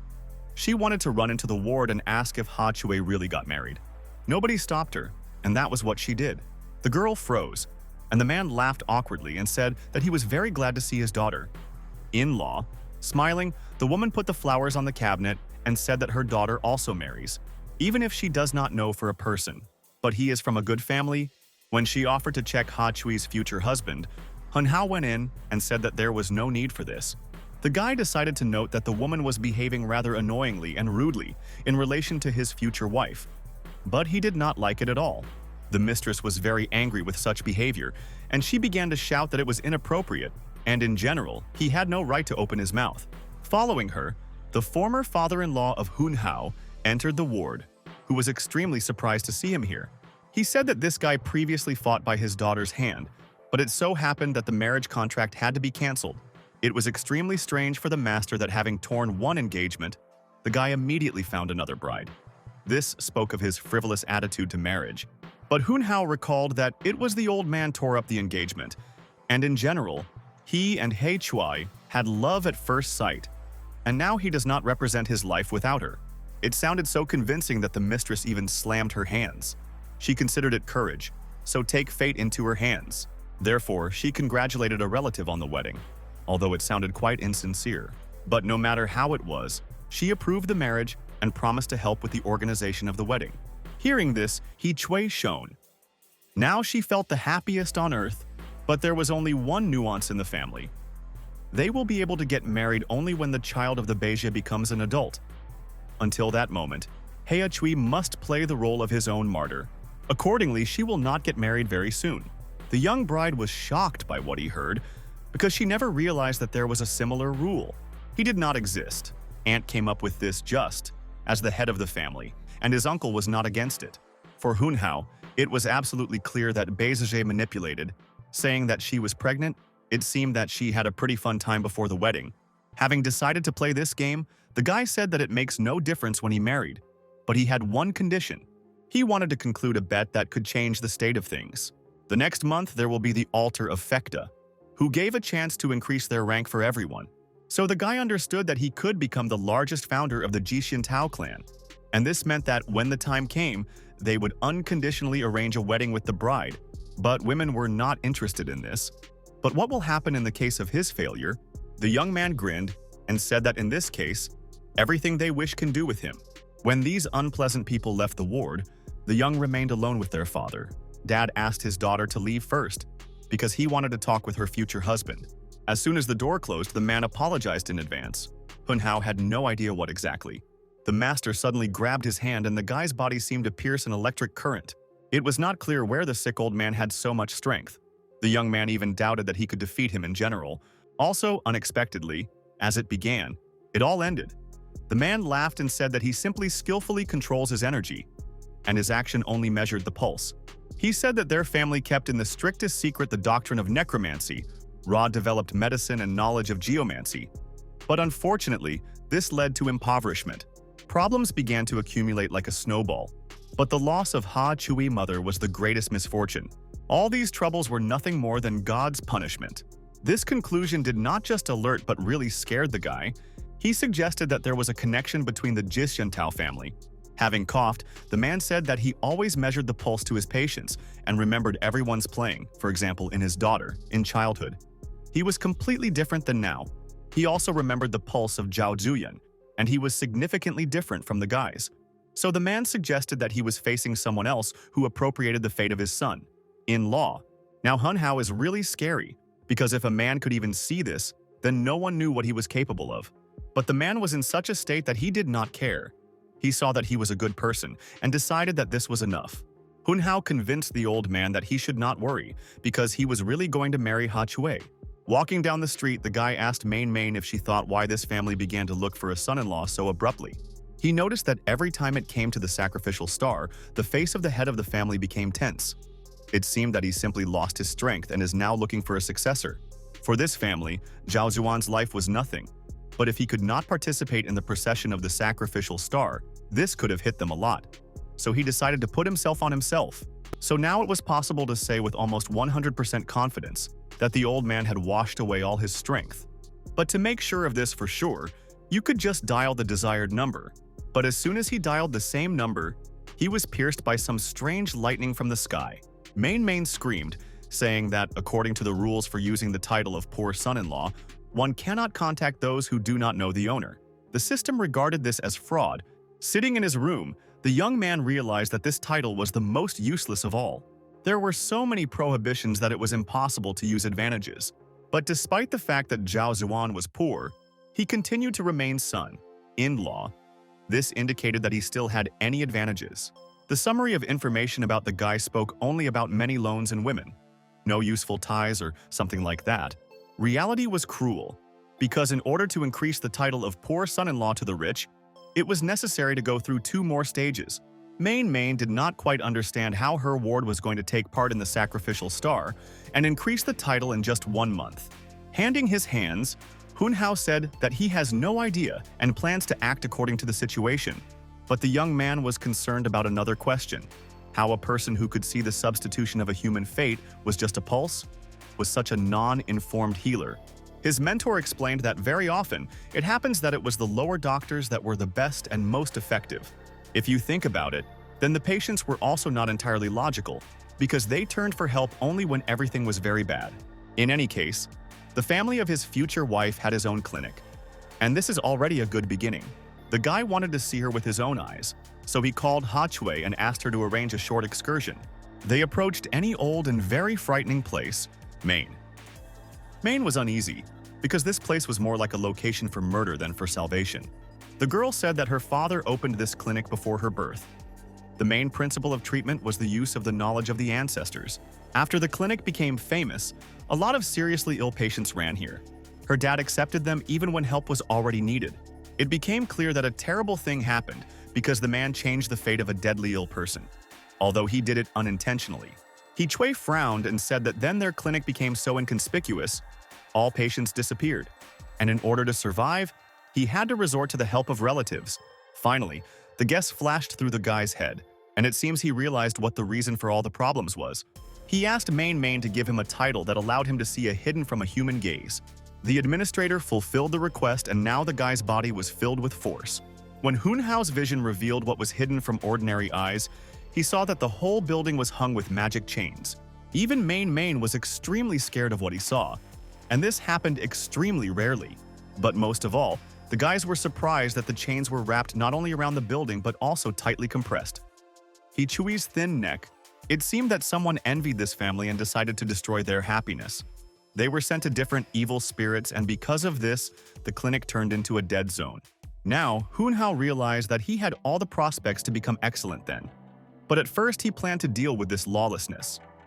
She wanted to run into the ward and ask if Ha Chui really got married. Nobody stopped her, and that was what she did. The girl froze, and the man laughed awkwardly and said that he was very glad to see his daughter. In-law, smiling, the woman put the flowers on the cabinet and said that her daughter also marries, even if she does not know for a person, but he is from a good family. When she offered to check Ha Chui's future husband, Hun Hao went in and said that there was no need for this. The guy decided to note that the woman was behaving rather annoyingly and rudely in relation to his future wife, but he did not like it at all. The mistress was very angry with such behavior, and she began to shout that it was inappropriate, and in general, he had no right to open his mouth. Following her, the former father-in-law of Hun Hao entered the ward, who was extremely surprised to see him here. He said that this guy previously fought by his daughter's hand, but it so happened that the marriage contract had to be cancelled. It was extremely strange for the master that having torn one engagement, the guy immediately found another bride. This spoke of his frivolous attitude to marriage. But Hun Hao recalled that it was the old man tore up the engagement, and in general, he and He Chui had love at first sight, and now he does not represent his life without her. It sounded so convincing that the mistress even slammed her hands. She considered it courage, so take fate into her hands. Therefore, she congratulated a relative on the wedding, although it sounded quite insincere. But no matter how it was, she approved the marriage and promised to help with the organization of the wedding. Hearing this, He Chui shone. Now she felt the happiest on earth, but there was only one nuance in the family. They will be able to get married only when the child of the Beijia becomes an adult. Until that moment, He Chui must play the role of his own martyr. Accordingly, she will not get married very soon. The young bride was shocked by what he heard, because she never realized that there was a similar rule. He did not exist. Aunt came up with this just as the head of the family, and his uncle was not against it. For Hun Hao, it was absolutely clear that Beizhe manipulated, saying that she was pregnant. It seemed that she had a pretty fun time before the wedding. Having decided to play this game, the guy said that it makes no difference when he married, but he had one condition. He wanted to conclude a bet that could change the state of things. The next month, there will be the altar of Fekta, who gave a chance to increase their rank for everyone. So the guy understood that he could become the largest founder of the Jishin Tao clan. And this meant that when the time came, they would unconditionally arrange a wedding with the bride. But women were not interested in this. But what will happen in the case of his failure? The young man grinned and said that in this case, everything they wish can do with him. When these unpleasant people left the ward, the young remained alone with their father. Dad asked his daughter to leave first, because he wanted to talk with her future husband. As soon as the door closed, the man apologized in advance. Hunhao had no idea what exactly. The master suddenly grabbed his hand and the guy's body seemed to pierce an electric current. It was not clear where the sick old man had so much strength. The young man even doubted that he could defeat him in general. Also, unexpectedly, as it began, it all ended. The man laughed and said that he simply skillfully controls his energy, and his action only measured the pulse. He said that their family kept in the strictest secret the doctrine of necromancy, raw-developed medicine and knowledge of geomancy. But unfortunately, this led to impoverishment. Problems began to accumulate like a snowball. But the loss of Ha Chui mother was the greatest misfortune. All these troubles were nothing more than God's punishment. This conclusion did not just alert but really scared the guy. He suggested that there was a connection between the Jishin Tao family. Having coughed, the man said that he always measured the pulse to his patients and remembered everyone's playing, for example in his daughter, in childhood. He was completely different than now. He also remembered the pulse of Zhao Zuyan, and he was significantly different from the guys. So the man suggested that he was facing someone else who appropriated the fate of his son. In law. Now Hunhao is really scary, because if a man could even see this, then no one knew what he was capable of. But the man was in such a state that he did not care. He saw that he was a good person and decided that this was enough. Hunhao convinced the old man that he should not worry, because he was really going to marry Ha Chui. Walking down the street, the guy asked Main if she thought why this family began to look for a son-in-law so abruptly. He noticed that every time it came to the sacrificial star, the face of the head of the family became tense. It seemed that he simply lost his strength and is now looking for a successor. For this family, Zhao Zuan's life was nothing. But if he could not participate in the procession of the sacrificial star, this could have hit them a lot. So he decided to put himself on himself. So now it was possible to say with almost 100% confidence that the old man had washed away all his strength. But to make sure of this for sure, you could just dial the desired number. But as soon as he dialed the same number, he was pierced by some strange lightning from the sky. Main screamed, saying that according to the rules for using the title of poor son-in-law, one cannot contact those who do not know the owner. The system regarded this as fraud. Sitting in his room, the young man realized that this title was the most useless of all. There were so many prohibitions that it was impossible to use advantages. But despite the fact that Zhao Zuan was poor, he continued to remain son-in-law. This indicated that he still had any advantages. The summary of information about the guy spoke only about many loans and women. No useful ties or something like that. Reality was cruel, because in order to increase the title of poor son-in-law to the rich, it was necessary to go through 2 more stages. Main did not quite understand how her ward was going to take part in the sacrificial star and increase the title in just 1 month. Handing his hands, Hunhao said that he has no idea and plans to act according to the situation. But the young man was concerned about another question: how a person who could see the substitution of a human fate was just a pulse was such a non-informed healer. His mentor explained that very often, it happens that it was the lower doctors that were the best and most effective. If you think about it, then the patients were also not entirely logical, because they turned for help only when everything was very bad. In any case, the family of his future wife had his own clinic. And this is already a good beginning. The guy wanted to see her with his own eyes, so he called Ha Chui and asked her to arrange a short excursion. They approached any old and very frightening place, Maine. Maine was uneasy, because this place was more like a location for murder than for salvation. The girl said that her father opened this clinic before her birth. The main principle of treatment was the use of the knowledge of the ancestors. After the clinic became famous, a lot of seriously ill patients ran here. Her dad accepted them even when help was already needed. It became clear that a terrible thing happened because the man changed the fate of a deadly ill person, although he did it unintentionally. He Chui frowned and said that then their clinic became so inconspicuous, all patients disappeared, and in order to survive, he had to resort to the help of relatives. Finally, the guess flashed through the guy's head, and it seems he realized what the reason for all the problems was. He asked Main to give him a title that allowed him to see a hidden from a human gaze. The administrator fulfilled the request, and now the guy's body was filled with force. When Hunhao's vision revealed what was hidden from ordinary eyes, he saw that the whole building was hung with magic chains. Even Main was extremely scared of what he saw, and this happened extremely rarely. But most of all, the guys were surprised that the chains were wrapped not only around the building but also tightly compressed. Hichui's thin neck. It seemed that someone envied this family and decided to destroy their happiness. They were sent to different evil spirits, and because of this, the clinic turned into a dead zone. Now, Hunhao realized that he had all the prospects to become excellent then. But at first he planned to deal with this lawlessness.